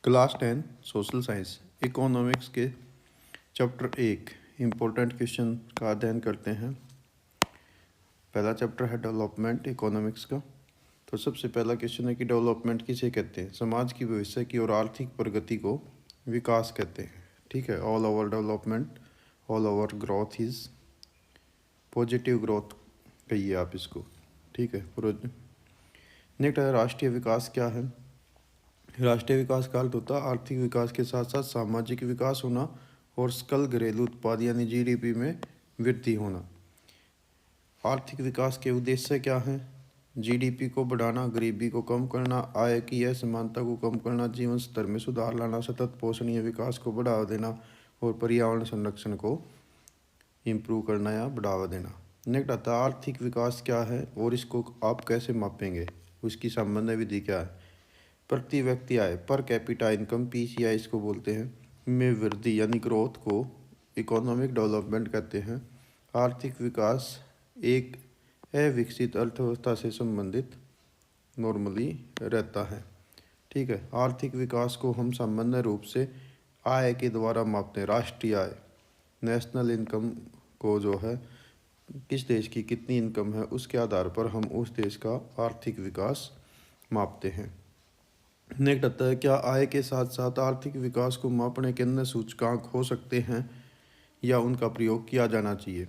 Class 10 social science economics के chapter 1 important question का अध्ययन करते हैं। पहला चैप्टर है डेवलपमेंट इकोनॉमिक्स का। तो सबसे पहला क्वेश्चन है कि डेवलपमेंट किसे कहते हैं। समाज की, भविष्य की और आर्थिक प्रगति को विकास कहते हैं। ठीक है, all over development, all over growth is positive growth कहिए आप इसको। ठीक है। नेक्स्ट है राष्ट्रीय विकास क्या है। राष्ट्रीय विकास का अर्थ होता है आर्थिक विकास के साथ साथ सामाजिक विकास होना और सकल घरेलू उत्पाद यानी जीडीपी में वृद्धि होना। आर्थिक विकास के उद्देश्य क्या हैं? जीडीपी को बढ़ाना, गरीबी को कम करना, आय की असमानता को कम करना, जीवन स्तर में सुधार लाना, सतत पोषणीय विकास को बढ़ावा देना और पर्यावरण संरक्षण को इम्प्रूव करना या बढ़ावा देना। नेक्स्ट आता है आर्थिक विकास क्या है और इसको आप कैसे मापेंगे, उसकी संबंध विधि क्या है। प्रति व्यक्ति आय, पर कैपिटा इनकम, पीसीआई इसको बोलते हैं, में वृद्धि यानी ग्रोथ को इकोनॉमिक डेवलपमेंट कहते हैं। आर्थिक विकास एक अविकसित अर्थव्यवस्था से संबंधित नॉर्मली रहता है। ठीक है। आर्थिक विकास को हम सामान्य रूप से आय के द्वारा मापते हैं। राष्ट्रीय आय, नेशनल इनकम को जो है किस देश की कितनी इनकम है उसके आधार पर हम उस देश का आर्थिक विकास मापते हैं। नेक्स्ट आता है क्या आय के साथ साथ आर्थिक विकास को मापने के अन्य सूचकांक हो सकते हैं या उनका प्रयोग किया जाना चाहिए।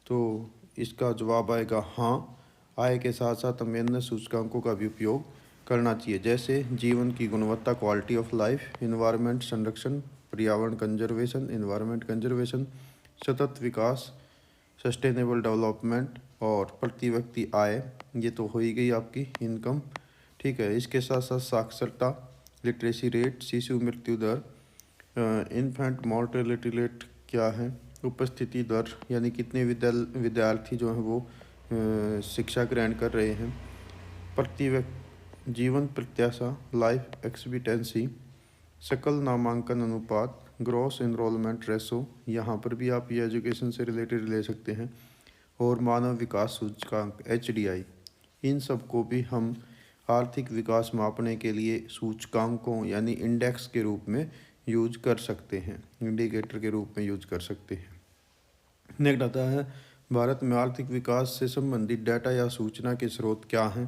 तो इसका जवाब आएगा हाँ, आय के साथ साथ हमें अन्य सूचकांकों का भी उपयोग करना चाहिए, जैसे जीवन की गुणवत्ता, क्वालिटी ऑफ लाइफ, इन्वायरमेंट संरक्षण, पर्यावरण कंजर्वेशन, इन्वायरमेंट कंजर्वेशन, सतत विकास, सस्टेनेबल डेवलपमेंट और प्रति व्यक्ति आय। ये तो हो ही गई आपकी इनकम। ठीक है। इसके साथ साथ साक्षरता, लिटरेसी रेट, शिशु मृत्यु दर, इन्फेंट मॉर्टेलिटी रेट क्या है, उपस्थिति दर यानी कितने विद्यार्थी जो हैं वो शिक्षा ग्रहण कर रहे हैं, प्रति व्यक्ति जीवन प्रत्याशा, लाइफ एक्सपेक्टेंसी, सकल नामांकन अनुपात, ग्रॉस एनरोलमेंट रेशो, यहाँ पर भी आप ये एजुकेशन से रिलेटेड ले सकते हैं, और मानव विकास सूचकांक HDI। इन सब को भी हम आर्थिक विकास मापने के लिए सूचकांकों यानी इंडेक्स के रूप में यूज कर सकते हैं, इंडिकेटर के रूप में यूज कर सकते हैं। नेक्स्ट आता है भारत में आर्थिक विकास से संबंधित डाटा या सूचना के स्रोत क्या हैं।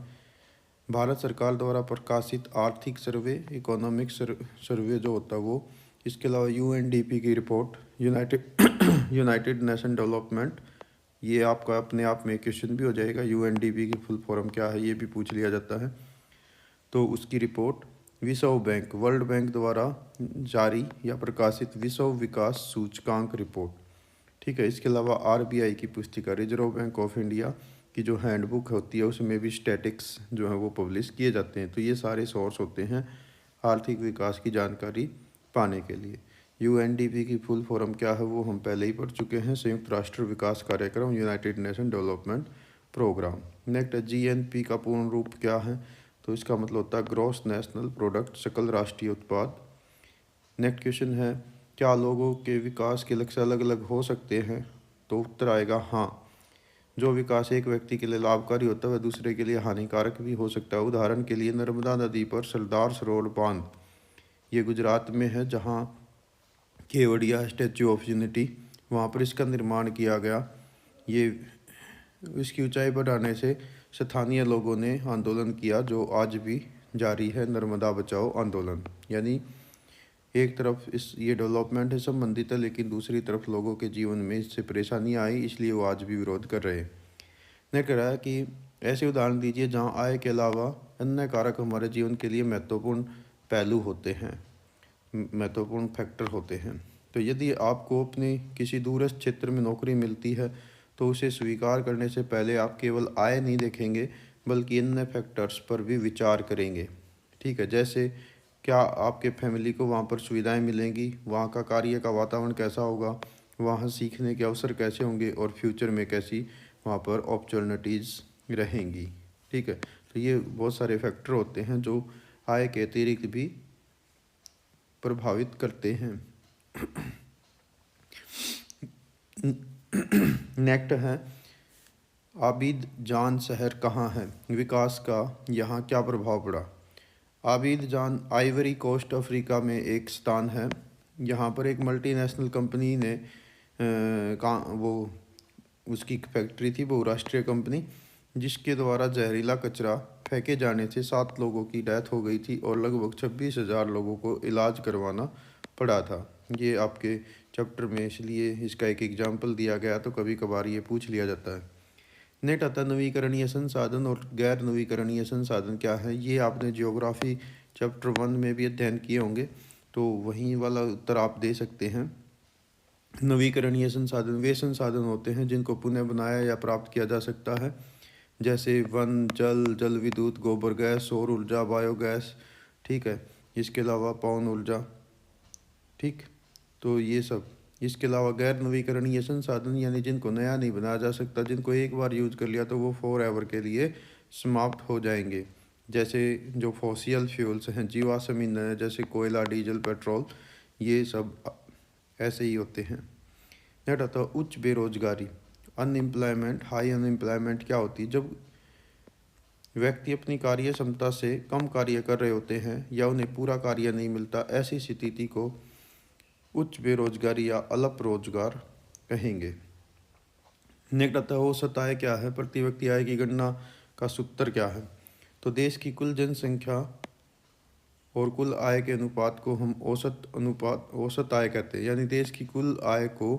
भारत सरकार द्वारा प्रकाशित आर्थिक सर्वे, इकोनॉमिक सर्वे जो होता है वो, इसके अलावा UNDP की रिपोर्ट, यूनाइटेड नेशन डेवलपमेंट, ये आपका अपने आप में क्वेश्चन भी हो जाएगा, UNDP की फुल फॉर्म क्या है ये भी पूछ लिया जाता है। तो उसकी रिपोर्ट, विश्व बैंक, वर्ल्ड बैंक द्वारा जारी या प्रकाशित विश्व विकास सूचकांक रिपोर्ट। ठीक है। इसके अलावा RBI की पुस्तिका, रिजर्व बैंक ऑफ इंडिया की जो हैंडबुक होती है उसमें भी स्टैटिक्स जो है वो पब्लिश किए जाते हैं। तो ये सारे सोर्स होते हैं आर्थिक विकास की जानकारी पाने के लिए। UNDP की फुल फॉर्म क्या है वो हम पहले ही पढ़ चुके हैं, संयुक्त राष्ट्र विकास कार्यक्रम, United Nation Development Program. Next GNP का पूर्ण रूप क्या है। तो इसका मतलब होता है ग्रॉस नेशनल प्रोडक्ट, सकल राष्ट्रीय उत्पाद। नेक्स्ट क्वेश्चन है क्या लोगों के विकास के लक्ष्य अलग अलग हो सकते हैं। तो उत्तर आएगा हाँ, जो विकास एक व्यक्ति के लिए लाभकारी होता है वह दूसरे के लिए हानिकारक भी हो सकता है। उदाहरण के लिए नर्मदा नदी पर सरदार सरोवर बांध, ये गुजरात में है, जहाँ केवड़िया स्टैचू ऑफ यूनिटी, वहाँ पर इसका निर्माण किया गया। ये इसकी ऊंचाई बढ़ाने से स्थानीय लोगों ने आंदोलन किया जो आज भी जारी है, नर्मदा बचाओ आंदोलन। यानी एक तरफ इस ये डेवलपमेंट से संबंधित है लेकिन दूसरी तरफ लोगों के जीवन में इससे परेशानी आई, इसलिए वो आज भी विरोध कर रहे हैं। ने कह रहा है कि ऐसे उदाहरण दीजिए जहां आय के अलावा अन्य कारक हमारे जीवन के लिए महत्वपूर्ण पहलू होते हैं, महत्वपूर्ण फैक्टर होते हैं। तो यदि आपको अपने किसी दूरस्थ क्षेत्र में नौकरी मिलती है तो उसे स्वीकार करने से पहले आप केवल आय नहीं देखेंगे बल्कि अन्य फैक्टर्स पर भी विचार करेंगे। ठीक है। जैसे क्या आपके फैमिली को वहाँ पर सुविधाएं मिलेंगी, वहाँ का कार्य का वातावरण कैसा होगा, वहाँ सीखने के अवसर कैसे होंगे और फ्यूचर में कैसी वहाँ पर अपॉर्चुनिटीज़ रहेंगी। ठीक है। तो ये बहुत सारे फैक्टर होते हैं जो आय के अतिरिक्त भी प्रभावित करते हैं। नेक्स्ट है आबिद जान शहर कहाँ है, विकास का यहाँ क्या प्रभाव पड़ा। आबिद जान आइवरी कोस्ट अफ्रीका में एक स्थान है। यहाँ पर एक मल्टीनेशनल कंपनी ने वो उसकी फैक्ट्री थी, बहुराष्ट्रीय कंपनी, जिसके द्वारा जहरीला कचरा फेंके जाने से 7 लोगों की डेथ हो गई थी और लगभग 26,000 लोगों को इलाज करवाना पड़ा था। ये आपके चैप्टर में इसलिए इसका एक एग्जाम्पल दिया गया, तो कभी कभार ये पूछ लिया जाता है। नेक्स्ट आता है नवीकरणीय संसाधन और गैर नवीकरणीय संसाधन क्या है। ये आपने जियोग्राफी चैप्टर 1 में भी अध्ययन किए होंगे, तो वहीं वाला उत्तर आप दे सकते हैं। नवीकरणीय संसाधन वे संसाधन होते हैं जिनको पुनः बनाया या प्राप्त किया जा सकता है, जैसे वन, जल विद्युत, गोबर गैस, सौर ऊर्जा, बायोगैस, ठीक है। इसके अलावा पवन ऊर्जा, ठीक। तो ये सब। इसके अलावा गैर नवीकरणीय संसाधन यानी जिनको नया नहीं बनाया जा सकता, जिनको एक बार यूज कर लिया तो वो फॉर एवर के लिए समाप्त हो जाएंगे, जैसे जो फॉसियल फ्यूल्स हैं, जीवाश्म ईंधन है, जैसे कोयला, डीजल, पेट्रोल, ये सब ऐसे ही होते हैं। नेक्स्ट आता है उच्च बेरोजगारी, अनएम्प्लॉयमेंट। हाई अनएम्प्लॉयमेंट क्या होती है? जब व्यक्ति अपनी कार्य क्षमता से कम कार्य कर रहे होते हैं या उन्हें पूरा कार्य नहीं मिलता, ऐसी स्थिति को उच्च बेरोजगारी या अल्प रोजगार कहेंगे। नेक्स्ट आता है औसत आय क्या है? प्रति व्यक्ति आय की गणना का सूत्र क्या है? तो देश की कुल जनसंख्या और कुल आय के अनुपात को हम औसत आय कहते हैं। यानी देश की कुल आय को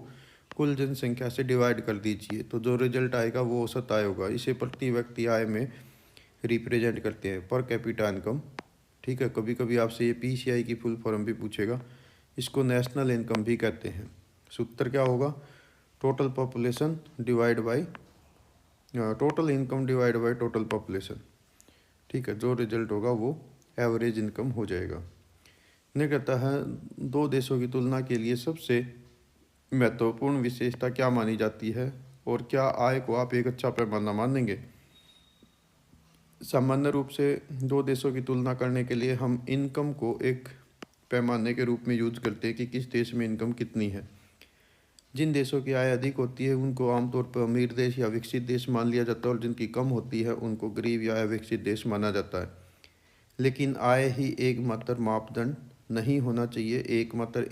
कुल जनसंख्या से डिवाइड कर दीजिए, तो जो रिजल्ट आएगा वो औसत आय होगा। इसे प्रति व्यक्ति आय में रिप्रेजेंट करते हैं, पर कैपिटा इनकम, ठीक है। कभी कभी आपसे ये PCI की फुल फॉर्म भी पूछेगा। इसको नेशनल इनकम भी कहते हैं। सूत्र क्या होगा? Total population divide by total income divide by total population, ठीक है। जो रिजल्ट होगा वो एवरेज इनकम हो जाएगा। ने कहता है दो देशों की तुलना के लिए सबसे महत्वपूर्ण विशेषता क्या मानी जाती है और क्या आय को आप एक अच्छा पैमाना मानेंगे? सामान्य रूप से दो देशों की तुलना करने के लिए हम इनकम को एक पैमाने के रूप में यूज करते हैं कि किस देश में इनकम कितनी है। जिन देशों की आय अधिक होती है उनको आमतौर पर अमीर देश या विकसित देश मान लिया जाता है, और जिनकी कम होती है उनको गरीब या अविकसित देश माना जाता है। लेकिन आय ही एकमात्र मापदंड नहीं होना चाहिए, एकमात्र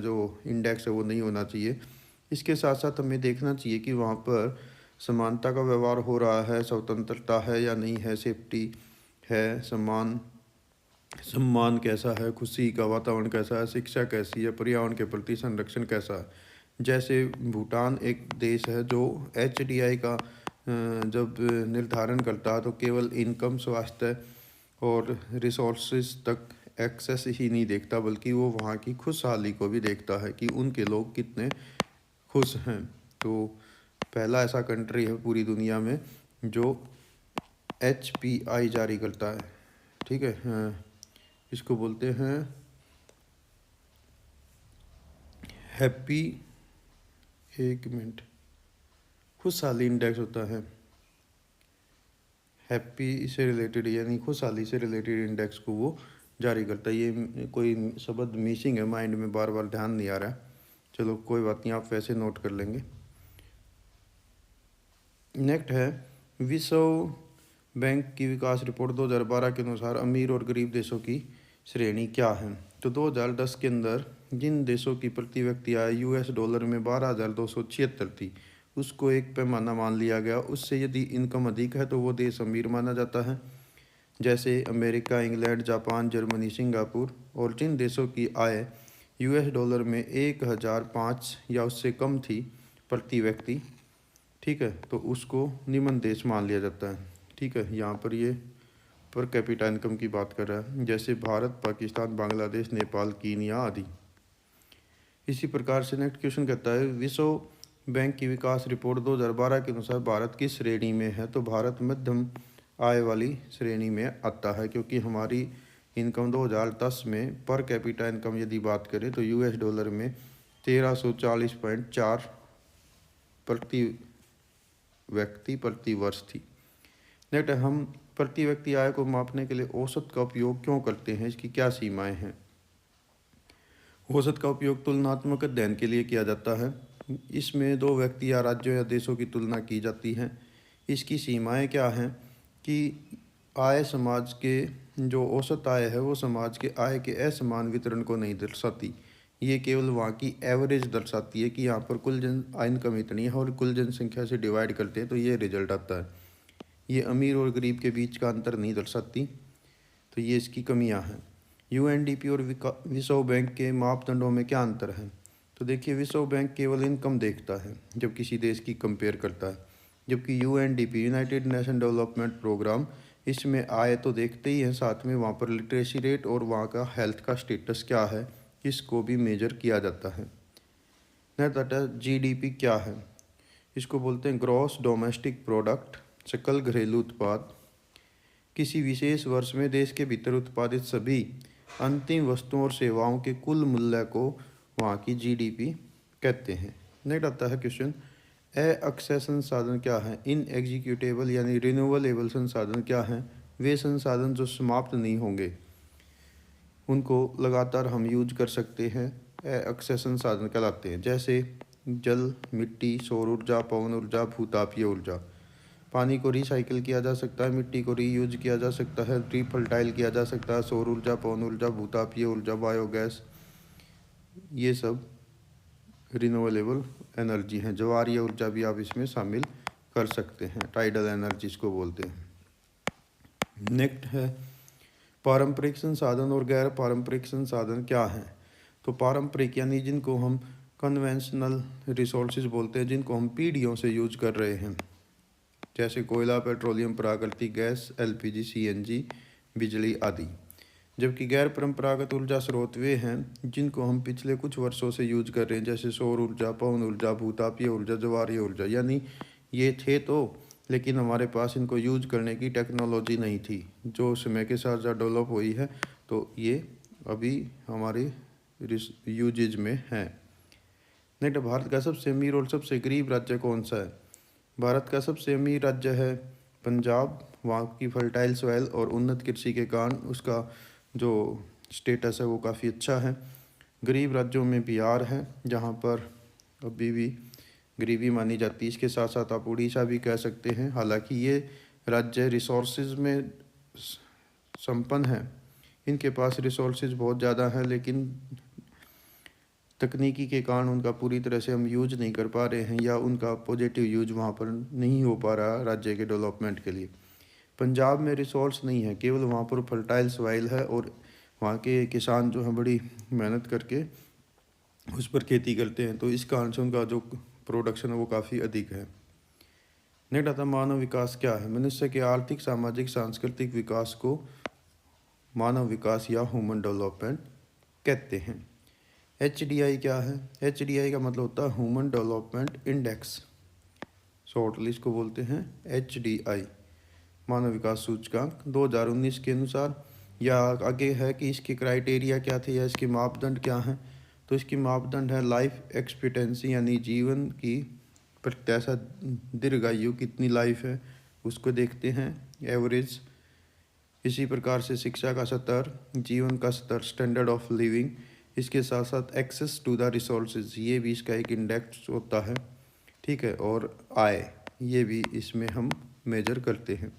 जो इंडेक्स है वो नहीं होना चाहिए। इसके साथ साथ हमें देखना चाहिए कि वहाँ पर समानता का व्यवहार हो रहा है, स्वतंत्रता है या नहीं है, सेफ्टी है, सम्मान कैसा है, खुशी का वातावरण कैसा है, शिक्षा कैसी है, पर्यावरण के प्रति संरक्षण कैसा है। जैसे भूटान एक देश है जो HDI का जब निर्धारण करता है तो केवल इनकम, स्वास्थ्य और रिसोर्सेज तक एक्सेस ही नहीं देखता, बल्कि वो वहाँ की खुशहाली को भी देखता है कि उनके लोग कितने खुश हैं। तो पहला ऐसा कंट्री है पूरी दुनिया में जो HPI जारी करता है, ठीक है। इसको बोलते हैं हैप्पी, एक मिनट, खुशहाली इंडेक्स होता है। हैप्पी से रिलेटेड यानी खुशहाली से रिलेटेड इंडेक्स को वो जारी करता है। ये कोई शब्द मिसिंग है माइंड में, बार बार ध्यान नहीं आ रहा है। चलो कोई बात नहीं, आप वैसे नोट कर लेंगे। नेक्स्ट है विश्व बैंक की विकास रिपोर्ट 2012 के अनुसार अमीर और गरीब देशों की श्रेणी क्या है? तो 2010 के अंदर जिन देशों की प्रति व्यक्ति आय $, में 12,276 थी, उसको एक पैमाना मान लिया गया। उससे यदि इनकम अधिक है तो वो देश अमीर माना जाता है, जैसे America, England, Japan, Germany, Singapore. और जिन देशों की आय $, में 1,005 या उससे कम थी प्रति व्यक्ति, ठीक है, तो उसको निम्न देश मान लिया जाता है, ठीक है। यहाँ पर ये पर कैपिटा इनकम की बात कर रहा है, जैसे भारत, पाकिस्तान, बांग्लादेश, नेपाल, कीनिया आदि। इसी प्रकार से नेक्स्ट क्वेश्चन कहता है विश्व बैंक की विकास रिपोर्ट 2012 के अनुसार भारत किस श्रेणी में है? तो भारत मध्यम आय वाली श्रेणी में आता है, क्योंकि हमारी इनकम 2010 में पर कैपिटा इनकम यदि बात करें तो $, में 1340.4 प्रति व्यक्ति प्रति वर्ष थी। नेक्स्ट हम प्रति व्यक्ति आय को मापने के लिए औसत का उपयोग क्यों करते हैं? इसकी क्या सीमाएं हैं? औसत का उपयोग तुलनात्मक अध्ययन के लिए किया जाता है। इसमें दो व्यक्ति या राज्यों या देशों की तुलना की जाती है। इसकी सीमाएं क्या हैं कि आय समाज के जो औसत आय है वो समाज के आय के असमान वितरण को नहीं दर्शाती, ये केवल वहाँ की एवरेज दर्शाती है कि यहाँ पर कुल जन इनकम इतनी है और कुल जनसंख्या से डिवाइड करते हैं तो ये रिजल्ट आता है। ये अमीर और गरीब के बीच का अंतर नहीं दर्शाती, तो ये इसकी कमियां हैं। यूएनडीपी और विश्व बैंक के मापदंडों में क्या अंतर है? तो देखिए, विश्व बैंक केवल इनकम देखता है जब किसी देश की कंपेयर करता है, जबकि UNDP United Nation Development Program इसमें आय तो देखते ही हैं, साथ में वहाँ पर लिटरेसी रेट और वहाँ का हेल्थ का स्टेटस क्या है इसको भी मेजर किया जाता है। नेक्स्ट जीडीपी क्या है? इसको बोलते हैं ग्रॉस डोमेस्टिक प्रोडक्ट, सकल घरेलू उत्पाद। किसी विशेष वर्ष में देश के भीतर उत्पादित सभी अंतिम वस्तुओं और सेवाओं के कुल मूल्य को वहाँ की जीडीपी कहते हैं। नेक्स्ट आता है क्वेश्चन, अक्षय संसाधन क्या है? इन एग्जीक्यूटेबल यानी रिन्यूएबल संसाधन क्या हैं? वे संसाधन जो समाप्त नहीं होंगे, उनको लगातार हम यूज कर सकते हैं, अक्षय संसाधन कहलाते हैं। जैसे जल, मिट्टी, सौर ऊर्जा, पवन ऊर्जा, भूतापीय ऊर्जा। पानी को रिसाइकिल किया जा सकता है, मिट्टी को रीयूज किया जा सकता है, रिफर्टाइल किया जा सकता है। सौर ऊर्जा, पवन ऊर्जा, भूतापीय ऊर्जा, बायोगैस, ये सब रिन्यूएबल एनर्जी हैं। ज्वारीय ऊर्जा भी आप इसमें शामिल कर सकते हैं, टाइडल एनर्जी इसको बोलते हैं। नेक्स्ट है पारंपरिक संसाधन और गैर पारंपरिक संसाधन क्या हैं? तो पारंपरिक यानी जिनको हम कन्वेंशनल रिसोर्सेज बोलते हैं, जिनको हम पीढ़ियों से यूज कर रहे हैं, जैसे कोयला, पेट्रोलियम, प्राकृतिक गैस, एलपीजी, सीएनजी, बिजली आदि। जबकि गैर परंपरागत ऊर्जा स्रोत वे हैं जिनको हम पिछले कुछ वर्षों से यूज कर रहे हैं, जैसे सौर ऊर्जा, पवन ऊर्जा, भूतापीय ऊर्जा, ज्वारीय ऊर्जा। यानी ये थे तो, लेकिन हमारे पास इनको यूज करने की टेक्नोलॉजी नहीं थी, जो समय के साथ साथ डेवलप हुई है, तो ये अभी हमारे यूजेज में है। नेक्स्ट, भारत का सबसे अमीर और सबसे गरीब राज्य कौन सा है? भारत का सबसे अमीर राज्य है पंजाब। वहाँ की फर्टाइल सॉइल और उन्नत कृषि के कारण उसका जो स्टेटस है वो काफ़ी अच्छा है। गरीब राज्यों में बिहार है, जहाँ पर अभी भी गरीबी मानी जाती है। इसके साथ साथ आप उड़ीसा भी कह सकते हैं। हालांकि ये राज्य रिसोर्सेज में संपन्न है, इनके पास रिसोर्सेज बहुत ज़्यादा है, लेकिन तकनीकी के कारण उनका पूरी तरह से हम यूज नहीं कर पा रहे हैं, या उनका पॉजिटिव यूज वहाँ पर नहीं हो पा रहा राज्य के डेवलपमेंट के लिए। पंजाब में रिसोर्स नहीं है, केवल वहाँ पर फर्टाइल सॉइल है और वहाँ के किसान जो है बड़ी मेहनत करके उस पर खेती करते हैं, तो इस कारण से उनका जो प्रोडक्शन है वो काफ़ी अधिक है। नेक्स्ट आता मानव विकास क्या है? मनुष्य के आर्थिक, सामाजिक, सांस्कृतिक विकास को मानव विकास या ह्यूमन डेवलपमेंट कहते हैं। HDI क्या है? HDI का मतलब होता है ह्यूमन डेवलपमेंट इंडेक्स, शॉर्टली इसको बोलते हैं HDI, मानव विकास सूचकांक 2019 के अनुसार। या आगे है कि इसके क्राइटेरिया क्या थे या इसके मापदंड क्या हैं? तो इसकी मापदंड है लाइफ एक्सपेक्टेंसी, यानी जीवन की प्रत्याशा, दीर्घायु कितनी लाइफ है उसको देखते हैं, एवरेज। इसी प्रकार से शिक्षा का स्तर, जीवन का स्तर, स्टैंडर्ड ऑफ लिविंग। इसके साथ साथ एक्सेस टू द रिसोर्सेज, ये भी इसका एक इंडेक्स होता है, ठीक है। और आय, ये भी इसमें हम मेजर करते हैं।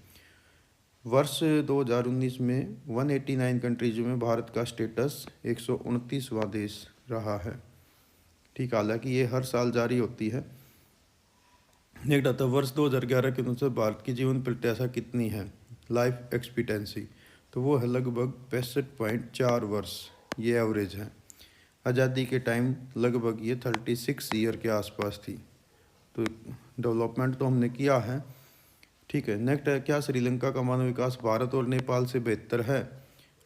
वर्ष 2019 में 189 कंट्रीज में भारत का स्टेटस 129वां देश रहा है, ठीक। हालांकि ये हर साल जारी होती है। नेक्स्ट आता है वर्ष 2011 के अनुसार भारत की जीवन प्रत्याशा कितनी है, लाइफ एक्सपेक्टेंसी? तो वो है लगभग 65.4 वर्ष, ये एवरेज है। आज़ादी के टाइम लगभग ये 36 ईयर के आसपास थी। तो डेवलपमेंट तो हमने किया है, ठीक है। नेक्स्ट है, क्या श्रीलंका का मानव विकास भारत और नेपाल से बेहतर है?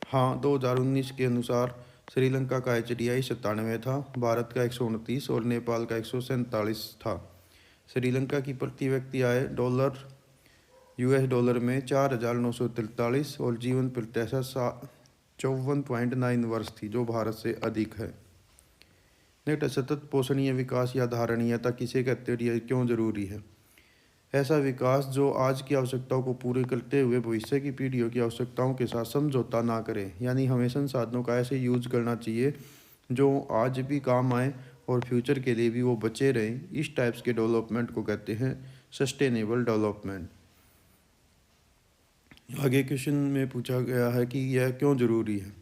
हाँ, 2019 के अनुसार श्रीलंका का HDI 97 था, भारत का 129 और नेपाल का 147 था। श्रीलंका की प्रति व्यक्ति आय US डॉलर में 4,943 और जीवन प्रत्याशा 54.9 वर्ष थी, जो भारत से अधिक है। नेक्स्ट, सतत पोषणीय विकास या धारणीयता किसे कहते हैं, यह क्यों जरूरी है? ऐसा विकास जो आज की आवश्यकताओं को पूरे करते हुए भविष्य की पीढ़ियों की आवश्यकताओं के साथ समझौता ना करें। यानी हमें संसाधनों का ऐसे यूज करना चाहिए जो आज भी काम आए और फ्यूचर के लिए भी वो बचे रहें। इस टाइप्स के डेवलपमेंट को कहते हैं सस्टेनेबल डेवलपमेंट। आगे क्वेश्चन में पूछा गया है कि यह क्यों ज़रूरी है।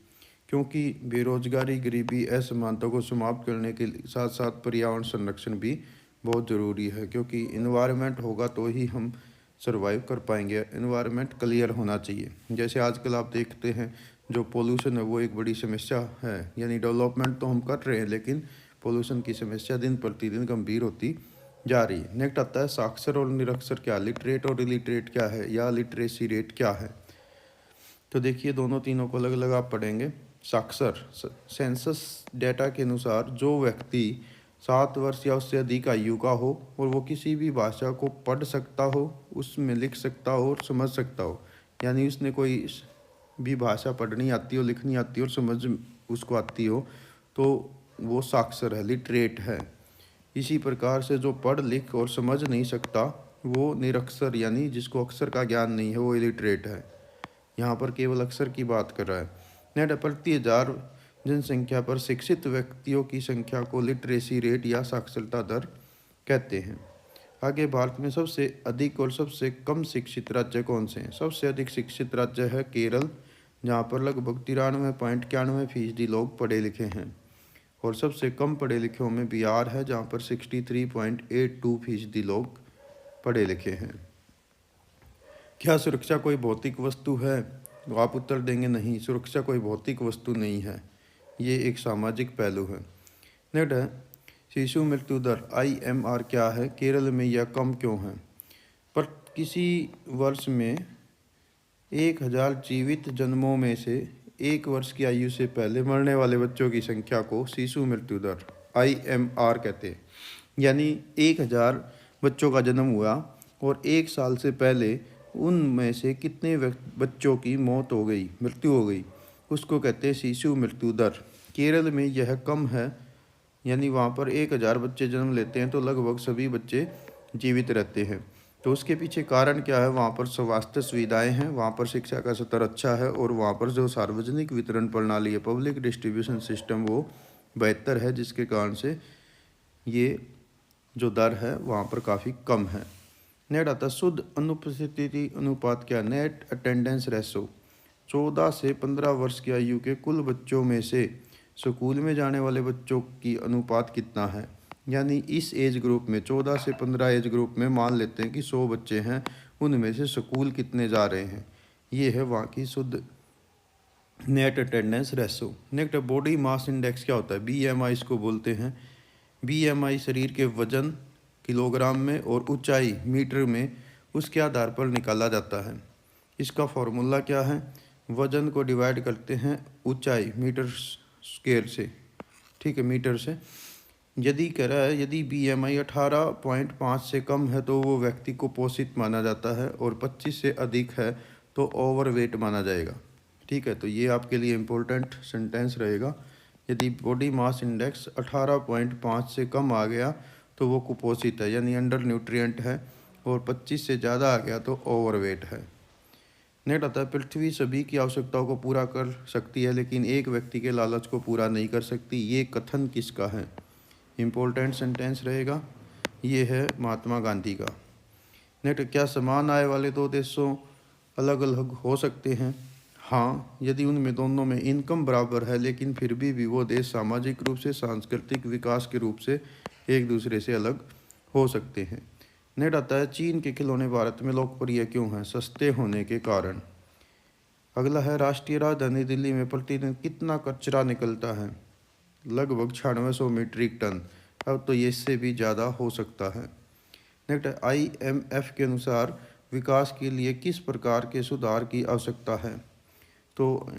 क्योंकि बेरोजगारी, गरीबी, असमानता को समाप्त करने के साथ साथ पर्यावरण संरक्षण भी बहुत ज़रूरी है, क्योंकि इन्वायरमेंट होगा तो ही हम सरवाइव कर पाएंगे। इन्वायरमेंट क्लियर होना चाहिए। जैसे आजकल आप देखते हैं जो पोल्यूशन है वो एक बड़ी समस्या है, यानी डेवलपमेंट तो हम कर रहे हैं लेकिन पोल्यूशन की समस्या दिन प्रतिदिन गंभीर होती जा रही है। नेक्स्ट आता है साक्षर और निरक्षर क्या, लिटरेट और इलिटरेट क्या है, या लिटरेसी रेट क्या है। तो देखिए दोनों तीनों को अलग अलग आप पढ़ेंगे। साक्षर, सेंसस डेटा के अनुसार जो व्यक्ति 7 वर्ष या उससे अधिक आयु का हो और वो किसी भी भाषा को पढ़ सकता हो, उसमें लिख सकता हो और समझ सकता हो, यानी उसने कोई भी भाषा पढ़नी आती हो, लिखनी आती हो और समझ उसको आती हो, तो वो साक्षर है, लिटरेट है। इसी प्रकार से जो पढ़ लिख और समझ नहीं सकता वो निरक्षर, यानी जिसको अक्षर का ज्ञान नहीं है, वो इलिटरेट है। यहाँ पर केवल अक्षर की बात कर रहा है। नेट प्रति 1000 जनसंख्या पर शिक्षित व्यक्तियों की संख्या को लिटरेसी रेट या साक्षरता दर कहते हैं। आगे भारत में सबसे अधिक और सबसे कम शिक्षित राज्य कौन से हैं। सबसे अधिक शिक्षित राज्य है केरल, जहाँ पर लगभग 93.91% लोग पढ़े लिखे हैं। और सबसे कम पढ़े लिखे में बिहार है, जहाँ पर 63.82% लोग पढ़े लिखे हैं। क्या सुरक्षा कोई भौतिक वस्तु है? तो आप उत्तर देंगे नहीं, सुरक्षा कोई भौतिक वस्तु नहीं है, ये एक सामाजिक पहलू है। नेक्स्ट है शिशु मृत्यु दर IMR क्या है, केरल में यह कम क्यों है। पर किसी वर्ष में 1000 जीवित जन्मों में से 1 वर्ष की आयु से पहले मरने वाले बच्चों की संख्या को शिशु मृत्यु दर IMR कहते हैं। यानी 1000 बच्चों का जन्म हुआ और 1 साल से पहले उनमें से कितने बच्चों की मौत हो गई, मृत्यु हो गई, उसको कहते हैं शिशु मृत्यु दर। केरल में यह कम है, यानी वहाँ पर 1000 बच्चे जन्म लेते हैं तो लगभग सभी बच्चे जीवित रहते हैं। तो उसके पीछे कारण क्या है, वहाँ पर स्वास्थ्य सुविधाएं हैं, वहाँ पर शिक्षा का स्तर अच्छा है और वहाँ पर जो सार्वजनिक वितरण प्रणाली है, पब्लिक डिस्ट्रीब्यूशन सिस्टम, वो बेहतर है, जिसके कारण से ये जो दर है वहाँ पर काफ़ी कम है। नेट आता शुद्ध अनुपस्थिति अनुपात क्या, नेट अटेंडेंस रेशो। 14 से 15 वर्ष की आयु के कुल बच्चों में से स्कूल में जाने वाले बच्चों की अनुपात कितना है। यानी इस एज ग्रुप में 14 से 15 एज ग्रुप में मान लेते हैं कि 100 बच्चे हैं, उनमें से स्कूल कितने जा रहे हैं, ये है वहाँ की शुद्ध net attendance ratio. Next body mass index क्या होता है, BMI इसको बोलते हैं। BMI शरीर के वजन किलोग्राम में और ऊंचाई मीटर में उसके आधार पर निकाला जाता है। इसका फॉर्मूला क्या है, वजन को डिवाइड करते हैं ऊंचाई मीटर स्क्वायर से, ठीक है, मीटर से। यदि कह रहा है यदि BMI 18.5 से कम है तो वो व्यक्ति को पोषित माना जाता है और 25 से अधिक है तो ओवरवेट माना जाएगा। ठीक है, तो ये आपके लिए इम्पोर्टेंट सेंटेंस रहेगा। यदि बॉडी मास इंडेक्स 18.5 से कम आ गया तो वो कुपोषित है, यानी अंडर न्यूट्रिएंट है, और 25 से ज़्यादा आ गया तो ओवरवेट है। नेक्स्ट आता है पृथ्वी सभी की आवश्यकताओं को पूरा कर सकती है लेकिन एक व्यक्ति के लालच को पूरा नहीं कर सकती, ये कथन किसका है। इम्पोर्टेंट सेंटेंस रहेगा, ये है महात्मा गांधी का। नेक्स्ट, क्या समान आय वाले दो देशों अलग अलग हो सकते हैं। हाँ, यदि उनमें दोनों में इनकम बराबर है लेकिन फिर भी वो देश सामाजिक रूप से, सांस्कृतिक विकास के रूप से एक दूसरे से अलग हो सकते हैं। नेक्स्ट आता है चीन के खिलौने भारत में लोकप्रिय क्यों हैं, सस्ते होने के कारण। अगला है राष्ट्रीय राजधानी दिल्ली में प्रतिदिन कितना कचरा निकलता है, लगभग 9600 मीट्रिक टन। अब तो ये इससे भी ज़्यादा हो सकता है। नेक्स्ट, IMF के अनुसार विकास के लिए किस प्रकार के सुधार की आवश्यकता है। तो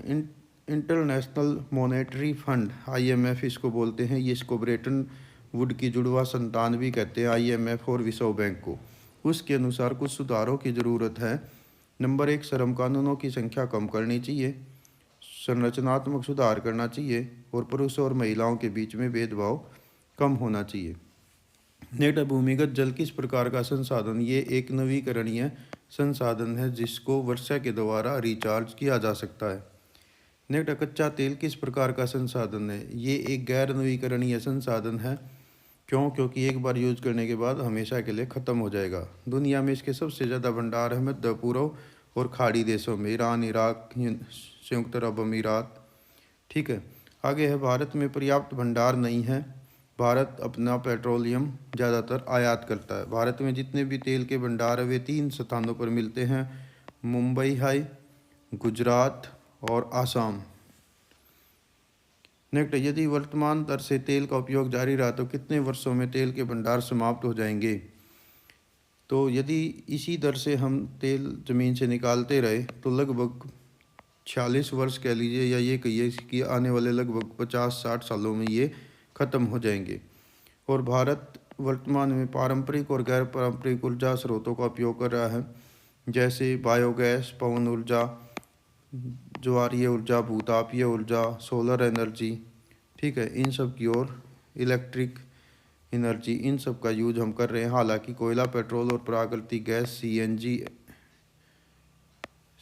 इंटरनेशनल मॉनेटरी फंड, IMF इसको बोलते हैं, ये इसको ब्रेटन वुड की जुड़वा संतान भी कहते हैं, IMF और विश्व बैंक को। उसके अनुसार कुछ सुधारों की ज़रूरत है। नंबर 1, श्रम कानूनों की संख्या कम करनी चाहिए, संरचनात्मक सुधार करना चाहिए और पुरुषों और महिलाओं के बीच में भेदभाव कम होना चाहिए। नेक्स्ट, भूमिगत जल किस प्रकार का संसाधन, ये एक नवीकरणीय संसाधन है जिसको वर्षा के द्वारा रिचार्ज किया जा सकता है। नेक्स्ट, कच्चा तेल किस प्रकार का संसाधन है, ये एक गैर नवीकरणीय संसाधन है। क्यों, क्योंकि एक बार यूज करने के बाद हमेशा के लिए ख़त्म हो जाएगा। दुनिया में इसके सबसे ज़्यादा भंडार है मध्य पूर्व और खाड़ी देशों में ईरान, इराक, संयुक्त अरब अमीरात। ठीक है। आगे है भारत में पर्याप्त भंडार नहीं है। भारत अपना पेट्रोलियम ज़्यादातर आयात करता है। भारत में जितने भी तेल के भंडार है वे 3 स्थानों पर मिलते हैं, मुंबई हाई, गुजरात और आसाम। नेक्स्ट, यदि वर्तमान दर से तेल का उपयोग जारी रहा तो कितने वर्षों में तेल के भंडार समाप्त हो जाएंगे? तो यदि इसी दर से हम तेल ज़मीन से निकालते रहे तो लगभग 46 वर्ष कह लीजिए, या ये कहिए कि आने वाले लगभग 50-60 सालों में ये ख़त्म हो जाएंगे। और भारत वर्तमान में पारंपरिक और गैर पारंपरिक ऊर्जा स्रोतों का उपयोग कर रहा है, जैसे बायोगैस, पवन ऊर्जा, ज्वारीय ऊर्जा, भूतापीय ऊर्जा, सोलर एनर्जी। ठीक है, इन सब की ओर इलेक्ट्रिक एनर्जी, इन सब का यूज हम कर रहे हैं। हालांकि कोयला, पेट्रोल और प्राकृतिक गैस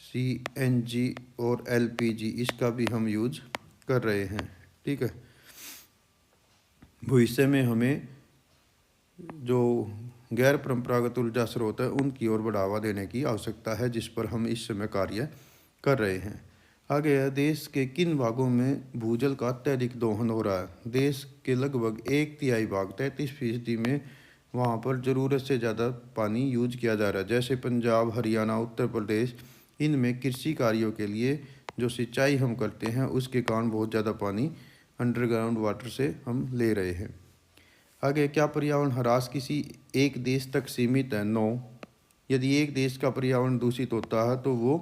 सीएनजी और एलपीजी, इसका भी हम यूज कर रहे हैं। ठीक है। भविष्य में हमें जो गैर परंपरागत ऊर्जा स्रोत है उनकी ओर बढ़ावा देने की आवश्यकता है, जिस पर हम इस समय कार्य कर रहे हैं। आगे है, देश के किन भागों में भूजल का अत्यधिक दोहन हो रहा है? देश के लगभग 1/3 भाग 33% में वहाँ पर ज़रूरत से ज़्यादा पानी यूज किया जा रहा है, जैसे पंजाब, हरियाणा, उत्तर प्रदेश। इनमें कृषि कार्यों के लिए जो सिंचाई हम करते हैं उसके कारण बहुत ज़्यादा पानी अंडरग्राउंड वाटर से हम ले रहे हैं। आगे, क्या पर्यावरण ह्रास किसी एक देश तक सीमित है? नो। यदि एक देश का पर्यावरण दूषित होता है तो वो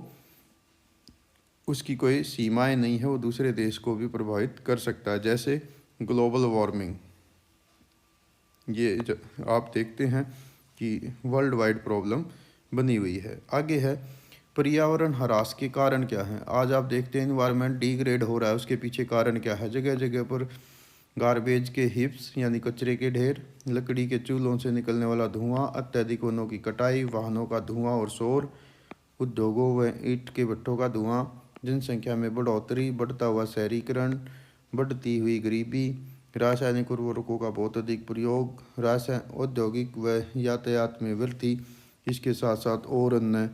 उसकी कोई सीमाएं नहीं है, वो दूसरे देश को भी प्रभावित कर सकता है, जैसे ग्लोबल वार्मिंग। ये आप देखते हैं कि वर्ल्ड वाइड प्रॉब्लम बनी हुई है। आगे है, पर्यावरण ह्रास के कारण क्या है? आज आप देखते हैं इन्वायरमेंट डिग्रेड हो रहा है, उसके पीछे कारण क्या है? जगह जगह पर गार्बेज के हिप्स यानी कचरे के ढेर, लकड़ी के चूल्हों से निकलने वाला धुआं, अत्यधिक वनों की कटाई, वाहनों का धुआं और शोर, उद्योगों व ईंट के भट्ठों का धुआं, जनसंख्या में बढ़ोतरी, बढ़ता हुआ शहरीकरण, बढ़ती हुई गरीबी, रासायनिक उर्वरकों का बहुत अधिक प्रयोग, औद्योगिक व यातायात में वृद्धि, इसके साथ साथ और अन्य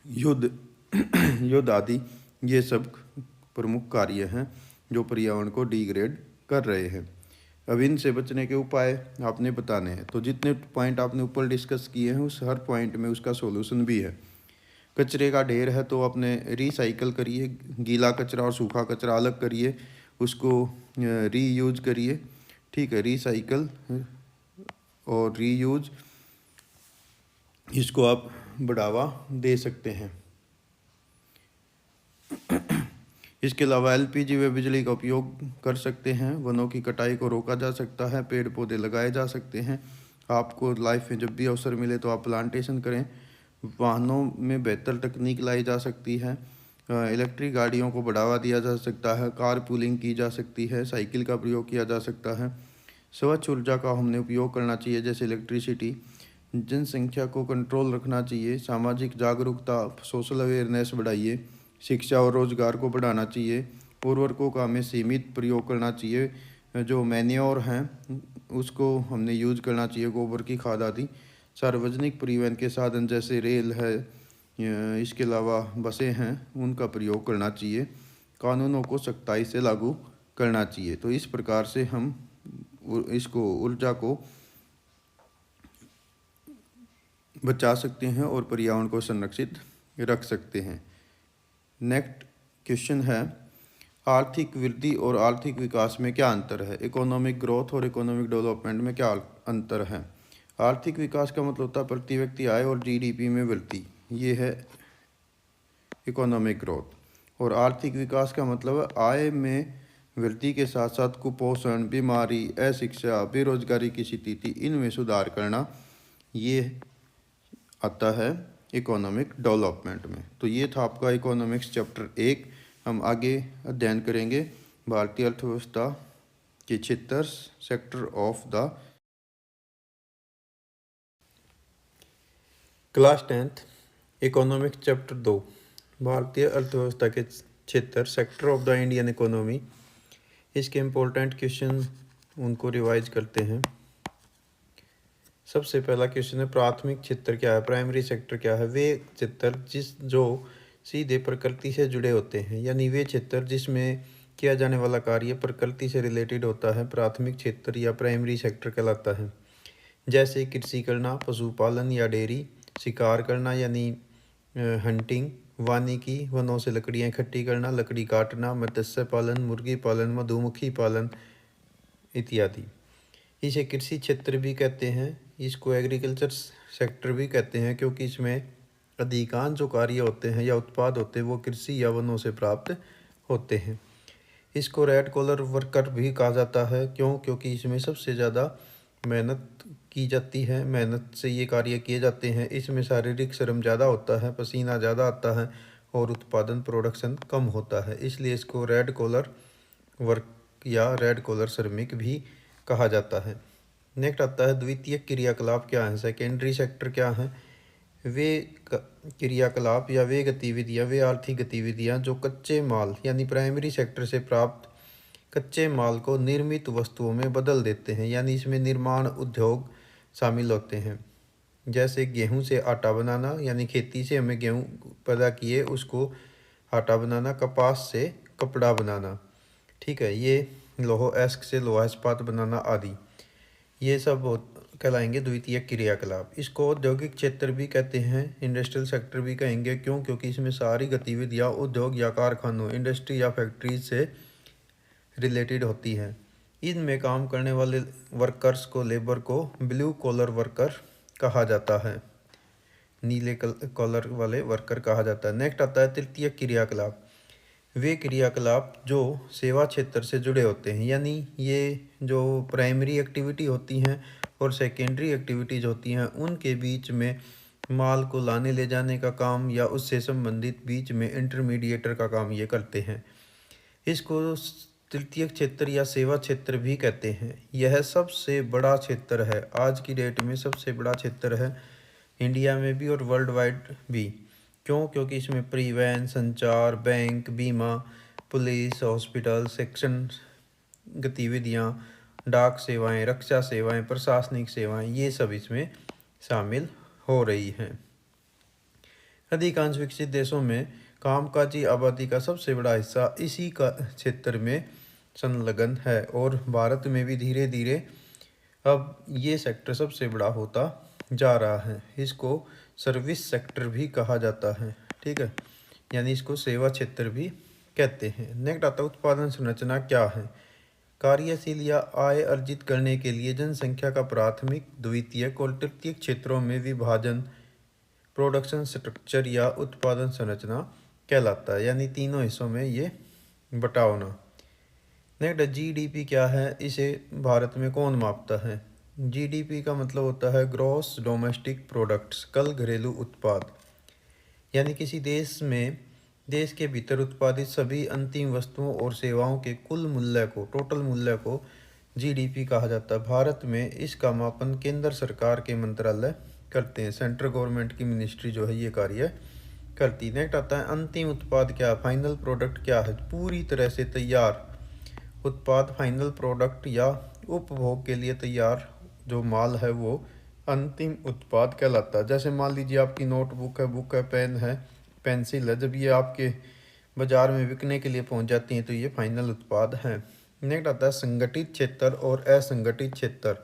युद्ध युद्ध आदि, ये सब प्रमुख कार्य हैं जो पर्यावरण को डिग्रेड कर रहे हैं। अब इनसे बचने के उपाय आपने बताने हैं। तो जितने पॉइंट आपने ऊपर डिस्कस किए हैं उस हर पॉइंट में उसका सॉल्यूशन भी है। कचरे का ढेर है तो अपने रिसाइकल करिए, गीला कचरा और सूखा कचरा अलग करिए, उसको रीयूज करिए। ठीक है, रिसाइकल और रीयूज, इसको आप बढ़ावा दे सकते हैं। इसके अलावा एलपीजी व बिजली का उपयोग कर सकते हैं, वनों की कटाई को रोका जा सकता है, पेड़ पौधे लगाए जा सकते हैं। आपको लाइफ में जब भी अवसर मिले तो आप प्लांटेशन करें। वाहनों में बेहतर तकनीक लाई जा सकती है, इलेक्ट्रिक गाड़ियों को बढ़ावा दिया जा सकता है, कार पूलिंग की जा सकती है, साइकिल का प्रयोग किया जा सकता है। स्वच्छ ऊर्जा का हमने उपयोग करना चाहिए, जैसे इलेक्ट्रिसिटी। जनसंख्या को कंट्रोल रखना चाहिए, सामाजिक जागरूकता, सोशल अवेयरनेस बढ़ाइए, शिक्षा और रोजगार को बढ़ाना चाहिए। उर्वरकों का हमें सीमित प्रयोग करना चाहिए, जो मैन्योर हैं उसको हमने यूज करना चाहिए, गोबर की खाद आदि। सार्वजनिक परिवहन के साधन जैसे रेल है, इसके अलावा बसें हैं, उनका प्रयोग करना चाहिए। कानूनों को सख्ताई से लागू करना चाहिए। तो इस प्रकार से हम इसको ऊर्जा को बचा सकते हैं और पर्यावरण को संरक्षित रख सकते हैं। नेक्स्ट क्वेश्चन है, आर्थिक वृद्धि और आर्थिक विकास में क्या अंतर है? इकोनॉमिक ग्रोथ और इकोनॉमिक डेवलपमेंट में क्या अंतर है? आर्थिक विकास का मतलब होता है प्रति व्यक्ति आय और जीडीपी में वृद्धि, ये है इकोनॉमिक ग्रोथ। और आर्थिक विकास का मतलब आय में वृद्धि के साथ साथ कुपोषण, बीमारी, अशिक्षा, बेरोजगारी की स्थिति, इनमें सुधार करना, ये आता है इकोनॉमिक डेवलपमेंट में। तो ये था आपका इकोनॉमिक्स चैप्टर 1। हम आगे अध्ययन करेंगे भारतीय अर्थव्यवस्था के क्षेत्र, sector of the class 10th economics chapter 2, भारतीय अर्थव्यवस्था के क्षेत्र, sector of the Indian economy. इसके इम्पोर्टेंट क्वेश्चन उनको रिवाइज करते हैं। सबसे पहला क्वेश्चन है प्राथमिक क्षेत्र क्या है, प्राइमरी सेक्टर क्या है। वे क्षेत्र जो सीधे प्रकृति से जुड़े होते हैं, यानी वे क्षेत्र जिसमें किया जाने वाला कार्य प्रकृति से रिलेटेड होता है, प्राथमिक क्षेत्र या प्राइमरी सेक्टर कहलाता है। जैसे कृषि करना, पशुपालन या डेयरी, शिकार करना यानी हंटिंग, वानिकी वनों से लकड़ियाँ इकट्ठी करना, लकड़ी काटना, मत्स्य पालन, मुर्गी पालन, मधुमक्खी पालन इत्यादि। इसे कृषि क्षेत्र भी कहते हैं, इसको एग्रीकल्चर सेक्टर भी कहते हैं, क्योंकि इसमें अधिकांश जो कार्य होते हैं या उत्पाद होते हैं वो कृषि या वनों से प्राप्त होते हैं। इसको रेड कॉलर वर्कर भी कहा जाता है, क्योंकि इसमें सबसे ज़्यादा मेहनत की जाती है, मेहनत से ये कार्य किए जाते हैं। इसमें शारीरिक श्रम ज़्यादा होता है, पसीना ज़्यादा आता है और उत्पादन प्रोडक्शन कम होता है, इसलिए इसको रेड कॉलर वर्क या रेड कॉलर श्रमिक भी कहा जाता है। नेक्स्ट आता है द्वितीय क्रियाकलाप क्या है, सेकेंडरी सेक्टर क्या है। वे क्रियाकलाप या वे गतिविधियाँ, वे आर्थिक गतिविधियाँ जो कच्चे माल यानी प्राइमरी सेक्टर से प्राप्त कच्चे माल को निर्मित वस्तुओं में बदल देते हैं, यानी इसमें निर्माण उद्योग शामिल होते हैं। जैसे गेहूं से आटा बनाना, यानी खेती से हमें गेहूं पैदा किए उसको आटा बनाना, कपास से कपड़ा बनाना, ठीक है, ये लोहो एस्क से लोहा इस्पात बनाना आदि, ये सब कहलाएंगे द्वितीय क्रियाकलाप। इसको औद्योगिक क्षेत्र भी कहते हैं, इंडस्ट्रियल सेक्टर भी कहेंगे, क्योंकि इसमें सारी गतिविधियाँ उद्योग या कारखानों, इंडस्ट्री या फैक्ट्रीज से रिलेटेड होती हैं। इनमें काम करने वाले वर्कर्स को, लेबर को ब्लू कॉलर वर्कर कहा जाता है, नीले कॉलर वाले वर्कर कहा जाता है। नेक्स्ट आता है तृतीय क्रियाकलाप। वे क्रियाकलाप जो सेवा क्षेत्र से जुड़े होते हैं, यानी ये जो प्राइमरी एक्टिविटी होती हैं और सेकेंडरी एक्टिविटीज़ होती हैं उनके बीच में माल को लाने ले जाने का काम या उससे संबंधित बीच में इंटरमीडिएटर का काम ये करते हैं। इसको तृतीय क्षेत्र या सेवा क्षेत्र भी कहते हैं। यह सबसे बड़ा क्षेत्र है, आज की डेट में सबसे बड़ा क्षेत्र है इंडिया में भी और वर्ल्ड वाइड भी। क्योंकि इसमें परिवहन, संचार, बैंक, बीमा, पुलिस, हॉस्पिटल, शिक्षण गतिविधियाँ, डाक सेवाएं, रक्षा सेवाएं, प्रशासनिक सेवाएं, ये सब इसमें शामिल हो रही हैं। अधिकांश विकसित देशों में कामकाजी आबादी का सबसे बड़ा हिस्सा इसी का क्षेत्र में संलग्न है और भारत में भी धीरे धीरे अब ये सेक्टर सबसे बड़ा होता जा रहा है। इसको सर्विस सेक्टर भी कहा जाता है, ठीक है, यानी इसको सेवा क्षेत्र भी कहते हैं। नेक्स्ट आता है उत्पादन संरचना क्या है। कार्यशील या आय अर्जित करने के लिए जनसंख्या का प्राथमिक, द्वितीयक और तृतीयक क्षेत्रों में विभाजन प्रोडक्शन स्ट्रक्चर या उत्पादन संरचना कहलाता है, यानी तीनों हिस्सों में ये बटा होना। नेक्स्ट जीडीपी क्या है, इसे भारत में कौन मापता है। जीडीपी का मतलब होता है ग्रॉस डोमेस्टिक प्रोडक्ट्स, कल घरेलू उत्पाद, यानी किसी देश के भीतर उत्पादित सभी अंतिम वस्तुओं और सेवाओं के कुल मूल्य को, टोटल मूल्य को जीडीपी कहा जाता है। भारत में इसका मापन केंद्र सरकार के मंत्रालय करते हैं, सेंट्रल गवर्नमेंट की मिनिस्ट्री जो है ये कार्य करती है। नेक्स्ट आता है अंतिम उत्पाद क्या, फाइनल प्रोडक्ट क्या है। पूरी तरह से तैयार उत्पाद, फाइनल प्रोडक्ट या उपभोग के लिए तैयार जो माल है वो अंतिम उत्पाद कहलाता है। जैसे मान लीजिए आपकी नोटबुक है, बुक है, पेन है, पेंसिल है, जब ये आपके बाज़ार में बिकने के लिए पहुंच जाती हैं तो ये फाइनल उत्पाद हैं। नेक्स्ट आता है संगठित क्षेत्र और असंगठित क्षेत्र।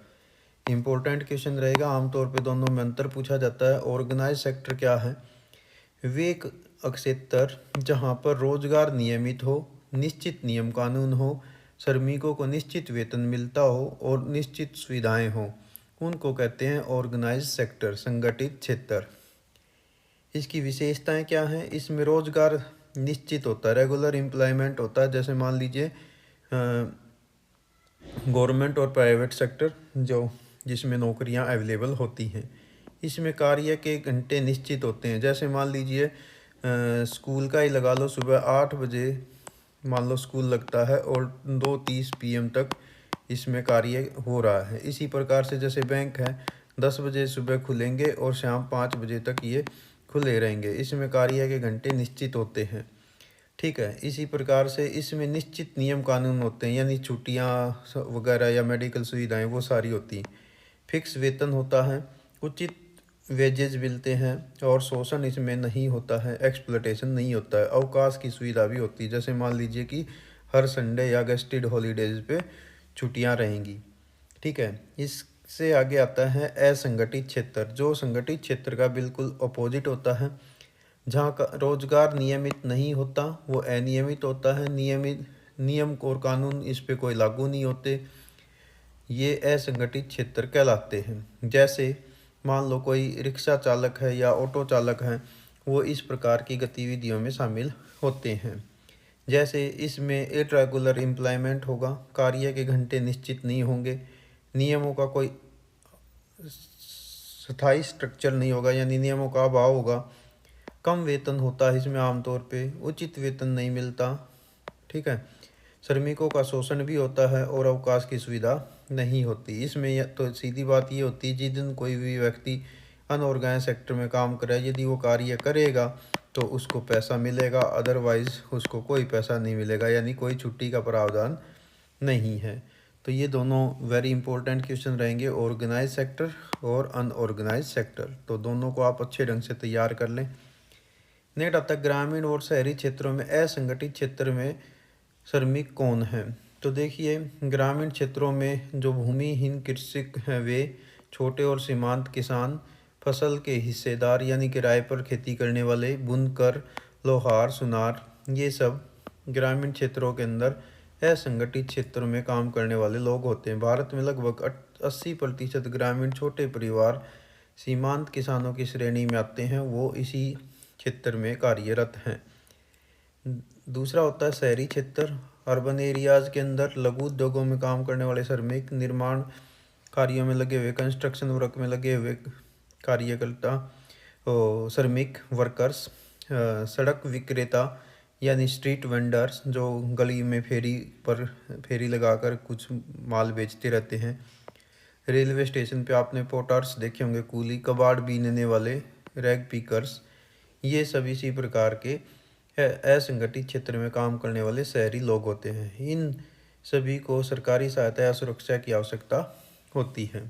इम्पोर्टेंट क्वेश्चन रहेगा, आमतौर पे दोनों में अंतर पूछा जाता है। ऑर्गेनाइज सेक्टर क्या है, वे क्षेत्र जहाँ पर रोजगार नियमित हो, निश्चित नियम कानून हो, श्रमिकों को निश्चित वेतन मिलता हो और निश्चित सुविधाएं हो, उनको कहते हैं ऑर्गेनाइज सेक्टर, संगठित क्षेत्र। इसकी विशेषताएं क्या हैं, इसमें रोजगार निश्चित होता है, रेगुलर एम्प्लॉयमेंट होता है। जैसे मान लीजिए गवर्नमेंट और प्राइवेट सेक्टर जिसमें नौकरियां अवेलेबल होती हैं। इसमें कार्य के घंटे निश्चित होते हैं। जैसे मान लीजिए स्कूल का ही लगा लो, सुबह 8 बजे मान लो स्कूल लगता है और 2:30 PM तक इसमें कार्य हो रहा है। इसी प्रकार से जैसे बैंक है, 10 बजे सुबह खुलेंगे और शाम 5 बजे तक ये खुले रहेंगे। इसमें कार्य के घंटे निश्चित होते हैं, ठीक है। इसी प्रकार से इसमें निश्चित नियम कानून होते हैं, यानी छुट्टियां वगैरह या मेडिकल सुविधाएं वो सारी होती हैं। फिक्स वेतन होता है, उचित वेजेज मिलते हैं और शोषण इसमें नहीं होता है, एक्सप्लॉयटेशन नहीं होता है। अवकाश की सुविधा भी होती है, जैसे मान लीजिए कि हर संडे या गेस्टेड हॉलीडेज पे छुट्टियां रहेंगी। ठीक है, इससे आगे आता है असंगठित क्षेत्र, जो संगठित क्षेत्र का बिल्कुल अपोजिट होता है। जहाँ का रोजगार नियमित नहीं होता वो अनियमित होता है। नियम और कानून इस पे कोई लागू नहीं होते, ये असंगठित क्षेत्र कहलाते हैं। जैसे मान लो कोई रिक्शा चालक है या ऑटो चालक है, वो इस प्रकार की गतिविधियों में शामिल होते हैं। जैसे इसमें इरेगुलर एम्प्लॉयमेंट होगा, कार्य के घंटे निश्चित नहीं होंगे, नियमों का कोई स्थायी स्ट्रक्चर नहीं होगा, यानी नियमों का अभाव होगा। कम वेतन होता है इसमें, आमतौर पे उचित वेतन नहीं मिलता। ठीक है, श्रमिकों का शोषण भी होता है और अवकाश की सुविधा नहीं होती। इसमें तो सीधी बात ये होती है, जिस दिन कोई भी व्यक्ति अनऑर्गेनाइज सेक्टर में काम करे, यदि वो कार्य करेगा तो उसको पैसा मिलेगा, अदरवाइज उसको कोई पैसा नहीं मिलेगा, यानी कोई छुट्टी का प्रावधान नहीं है। तो ये दोनों वेरी इंपॉर्टेंट क्वेश्चन रहेंगे, ऑर्गेनाइज सेक्टर और अनऑर्गेनाइज सेक्टर। तो दोनों को आप अच्छे ढंग से तैयार कर लें। नेक्स्ट आता है ग्रामीण और शहरी क्षेत्रों में असंगठित क्षेत्र में श्रमिक कौन हैं। तो देखिए, ग्रामीण क्षेत्रों में जो भूमिहीन कृषक हैं वे छोटे और सीमांत किसान, फसल के हिस्सेदार यानी किराए पर खेती करने वाले, बुनकर, लोहार, सुनार, ये सब ग्रामीण क्षेत्रों के अंदर असंगठित क्षेत्रों में काम करने वाले लोग होते हैं। भारत में लगभग 80% ग्रामीण छोटे परिवार सीमांत किसानों की श्रेणी में आते हैं, वो इसी क्षेत्र में कार्यरत हैं। दूसरा होता है शहरी क्षेत्र। अर्बन एरियाज के अंदर लघु उद्योगों में काम करने वाले श्रमिक, निर्माण कार्यों में लगे हुए, कंस्ट्रक्शन वर्क में लगे हुए कार्यकर्ता, श्रमिक वर्कर्स, सड़क विक्रेता यानी स्ट्रीट वेंडर्स, जो गली में फेरी लगाकर कुछ माल बेचते रहते हैं। रेलवे स्टेशन पे आपने पोर्टर्स देखे होंगे, कूली, कबाड़ बीनने वाले, रैग पिकर्स, ये सब इसी प्रकार के असंगठित क्षेत्र में काम करने वाले शहरी लोग होते हैं। इन सभी को सरकारी सहायता या सुरक्षा की आवश्यकता होती है।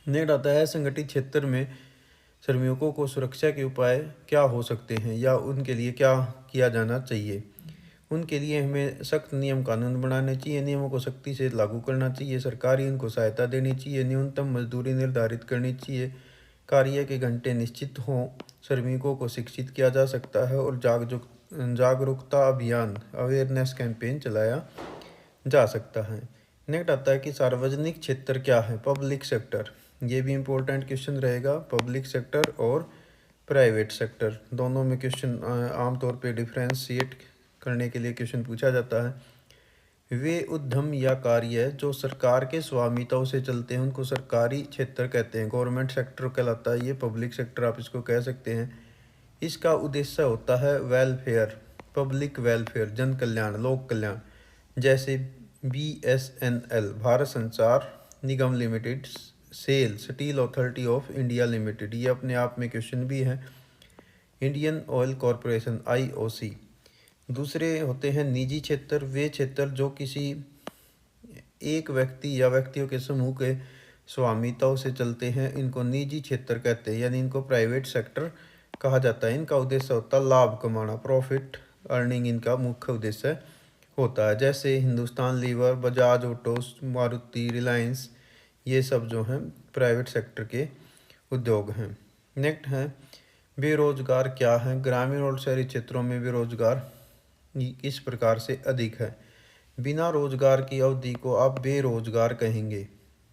नेक्स्ट आता है असंगठित क्षेत्र में श्रमिकों को सुरक्षा के उपाय क्या हो सकते हैं या उनके लिए क्या किया जाना चाहिए। उनके लिए हमें सख्त नियम कानून बनाने चाहिए, नियमों को सख्ती से लागू करना चाहिए, सरकारी उनको सहायता देनी चाहिए, न्यूनतम मजदूरी निर्धारित करनी चाहिए, कार्य के घंटे निश्चित हों, श्रमिकों को शिक्षित किया जा सकता है और जागरूकता अभियान, अवेयरनेस कैंपेन चलाया जा सकता है। नेक्स्ट आता है कि सार्वजनिक क्षेत्र क्या है, पब्लिक सेक्टर। ये भी इम्पोर्टेंट क्वेश्चन रहेगा, पब्लिक सेक्टर और प्राइवेट सेक्टर दोनों में क्वेश्चन आमतौर पे डिफ्रेंशिएट करने के लिए क्वेश्चन पूछा जाता है। वे उद्यम या कार्य जो सरकार के स्वामित्व से चलते हैं उनको सरकारी क्षेत्र कहते हैं, गवर्नमेंट सेक्टर कहलाता है। ये पब्लिक सेक्टर आप इसको कह सकते हैं। इसका उद्देश्य होता है वेलफेयर, पब्लिक वेलफेयर, जन कल्याण, लोक कल्याण। जैसे BSNL, Bharat Sanchar Nigam limited, SAIL, steel authority of India limited, ये अपने आप में क्वेश्चन भी है। Indian oil corporation, IOC। दूसरे होते हैं निजी क्षेत्र, वे क्षेत्र जो किसी एक व्यक्ति या व्यक्तियों के समूह के स्वामित्व से चलते हैं, इनको निजी क्षेत्र कहते हैं, यानी इनको प्राइवेट सेक्टर कहा जाता है। इनका उद्देश्य होता है लाभ कमाना, प्रॉफिट अर्निंग इनका मुख्य उद्देश्य होता है। जैसे हिंदुस्तान लीवर, बजाज ऑटोस, मारुति, रिलायंस, ये सब जो हैं प्राइवेट सेक्टर के उद्योग हैं। नेक्स्ट है बेरोजगार क्या है। ग्रामीण और शहरी क्षेत्रों में बेरोजगार इस प्रकार से अधिक है। बिना रोजगार की अवधि को आप बेरोजगार कहेंगे।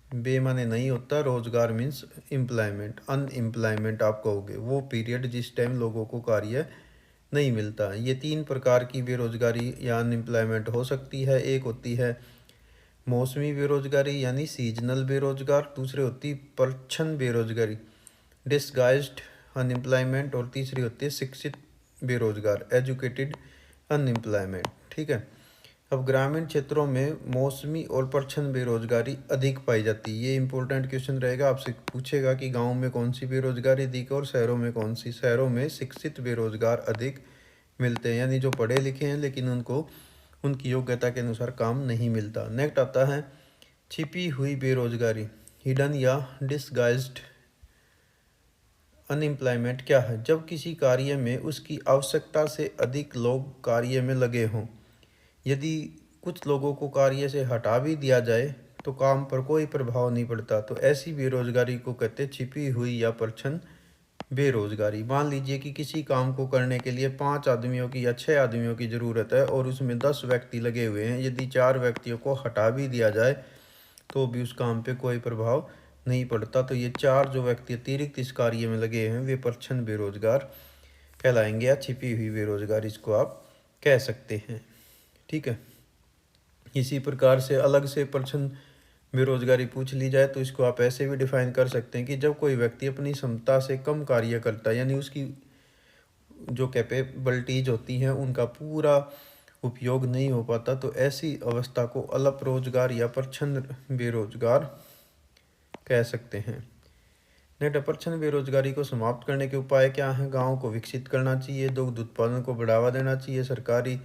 बे माने नहीं होता, रोजगार मीन्स एम्प्लॉयमेंट, अनएम्प्लॉयमेंट आप कहोगे वो पीरियड जिस टाइम लोगों को कार्य नहीं मिलता। ये 3 प्रकार की बेरोजगारी या अनएम्प्लॉयमेंट हो सकती है। एक होती है मौसमी बेरोजगारी यानी सीजनल बेरोजगार, दूसरी होती परछन बेरोजगारी, डिस्गाइज्ड अनएम्प्लॉयमेंट, और तीसरी होती है शिक्षित बेरोजगार, एजुकेटेड अनएम्प्लॉयमेंट। ठीक है, अब ग्रामीण क्षेत्रों में मौसमी और परछन बेरोजगारी अधिक पाई जाती है। ये इंपॉर्टेंट क्वेश्चन रहेगा, आपसे पूछेगा कि गांव में कौन सी बेरोजगारी अधिक है और शहरों में कौन सी। शहरों में शिक्षित बेरोजगार अधिक मिलते हैं, यानी जो पढ़े लिखे हैं लेकिन उनको उनकी योग्यता के अनुसार काम नहीं मिलता। नेक्स्ट आता है छिपी हुई बेरोजगारी, हिडन या डिसगाइज्ड अनएम्प्लॉयमेंट क्या है? जब किसी कार्य में उसकी आवश्यकता से अधिक लोग कार्य में लगे हों। यदि कुछ लोगों को कार्य से हटा भी दिया जाए तो काम पर कोई प्रभाव नहीं पड़ता, तो ऐसी बेरोजगारी को कहते हैं छिपी हुई या परछन बेरोजगारी। मान लीजिए कि किसी काम को करने के लिए 5 आदमियों की या 6 आदमियों की ज़रूरत है और उसमें 10 व्यक्ति लगे हुए हैं। यदि 4 व्यक्तियों को हटा भी दिया जाए तो भी उस काम पे कोई प्रभाव नहीं पड़ता। तो ये 4 जो व्यक्ति अतिरिक्त इस कार्य में लगे हैं वे परछन बेरोजगार कहलाएंगे या छिपी हुई बेरोजगारी इसको आप कह सकते हैं। ठीक है। इसी प्रकार से अलग से परछन बेरोजगारी पूछ ली जाए तो इसको आप ऐसे भी डिफाइन कर सकते हैं कि जब कोई व्यक्ति अपनी क्षमता से कम कार्य करता है, यानी उसकी जो कैपेबिलिटीज होती हैं उनका पूरा उपयोग नहीं हो पाता, तो ऐसी अवस्था को अल्प रोजगार या परछन बेरोजगार कह सकते हैं। नेट परछन बेरोजगारी को समाप्त करने के उपाय क्या हैं? गाँव को विकसित करना चाहिए, दुग्ध उत्पादन को बढ़ावा देना चाहिए, सरकारी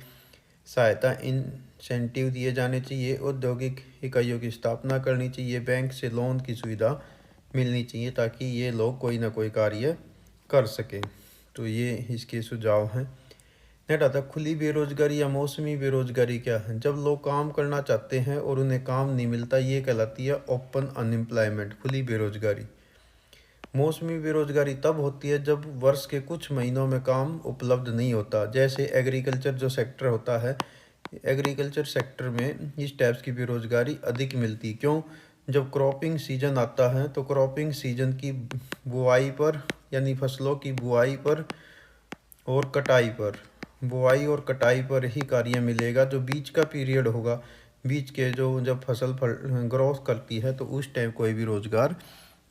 सहायता इंसेंटिव दिए जाने चाहिए, औद्योगिक इकाइयों की स्थापना करनी चाहिए, बैंक से लोन की सुविधा मिलनी चाहिए ताकि ये लोग कोई ना कोई कार्य कर सकें। तो ये इसके सुझाव हैं। नेक्स्ट आता है खुली बेरोजगारी या मौसमी बेरोजगारी क्या है? जब लोग काम करना चाहते हैं और उन्हें काम नहीं मिलता, ये कहलाती है ओपन अनएम्प्लॉयमेंट, खुली बेरोजगारी। मौसमी बेरोजगारी तब होती है जब वर्ष के कुछ महीनों में काम उपलब्ध नहीं होता। जैसे एग्रीकल्चर जो सेक्टर होता है, एग्रीकल्चर सेक्टर में इस टाइप्स की बेरोजगारी अधिक मिलती। क्यों? जब क्रॉपिंग सीजन आता है तो क्रॉपिंग सीजन की बुआई पर, यानी फसलों की बुआई पर और कटाई पर, बुआई और कटाई पर ही कार्य मिलेगा। जो बीच का पीरियड होगा, बीच के जो जब फसल ग्रोथ करती है तो उस टाइम कोई भी रोजगार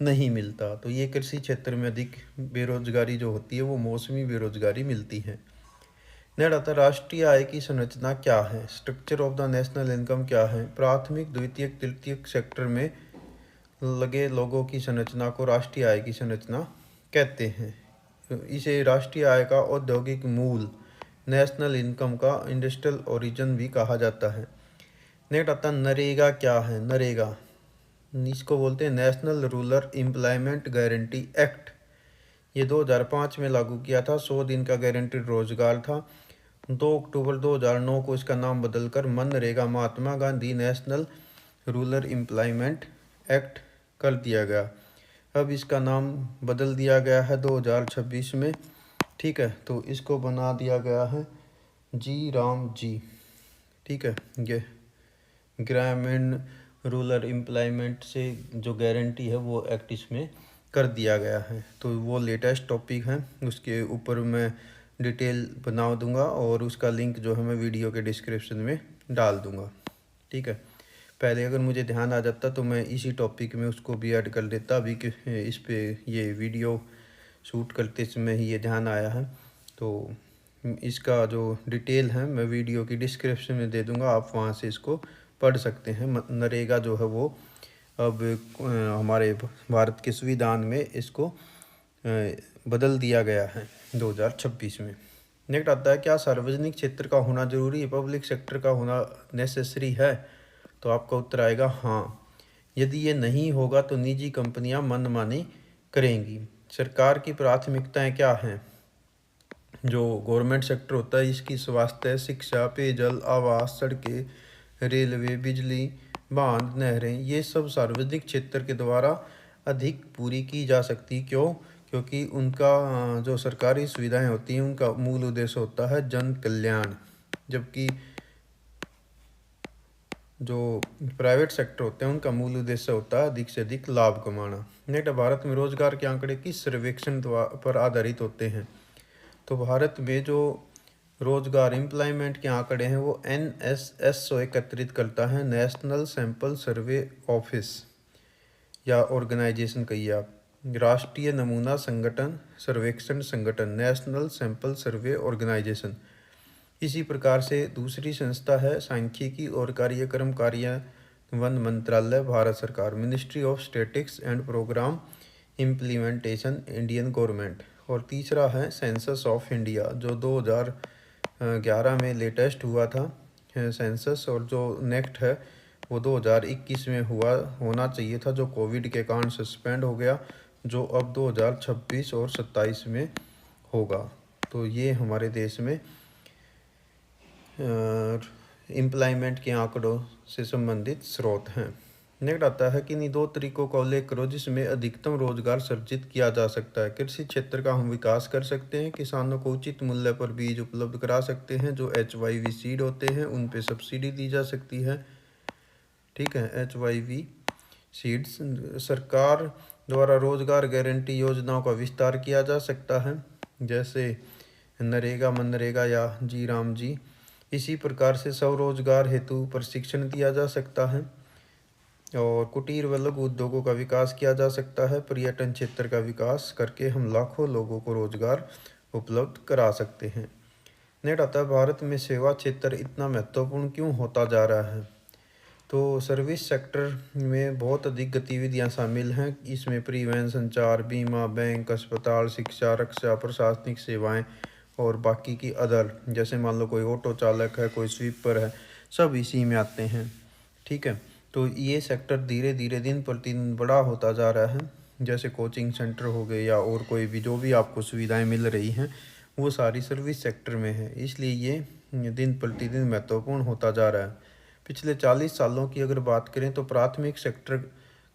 नहीं मिलता। तो ये कृषि क्षेत्र में अधिक बेरोजगारी जो होती है वो मौसमी बेरोजगारी मिलती है। नेक्स्ट आता है राष्ट्रीय आय की संरचना क्या है? Structure of the national income क्या है? प्राथमिक, द्वितीयक, तृतीयक सेक्टर में लगे लोगों की संरचना को राष्ट्रीय आय की संरचना कहते हैं। इसे राष्ट्रीय आय का औद्योगिक मूल, नेशनल इनकम का इंडस्ट्रियल ओरिजिन भी कहा जाता है। नेक्स्ट आता है नरेगा क्या है? नरेगा इसको बोलते हैं national rural employment guarantee act. ये 2005 में लागू किया था। 100 दिन का गारंटीड रोजगार था। 2 अक्टूबर 2009 को इसका नाम बदलकर MNREGA, Mahatma Gandhi national rural employment act कर दिया गया। अब इसका नाम बदल दिया गया है 2026 में। ठीक है, तो इसको बना दिया गया है जी राम जी। ठीक है, ये ग्रामीण रूरल एम्प्लॉयमेंट से जो गारंटी है वो एक्ट इसमें कर दिया गया है। तो वो लेटेस्ट टॉपिक है, उसके ऊपर मैं डिटेल बना दूंगा और उसका लिंक जो है मैं वीडियो के डिस्क्रिप्शन में डाल दूंगा। ठीक है, पहले अगर मुझे ध्यान आ जाता तो मैं इसी टॉपिक में उसको भी ऐड कर देता। अभी कि इस पे ये वीडियो शूट करते समय ही ये ध्यान आया है, तो इसका जो डिटेल है मैं वीडियो की डिस्क्रिप्शन में दे दूंगा, आप वहाँ से इसको पढ़ सकते हैं। नरेगा जो है वो अब हमारे भारत के संविधान में इसको बदल दिया गया है 2026 में। नेक्स्ट आता है क्या सार्वजनिक क्षेत्र का होना जरूरी है, पब्लिक सेक्टर का होना नेसेसरी है? तो आपका उत्तर आएगा हाँ। यदि ये नहीं होगा तो निजी कंपनियां मनमानी करेंगी। सरकार की प्राथमिकताएं क्या हैं? जो गवर्नमेंट सेक्टर होता है इसकी स्वास्थ्य, शिक्षा, पेयजल, आवास, सड़कें, रेलवे, बिजली, बांध, नहरें, ये सब सार्वजनिक क्षेत्र के द्वारा अधिक पूरी की जा सकती। क्यों? क्योंकि उनका जो सरकारी सुविधाएं होती हैं उनका मूल उद्देश्य होता है जन कल्याण, जबकि जो प्राइवेट सेक्टर होते हैं उनका मूल उद्देश्य होता है अधिक से अधिक लाभ कमाना। नेक्स्ट, भारत में रोजगार के आंकड़े किस सर्वेक्षण पर आधारित होते हैं? तो भारत में जो रोजगार एम्प्लॉयमेंट के आंकड़े हैं वो NSS एकत्रित करता है, नेशनल सैंपल सर्वे ऑफिस या ऑर्गेनाइजेशन कहिए आप, राष्ट्रीय नमूना संगठन सर्वेक्षण संगठन, नेशनल सैंपल सर्वे ऑर्गेनाइजेशन। इसी प्रकार से दूसरी संस्था है सांख्यिकी और कार्यक्रम कार्यान्वयन मंत्रालय, भारत सरकार, Ministry of Statistics and Program Implementation, Indian government. और तीसरा है सेंसस ऑफ इंडिया जो 2011 में लेटेस्ट हुआ था सेंसस। और जो नेक्स्ट है वो 2021 में होना चाहिए था, जो कोविड के कारण सस्पेंड हो गया, जो अब 2026 और 27 में होगा। तो ये हमारे देश में एम्प्लॉयमेंट के आंकड़ों से संबंधित स्रोत हैं। नेक्स्ट आता है कि इन्हीं 2 तरीकों का उल्लेख करो जिसमें अधिकतम रोजगार सृजित किया जा सकता है। कृषि क्षेत्र का हम विकास कर सकते हैं, किसानों को उचित मूल्य पर बीज उपलब्ध करा सकते हैं, जो HYV सीड होते हैं उन पे सब्सिडी दी जा सकती है। ठीक है, HYV सीड्स। सरकार द्वारा रोजगार गारंटी योजनाओं का विस्तार किया जा सकता है, जैसे नरेगा, मनरेगा या जी राम जी। इसी प्रकार से स्वरोजगार हेतु प्रशिक्षण दिया जा सकता है और कुटीर व लघु उद्योगों का विकास किया जा सकता है। पर्यटन क्षेत्र का विकास करके हम लाखों लोगों को रोजगार उपलब्ध करा सकते हैं। नेक्स्ट आता है, भारत में सेवा क्षेत्र इतना महत्वपूर्ण क्यों होता जा रहा है। तो सर्विस सेक्टर में बहुत अधिक गतिविधियां शामिल हैं। इसमें परिवहन, संचार, बीमा, बैंक, अस्पताल, शिक्षा, रक्षा, प्रशासनिक सेवाएं और बाकी की अदर, जैसे मान लो कोई ऑटो चालक है, कोई स्वीपर है, सब इसी में आते हैं। ठीक है, तो ये सेक्टर धीरे धीरे दिन प्रतिदिन बड़ा होता जा रहा है। जैसे कोचिंग सेंटर हो गए या और कोई भी जो भी आपको सुविधाएं मिल रही हैं वो सारी सर्विस सेक्टर में है, इसलिए ये दिन प्रतिदिन महत्वपूर्ण होता जा रहा है। पिछले 40 सालों की अगर बात करें तो प्राथमिक सेक्टर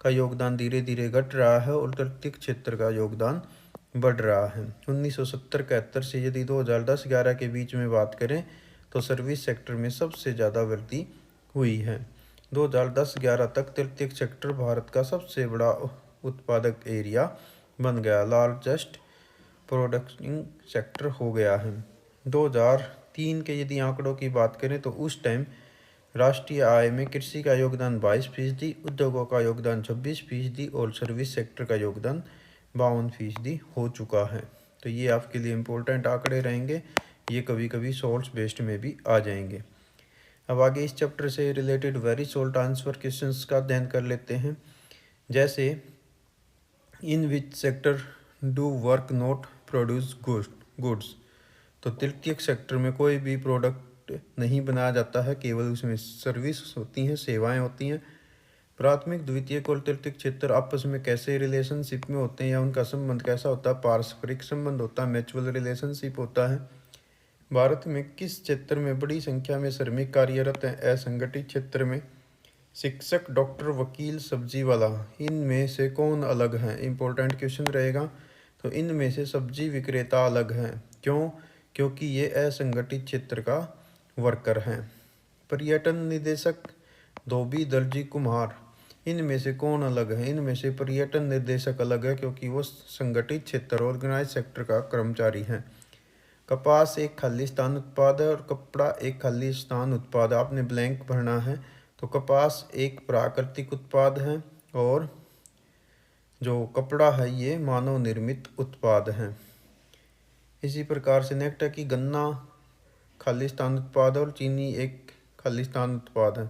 का योगदान धीरे धीरे घट रहा है और तृतीयक क्षेत्र का योगदान बढ़ रहा है। 1970-71 से यदि 2010-11 के बीच में बात करें तो सर्विस सेक्टर में सबसे ज़्यादा वृद्धि हुई है। 2010-11 तक तृतीयक सेक्टर भारत का सबसे बड़ा उत्पादक एरिया बन गया, लार्जेस्ट प्रोडक्टिंग सेक्टर हो गया है। 2003 के यदि आंकड़ों की बात करें तो उस टाइम राष्ट्रीय आय में कृषि का योगदान 22%, उद्योगों का योगदान 26% और सर्विस सेक्टर का योगदान 52% हो चुका है। तो ये आपके लिए इम्पोर्टेंट आंकड़े रहेंगे, ये कभी कभी सोर्स बेस्ड में भी आ जाएंगे। अब आगे इस चैप्टर से related very short answer questions का अध्ययन कर लेते हैं। जैसे in which sector do work not produce goods. तो तृतीयक सेक्टर में कोई भी प्रोडक्ट नहीं बनाया जाता है, केवल उसमें सर्विस होती हैं, सेवाएं होती हैं। प्राथमिक, द्वितीयक और तृतीयक क्षेत्र आपस में कैसे रिलेशनशिप में होते हैं या उनका संबंध कैसा होता है, पारस्परिक संबंध होता है, म्यूचुअल रिलेशनशिप होता है। भारत में किस क्षेत्र में बड़ी संख्या में श्रमिक कार्यरत हैं, असंगठित क्षेत्र में। शिक्षक, डॉक्टर, वकील, सब्जी वाला, इनमें से कौन अलग है, इंपॉर्टेंट क्वेश्चन रहेगा। तो इनमें से सब्जी विक्रेता अलग हैं, क्यों, क्योंकि ये असंगठित क्षेत्र का वर्कर हैं। पर्यटन निदेशक, धोबी, दर्जी, कुम्हार, इनमें से कौन अलग है, इनमें से पर्यटन निर्देशक अलग है क्योंकि वो संगठित क्षेत्र ऑर्गेनाइज सेक्टर का कर्मचारी है। कपास एक खालिस्तान उत्पाद है और कपड़ा एक खालिस्तान उत्पाद है। आपने ब्लैंक भरना है। तो कपास एक प्राकृतिक उत्पाद है और जो कपड़ा है ये मानव निर्मित उत्पाद है। इसी प्रकार से नेक्स्ट है कि गन्ना खालिस्तान उत्पाद है और चीनी एक खालिस्तान उत्पाद है।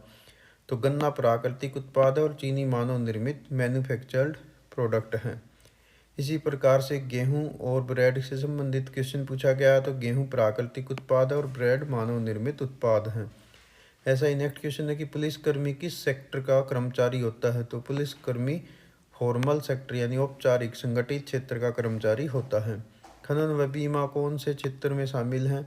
तो गन्ना प्राकृतिक उत्पाद है और चीनी मानव निर्मित मैन्युफैक्चर्ड प्रोडक्ट है। इसी प्रकार से गेहूं और ब्रेड से संबंधित क्वेश्चन पूछा गया है। तो गेहूं प्राकृतिक उत्पाद है और ब्रेड मानव निर्मित उत्पाद है। ऐसा ही नेक्स्ट क्वेश्चन है कि पुलिसकर्मी किस सेक्टर का कर्मचारी होता है। तो पुलिसकर्मी फॉर्मल सेक्टर यानी औपचारिक संगठित क्षेत्र का कर्मचारी होता है। खनन व बीमा कौन से क्षेत्र में शामिल हैं।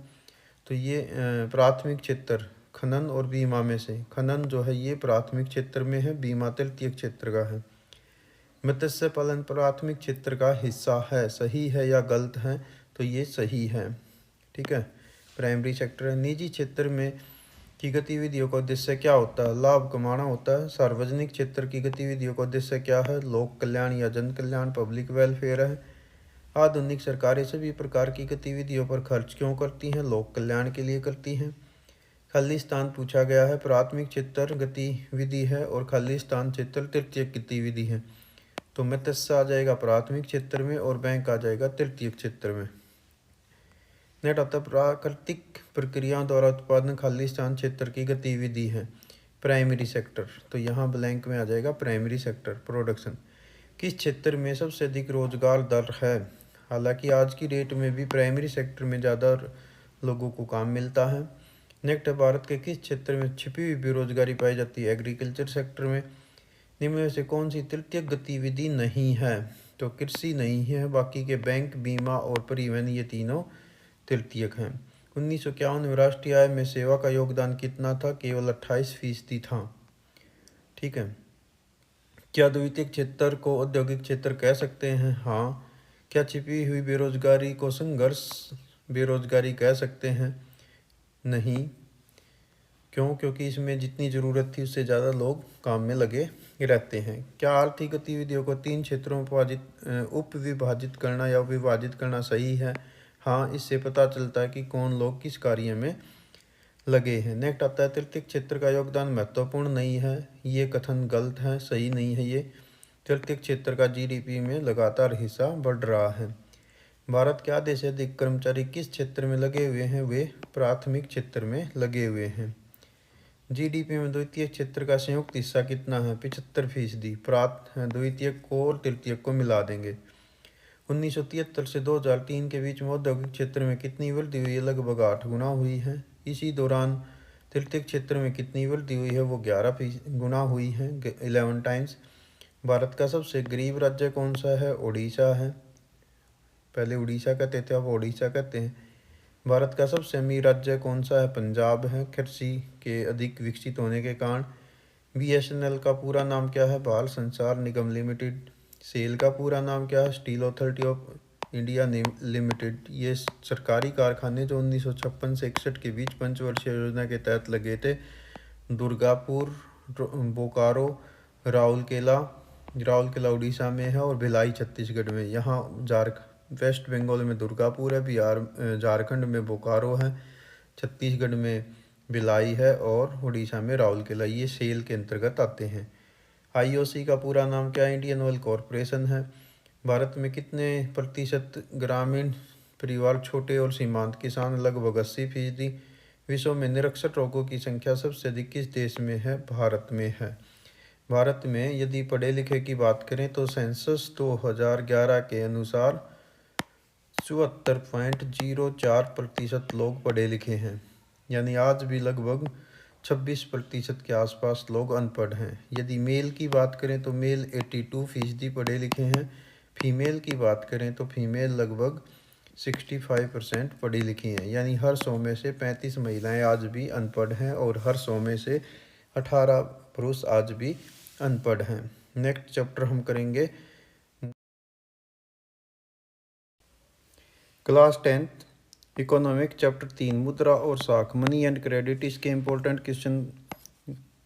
तो ये प्राथमिक क्षेत्र, खनन और बीमा में से खनन जो है ये प्राथमिक क्षेत्र में है, बीमा तृतीयक क्षेत्र का है। मत्स्य पालन प्राथमिक क्षेत्र का हिस्सा है, सही है या गलत है। तो ये सही है। ठीक है, प्राइमरी सेक्टर है। निजी क्षेत्र में की गतिविधियों का उद्देश्य क्या होता है, लाभ कमाना होता है। सार्वजनिक क्षेत्र की गतिविधियों का उद्देश्य क्या है, लोक कल्याण या जन कल्याण, पब्लिक वेलफेयर है। आधुनिक सरकारें सभी प्रकार की गतिविधियों पर खर्च क्यों करती हैं, लोक कल्याण के लिए करती हैं। खालिस्तान पूछा गया है, प्राथमिक क्षेत्र गतिविधि है और खालिस्तान क्षेत्र तृतीयक गतिविधि है। तो मत्स्य आ जाएगा प्राथमिक क्षेत्र में और बैंक आ जाएगा तृतीयक क्षेत्र में। नेट आता प्राकृतिक प्रक्रियाओं द्वारा उत्पादन खालिस्तान क्षेत्र की गतिविधि है, प्राइमरी सेक्टर। तो यहाँ ब्लैंक में आ जाएगा प्राइमरी सेक्टर प्रोडक्शन। किस क्षेत्र में सबसे अधिक रोजगार दर है। हालांकि आज की डेट में भी प्राइमरी सेक्टर में ज़्यादा लोगों को काम मिलता है। नेक्स्ट है, भारत के किस क्षेत्र में छिपी हुई बेरोजगारी पाई जाती है? एग्रीकल्चर सेक्टर में। निम्न में से कौन सी तृतीयक गतिविधि नहीं है? तो कृषि नहीं है, बाकी के बैंक, बीमा और परिवहन ये तीनों तृतीयक हैं। 1951 में राष्ट्रीय आय में सेवा का योगदान कितना था? केवल 28% था। ठीक है। क्या द्वितीयक क्षेत्र को औद्योगिक क्षेत्र कह सकते हैं? हाँ। क्या छिपी हुई बेरोजगारी को संघर्ष बेरोजगारी कह सकते हैं? नहीं। क्यों? क्योंकि इसमें जितनी ज़रूरत थी उससे ज़्यादा लोग काम में लगे रहते हैं। क्या आर्थिक गतिविधियों को 3 क्षेत्रों में उप विभाजित करना या विभाजित करना सही है? हाँ, इससे पता चलता है कि कौन लोग किस कार्य में लगे हैं। नेक्स्ट आता है, तृतीयक क्षेत्र का योगदान महत्वपूर्ण नहीं है। ये कथन गलत है, सही नहीं है ये। तृतीयक क्षेत्र का जीडीपी में लगातार हिस्सा बढ़ रहा है। भारत के आधे से अधिक कर्मचारी किस क्षेत्र में लगे हुए हैं? वे प्राथमिक क्षेत्र में लगे हुए हैं। जीडीपी में द्वितीयक क्षेत्र का संयुक्त हिस्सा कितना है? 75%। द्वितीयक को और तृतीयक को मिला देंगे। 1973 से 2003 के बीच में औद्योगिक क्षेत्र में कितनी वृद्धि हुई है? लगभग 8 गुना हुई है। इसी दौरान तृतीयक क्षेत्र में कितनी वृद्धि हुई है? वो 11 गुना हुई है, 11 टाइम्स। भारत का सबसे गरीब राज्य कौन सा है? उड़ीसा है। पहले उड़ीसा कहते थे, अब उड़ीसा कहते हैं। भारत का सबसे अमीर राज्य कौन सा है? पंजाब है, कृषि के अधिक विकसित होने के कारण। बीएसएनएल का पूरा नाम क्या है? भारत संचार निगम लिमिटेड। सेल का पूरा नाम क्या है? Steel authority of India limited. ये सरकारी कारखाने जो 1956 से 61 के बीच पंचवर्षीय योजना के तहत लगे थे। दुर्गापुर, बोकारो, राउरकेला उड़ीसा में है और भिलाई छत्तीसगढ़ में। यहाँ वेस्ट बंगाल में दुर्गापुर है, झारखंड में बोकारो है, छत्तीसगढ़ में भिलाई है और उड़ीसा में राउरकेला। ये सेल के अंतर्गत आते हैं। आईओसी का पूरा नाम क्या है? इंडियन ऑयल कॉरपोरेशन है। भारत में कितने प्रतिशत ग्रामीण परिवार छोटे और सीमांत किसान? लगभग 80%। विश्व में निरक्षर लोगों की संख्या सबसे अधिक किस देश में है? भारत में है। भारत में यदि पढ़े लिखे की बात करें तो सेंसस 2011 के अनुसार 74.04% लोग पढ़े लिखे हैं, यानी आज भी लगभग 26% के आसपास लोग अनपढ़ हैं। यदि मेल की बात करें तो मेल 82% पढ़े लिखे हैं। फीमेल की बात करें तो फीमेल लगभग 65% पढ़ी लिखी हैं, यानी हर 100 में से 35 महिलाएं आज भी अनपढ़ हैं और हर 100 में से 18 पुरुष आज भी अनपढ़ हैं। नेक्स्ट चैप्टर हम करेंगे क्लास 10th इकोनॉमिक चैप्टर 3 मुद्रा और साख, मनी एंड क्रेडिट। इसके इम्पोर्टेंट क्वेश्चन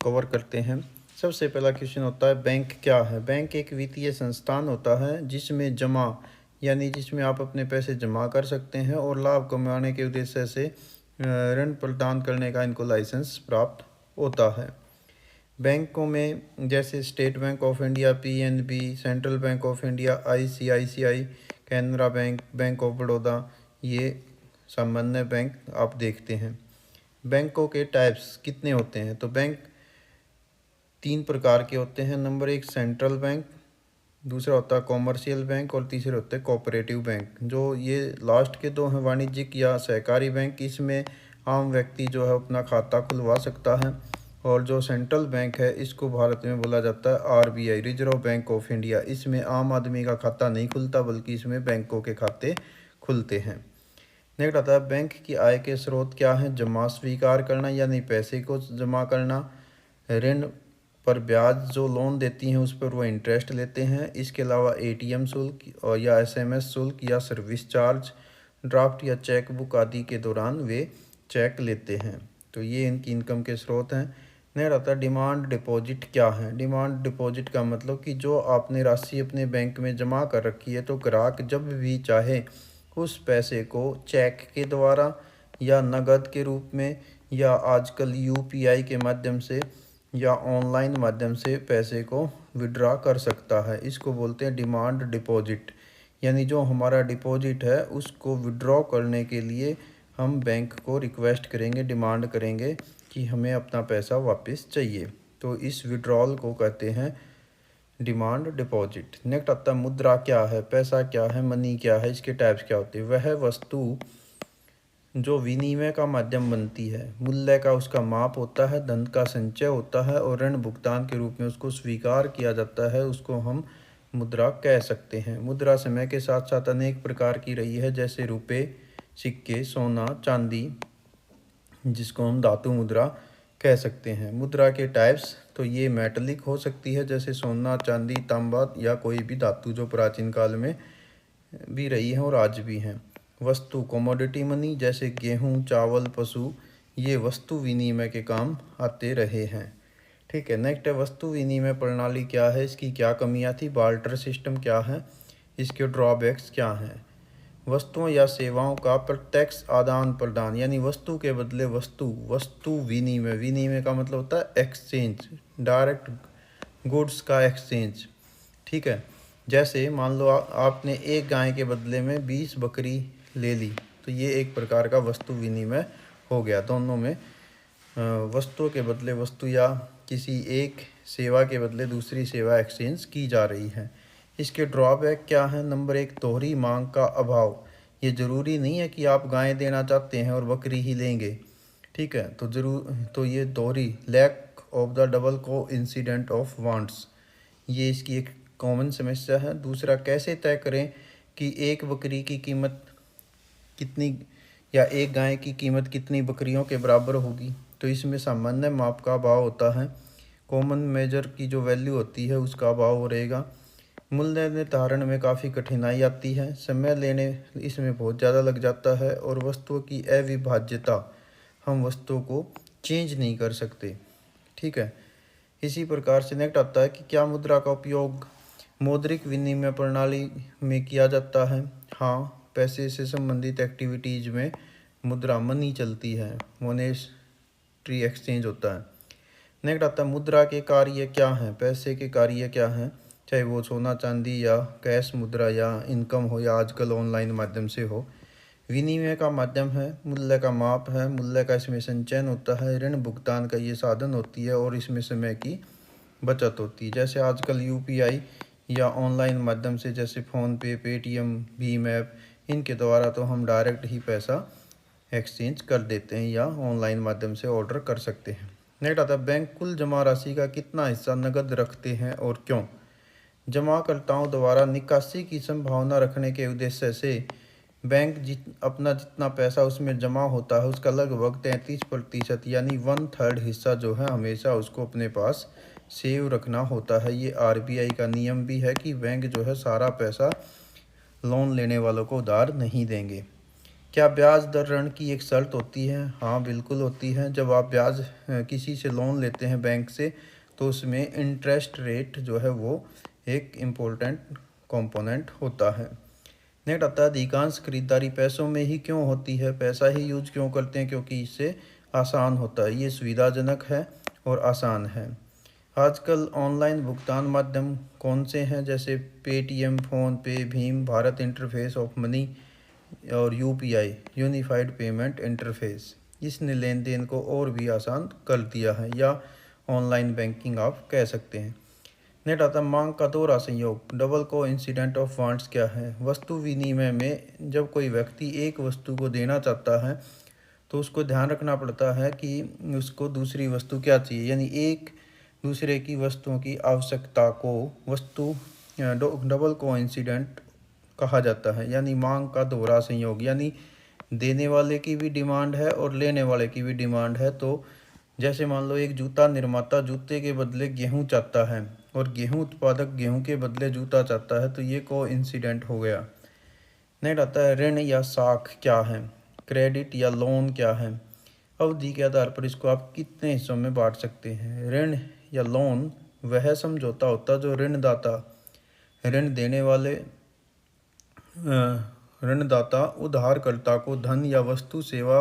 कवर करते हैं। सबसे पहला क्वेश्चन होता है, बैंक क्या है? बैंक एक वित्तीय संस्थान होता है जिसमें जिसमें आप अपने पैसे जमा कर सकते हैं और लाभ कमाने के उद्देश्य से ऋण प्रदान करने का इनको लाइसेंस प्राप्त होता है। बैंकों में जैसे state bank of India, PNB, central bank of India, ICICI, Canara bank, bank of Baroda, ये सामान्य बैंक आप देखते हैं। बैंकों के टाइप्स कितने होते हैं? तो बैंक 3 प्रकार के होते हैं। नंबर 1 सेंट्रल बैंक, दूसरा होता है कॉमर्शियल बैंक और तीसरे होते हैं कोऑपरेटिव बैंक। जो ये लास्ट के 2 हैं वाणिज्यिक या सहकारी बैंक, इसमें आम व्यक्ति जो है अपना खाता खुलवा सकता है। और जो सेंट्रल बैंक है इसको भारत में बोला जाता है RBI, reserve bank of India. इसमें आम आदमी का खाता नहीं खुलता बल्कि इसमें बैंकों के खाते खुलते हैं। नेक्स्ट आता है, बैंक की आय के स्रोत क्या हैं? जमा स्वीकार करना यानी पैसे को जमा करना, ऋण पर ब्याज जो लोन देती हैं उस पर वो इंटरेस्ट लेते हैं। इसके अलावा एटीएम शुल्क और या एसएमएस शुल्क या सर्विस चार्ज, ड्राफ्ट या चेक बुक आदि के दौरान वे चेक लेते हैं। तो ये इनकी इनकम के स्रोत हैं। नेक्स्ट आता है, डिमांड डिपॉजिट क्या है? डिमांड डिपॉजिट का मतलब कि जो आपने राशि अपने बैंक में जमा कर रखी है तो ग्राहक जब भी चाहे उस पैसे को चेक के द्वारा या नकद के रूप में या आजकल यूपीआई के माध्यम से या ऑनलाइन माध्यम से पैसे को विड्रॉ कर सकता है। इसको बोलते हैं डिमांड डिपॉजिट। यानी जो हमारा डिपॉजिट है उसको विड्रॉ करने के लिए हम बैंक को रिक्वेस्ट करेंगे, डिमांड करेंगे कि हमें अपना पैसा वापस चाहिए। तो इस विड्रॉल को कहते हैं डिमांड डिपॉजिट। नेक्स्ट आता है, मुद्रा क्या है? पैसा क्या है? मनी क्या है? इसके टाइप्स क्या होते हैं? वह वस्तु जो विनिमय का माध्यम बनती है। मूल्य का उसका माप होता है, धन का संचय होता है और ऋण भुगतान के रूप में उसको स्वीकार किया जाता है, उसको हम मुद्रा कह सकते हैं। मुद्रा समय के साथ साथ अनेक प्रकार की रही है, जैसे रुपये, सिक्के, सोना, चांदी, जिसको हम धातु मुद्रा कह सकते हैं। मुद्रा के टाइप्स तो ये मेटलिक हो सकती है, जैसे सोना, चांदी, तांबा या कोई भी धातु जो प्राचीन काल में भी रही है और आज भी हैं। वस्तु कमोडिटी मनी, जैसे गेहूं, चावल, पशु, ये वस्तु विनिमय के काम आते रहे हैं। ठीक है, नेक्स्ट है वस्तु विनिमय प्रणाली क्या है, इसकी क्या कमियां थी, बार्टर सिस्टम क्या है, इसके ड्रॉबैक्स क्या हैं। वस्तुओं या सेवाओं का प्रत्यक्ष आदान प्रदान, यानी वस्तु के बदले वस्तु, वस्तु विनिमय। विनिमय का मतलब होता है एक्सचेंज, डायरेक्ट गुड्स का एक्सचेंज। ठीक है, जैसे मान लो आपने एक गाय के बदले में 20 बकरी ले ली, तो ये एक प्रकार का वस्तु विनिमय हो गया। दोनों में वस्तुओं के बदले वस्तु या किसी एक सेवा के बदले दूसरी सेवा एक्सचेंज की जा रही है। इसके ड्रॉबैक क्या है। नंबर 1, दोहरी मांग का अभाव। ये ज़रूरी नहीं है कि आप गाय देना चाहते हैं और बकरी ही लेंगे। ठीक है, तो ये दोहरी, लैक ऑफ द डबल को इंसिडेंट ऑफ वांट्स, ये इसकी एक कॉमन समस्या है। दूसरा, कैसे तय करें कि एक बकरी की कीमत कितनी या एक गाय की कीमत कितनी बकरियों के बराबर होगी। तो इसमें सामान्य माप का अभाव होता है, कॉमन मेजर की जो वैल्यू होती है उसका अभाव रहेगा। मूल्य निर्धारण में काफ़ी कठिनाई आती है, समय लेने इसमें बहुत ज़्यादा लग जाता है और वस्तुओं की अविभाज्यता, हम वस्तुओं को चेंज नहीं कर सकते। ठीक है, इसी प्रकार से नेक्स्ट आता है कि क्या मुद्रा का उपयोग मौद्रिक विनिमय प्रणाली में किया जाता है। हाँ, पैसे से संबंधित एक्टिविटीज़ में मुद्रा मनी चलती है, मोनेटरी एक्सचेंज होता है। नेक्स्ट आता है मुद्रा के कार्य क्या हैं, पैसे के कार्य क्या हैं, चाहे वो सोना चांदी या कैश मुद्रा या इनकम हो या आजकल ऑनलाइन माध्यम से हो। विनिमय का माध्यम है, मूल्य का माप है, मूल्य का इसमें संचयन होता है, ऋण भुगतान का ये साधन होती है और इसमें समय की बचत होती है। जैसे आजकल यूपीआई या ऑनलाइन माध्यम से, जैसे फ़ोनपे, पेटीएम, भीम ऐप, इनके द्वारा तो हम डायरेक्ट ही पैसा एक्सचेंज कर देते हैं या ऑनलाइन माध्यम से ऑर्डर कर सकते हैं। नेक्स्ट आता है बैंक कुल जमा राशि का कितना हिस्सा नकद रखते हैं और क्यों। जमाकर्ताओं द्वारा निकासी की संभावना रखने के उद्देश्य से बैंक अपना जितना पैसा उसमें जमा होता है उसका लगभग 33% यानी 1/3 हिस्सा जो है हमेशा उसको अपने पास सेव रखना होता है। ये आरबीआई का नियम भी है कि बैंक जो है सारा पैसा लोन लेने वालों को उधार नहीं देंगे। क्या ब्याज दर ऋण की एक शर्त होती है। हाँ, बिल्कुल होती है। जब आप ब्याज किसी से लोन लेते हैं बैंक से, तो उसमें इंटरेस्ट रेट जो है वो एक इम्पोर्टेंट कंपोनेंट होता है। नेक्स्ट आता है अधिकांश खरीदारी पैसों में ही क्यों होती है, पैसा ही यूज क्यों करते हैं, क्योंकि इससे आसान होता है, ये सुविधाजनक है और आसान है। आजकल ऑनलाइन भुगतान माध्यम कौन से हैं, जैसे Paytm, PhonePe, Bhim, Bharat interface of money और यूपीआई, यूनिफाइड पेमेंट इंटरफेस। इसने लेन देन को और भी आसान कर दिया है या ऑनलाइन बैंकिंग आप कह सकते हैं। नेक्स्ट आता मांग का दोहरा संयोग, डबल को इंसिडेंट ऑफ वांट्स क्या है। वस्तु विनिमय में जब कोई व्यक्ति एक वस्तु को देना चाहता है तो उसको ध्यान रखना पड़ता है कि उसको दूसरी वस्तु क्या चाहिए, यानी एक दूसरे की वस्तुओं की आवश्यकता को वस्तु डबल को इंसिडेंट कहा जाता है, यानी मांग का दोहरा संयोग, यानी देने वाले की भी डिमांड है और लेने वाले की भी डिमांड है। तो जैसे मान लो एक जूता निर्माता जूते के बदले गेहूं चाहता है और गेहूं उत्पादक गेहूं के बदले जूता चाहता है, तो ये को इंसिडेंट हो गया। नेक्स्ट आता है ऋण या साख क्या है, क्रेडिट या लोन क्या है। अवधि के आधार पर इसको आप कितने हिस्सों में बांट सकते हैं। ऋण या लोन वह समझौता होता जो ऋणदाता ऋणदाता उधारकर्ता को धन या वस्तु सेवा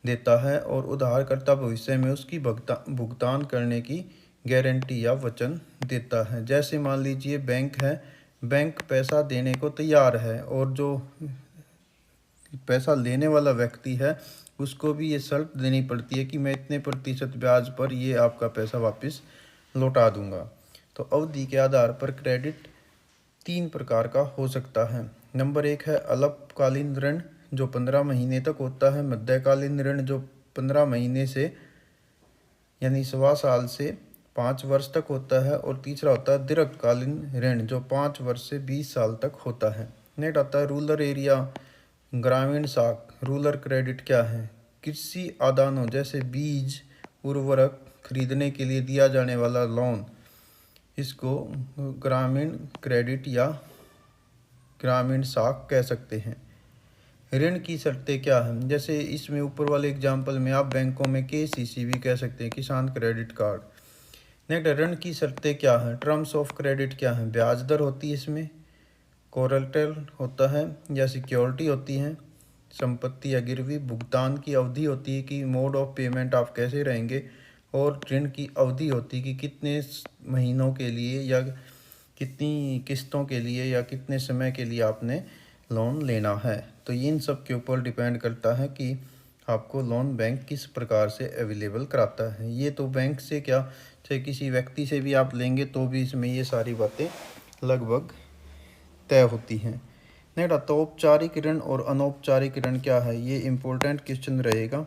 देता है और उधारकर्ता भविष्य में उसकी भुगतान करने की गारंटी या वचन देता है। जैसे मान लीजिए बैंक है, बैंक पैसा देने को तैयार है और जो पैसा लेने वाला व्यक्ति है उसको भी ये शर्त देनी पड़ती है कि मैं इतने प्रतिशत ब्याज पर ये आपका पैसा वापस लौटा दूंगा। तो अवधि के आधार पर क्रेडिट 3 प्रकार का हो सकता है। नंबर 1 है अल्पकालीन ऋण, जो 15 महीने तक होता है, मध्यकालीन ऋण जो 15 महीने से यानी 1.25 साल से 5 वर्ष तक होता है, और तीसरा होता है दीर्घकालीन ऋण जो 5 वर्ष से 20 साल तक होता है। नेक्स्ट आता है रूरल एरिया ग्रामीण साख। रूरल क्रेडिट क्या है? कृषि आदानों जैसे बीज उर्वरक खरीदने के लिए दिया जाने वाला लोन, इसको ग्रामीण क्रेडिट या ग्रामीण साख कह सकते हैं। ऋण की शर्तें क्या हैं? जैसे इसमें ऊपर वाले एग्जाम्पल में आप बैंकों में KCC भी कह सकते हैं, किसान क्रेडिट कार्ड। नेक्स्ट, ऋण की शर्तें क्या हैं? टर्म्स ऑफ क्रेडिट क्या है? ब्याज दर होती है इसमें, कोलेटरल होता है या सिक्योरिटी होती है, संपत्ति या गिरवी, भुगतान की अवधि होती है कि मोड ऑफ पेमेंट आप कैसे रहेंगे, और ऋण की अवधि होती है कि कितने महीनों के लिए या कितनी किस्तों के लिए या कितने समय के लिए आपने लोन लेना है। तो इन सब के ऊपर डिपेंड करता है कि आपको लोन बैंक किस प्रकार से अवेलेबल कराता है। ये तो बैंक से क्या, चाहे किसी व्यक्ति से भी आप लेंगे तो भी इसमें ये सारी बातें लगभग तय होती हैं। नेक्स्ट आता है औपचारिक ऋण और अनौपचारिक ऋण क्या है? ये इम्पोर्टेंट क्वेश्चन रहेगा।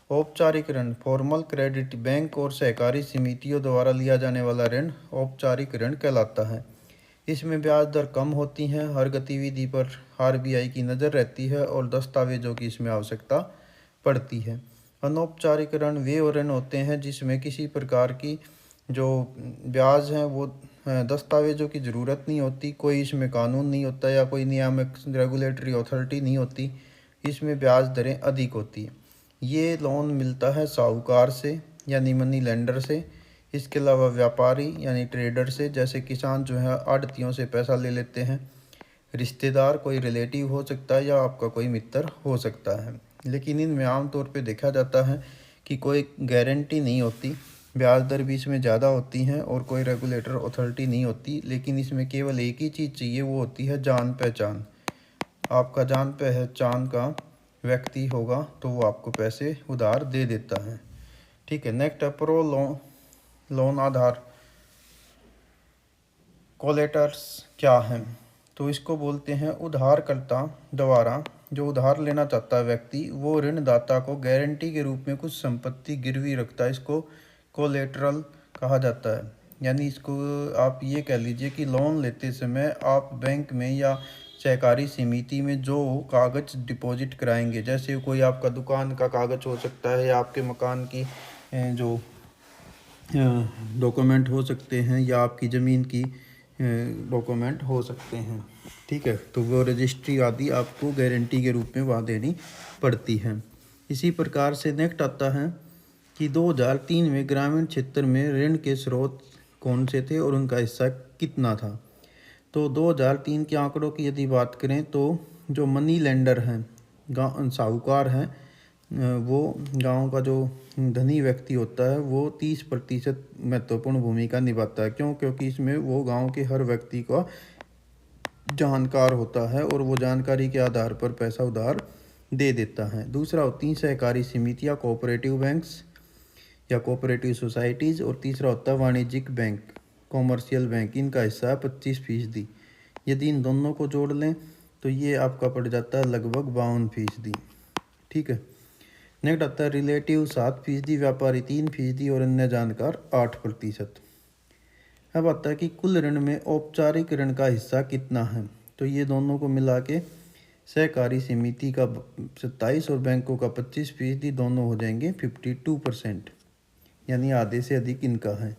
औपचारिक ऋण फॉर्मल क्रेडिट, बैंक और सहकारी समितियों द्वारा लिया जाने वाला ऋण औपचारिक ऋण कहलाता है। इसमें ब्याज दर कम होती है, हर गतिविधि पर RBI की नज़र रहती है और दस्तावेजों की इसमें आवश्यकता पड़ती है। अनौपचारिक ऋण वे ऋण होते हैं जिसमें किसी प्रकार की जो ब्याज हैं वो दस्तावेजों की ज़रूरत नहीं होती, कोई इसमें कानून नहीं होता या कोई नियामक रेगुलेटरी अथॉरिटी नहीं होती, इसमें ब्याज दरें अधिक होती हैं। ये लोन मिलता है साहूकार से यानी मनी लेंडर से, इसके अलावा व्यापारी यानी ट्रेडर से, जैसे किसान जो है आड़तियों से पैसा ले लेते हैं, रिश्तेदार कोई रिलेटिव हो सकता है या आपका कोई मित्र हो सकता है। लेकिन इनमें आमतौर पे देखा जाता है कि कोई गारंटी नहीं होती, ब्याज दर भी इसमें ज़्यादा होती हैं और कोई रेगुलेटर अथॉरिटी नहीं होती, लेकिन इसमें केवल एक ही चीज़ चाहिए, वो होती है जान पहचान। आपका जान पहचान का व्यक्ति होगा तो वो आपको पैसे उधार दे देता है। ठीक है। नेक्स्ट है प्रो लोन आधार। कोलेटर्स क्या है? तो इसको बोलते हैं उधारकर्ता द्वारा जो उधार लेना चाहता है व्यक्ति, वो ऋणदाता को गारंटी के रूप में कुछ संपत्ति गिरवी रखता है, इसको कोलेटरल कहा जाता है। यानी इसको आप ये कह लीजिए कि लोन लेते समय आप बैंक में या सहकारी समिति में जो कागज़ डिपॉजिट कराएंगे, जैसे कोई आपका दुकान का कागज़ हो सकता है या आपके मकान की जो डॉक्यूमेंट हो सकते हैं या आपकी ज़मीन की डॉक्यूमेंट हो सकते हैं। ठीक है, तो वो रजिस्ट्री आदि आपको गारंटी के रूप में वहाँ देनी पड़ती है। इसी प्रकार से नेक्स्ट आता है कि 2003 में ग्रामीण क्षेत्र में ऋण के स्रोत कौन से थे और उनका हिस्सा कितना था। तो 2003 के आंकड़ों की यदि बात करें तो जो मनी लेंडर हैं, साहूकार हैं, वो गांव का जो धनी व्यक्ति होता है वो 30% महत्वपूर्ण भूमिका निभाता है। क्यों? क्योंकि इसमें वो गांव के हर व्यक्ति का जानकार होता है और वो जानकारी के आधार पर पैसा उधार दे देता है। दूसरा होती हैं सहकारी समितियाँ, कोऑपरेटिव बैंक्स या कोऑपरेटिव सोसाइटीज़, और तीसरा होता है वाणिज्यिक बैंक, कॉमर्शियल बैंक। इनका हिस्सा है 25%। यदि इन दोनों को जोड़ लें तो ये आपका पड़ जाता है लगभग 52%। ठीक है। नेक्स्ट आता है रिलेटिव 7%, व्यापारी 3% और अन्य जानकार 8%। अब आता है कि कुल ऋण में औपचारिक ऋण का हिस्सा कितना है। तो ये दोनों को मिला के सहकारी समिति का 27 और बैंकों का 25%, दोनों हो जाएंगे 52%, यानी आधे से अधिक इनका है।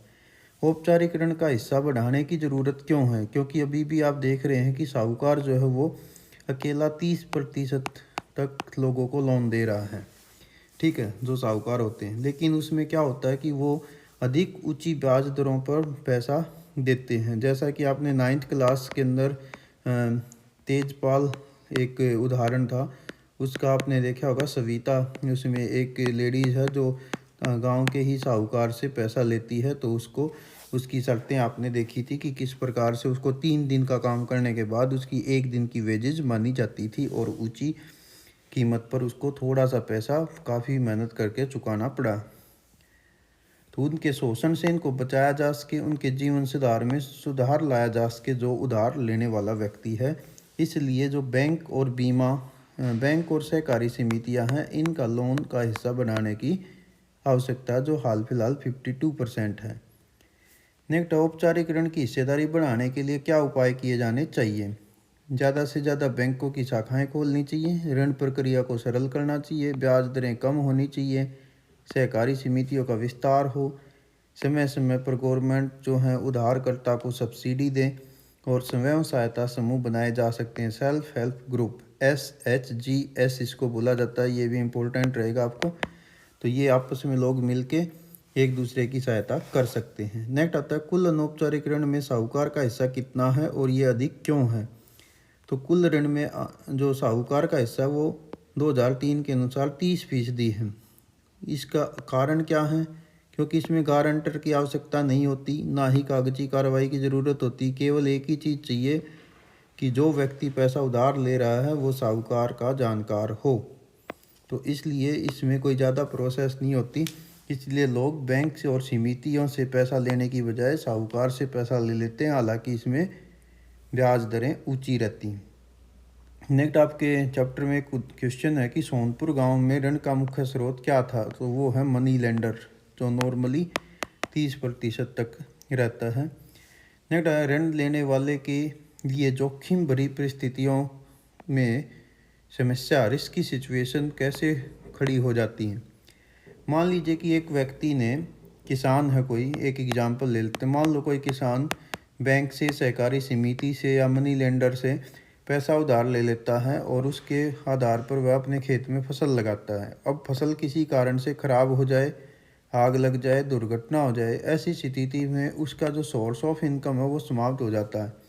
औपचारिक ऋण का हिस्सा बढ़ाने की ज़रूरत क्यों है? क्योंकि अभी भी आप देख रहे हैं कि साहूकार जो है वो अकेला 30% तक लोगों को लोन दे रहा है। ठीक है, जो साहूकार होते हैं, लेकिन उसमें क्या होता है कि वो अधिक ऊंची ब्याज दरों पर पैसा देते हैं। जैसा कि आपने 9th क्लास के अंदर तेजपाल एक उदाहरण था, उसका आपने देखा होगा, सविता, उसमें एक लेडीज़ है जो गांव के ही साहूकार से पैसा लेती है, तो उसको उसकी शर्तें आपने देखी थी कि किस प्रकार से उसको 3 दिन का काम करने के बाद उसकी 1 दिन की वेजेज मानी जाती थी और ऊंची कीमत पर उसको थोड़ा सा पैसा काफ़ी मेहनत करके चुकाना पड़ा। तो उनके शोषण से इनको बचाया जा सके, उनके जीवन सुधार में सुधार लाया जा सके जो उधार लेने वाला व्यक्ति है। इसलिए जो बैंक और बीमा बैंक और सहकारी समितियां हैं, इनका लोन का हिस्सा बनाने की आवश्यकता जो हाल फिलहाल 52% है। नेक्स्ट, औपचारिक ऋण की हिस्सेदारी बढ़ाने के लिए क्या उपाय किए जाने चाहिए? ज़्यादा से ज़्यादा बैंकों की शाखाएं खोलनी चाहिए, ऋण प्रक्रिया को सरल करना चाहिए, ब्याज दरें कम होनी चाहिए, सहकारी समितियों का विस्तार हो, समय समय पर गवर्नमेंट जो है उधारकर्ता को सब्सिडी दें और स्वयं सहायता समूह बनाए जा सकते हैं, सेल्फ हेल्प ग्रुप, SHGS इसको बोला जाता है। ये भी इम्पोर्टेंट रहेगा आपको। तो ये आपस में लोग मिलके एक दूसरे की सहायता कर सकते हैं। नेक्स्ट आता है कुल अनौपचारिक ऋण में साहूकार का हिस्सा कितना है और ये अधिक क्यों है? तो कुल ऋण में जो साहूकार का हिस्सा वो 2003 के अनुसार 30% है। इसका कारण क्या है? क्योंकि इसमें गारंटर की आवश्यकता नहीं होती, ना ही कागजी कार्रवाई की ज़रूरत होती। केवल एक ही चीज़ चाहिए कि जो व्यक्ति पैसा उधार ले रहा है वो साहूकार का जानकार हो। तो इसलिए इसमें कोई ज़्यादा प्रोसेस नहीं होती, इसलिए लोग बैंक से और समितियों से पैसा लेने की बजाय साहूकार से पैसा ले लेते हैं, हालांकि इसमें ब्याज दरें ऊंची रहती हैं। नेक्स्ट आपके चैप्टर में एक क्वेश्चन है कि सोनपुर गांव में ऋण का मुख्य स्रोत क्या था? तो वो है मनी लेंडर, जो नॉर्मली 30% तक रहता है। नेक्स्ट ऋण लेने वाले के लिए जोखिम भरी परिस्थितियों में समस्या, रिस्की सिचुएशन कैसे खड़ी हो जाती है? मान लीजिए कि एक व्यक्ति ने, किसान है कोई, एक एग्जांपल ले लेते हैं। मान लो कोई किसान बैंक से, सहकारी समिति से या मनी लेंडर से पैसा उधार ले लेता है और उसके आधार पर वह अपने खेत में फसल लगाता है। अब फसल किसी कारण से ख़राब हो जाए, आग लग जाए, दुर्घटना हो जाए, ऐसी स्थिति में उसका जो सोर्स ऑफ इनकम है वो समाप्त हो जाता है।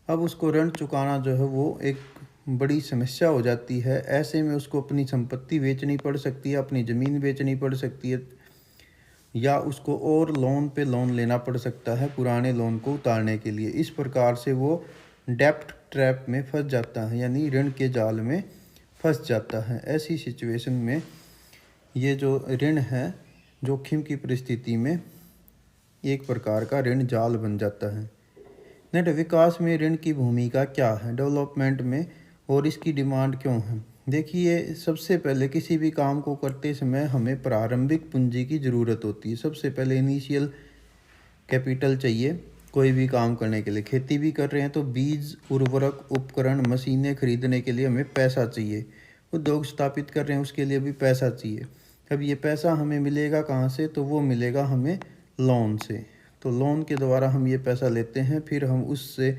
अब उसको ऋण चुकाना जो है वो एक बड़ी समस्या हो जाती है। ऐसे में उसको अपनी संपत्ति बेचनी पड़ सकती है, अपनी ज़मीन बेचनी पड़ सकती है, या उसको और लोन पे लोन लेना पड़ सकता है पुराने लोन को उतारने के लिए। इस प्रकार से वो डेप्ट ट्रैप में फंस जाता है, यानी ऋण के जाल में फंस जाता है। ऐसी सिचुएशन में ये जो ऋण है, जोखिम की परिस्थिति में एक प्रकार का ऋण जाल बन जाता है। नेट, विकास में ऋण की भूमिका क्या है डेवलपमेंट में, और इसकी डिमांड क्यों है? देखिए, सबसे पहले किसी भी काम को करते समय हमें प्रारंभिक पूंजी की ज़रूरत होती है। सबसे पहले इनिशियल कैपिटल चाहिए कोई भी काम करने के लिए। खेती भी कर रहे हैं तो बीज, उर्वरक, उपकरण, मशीनें खरीदने के लिए हमें पैसा चाहिए। उद्योग स्थापित कर रहे हैं उसके लिए भी पैसा चाहिए। अब ये पैसा हमें मिलेगा कहाँ से? तो वो मिलेगा हमें लोन से। तो लोन के द्वारा हम ये पैसा लेते हैं, फिर हम उससे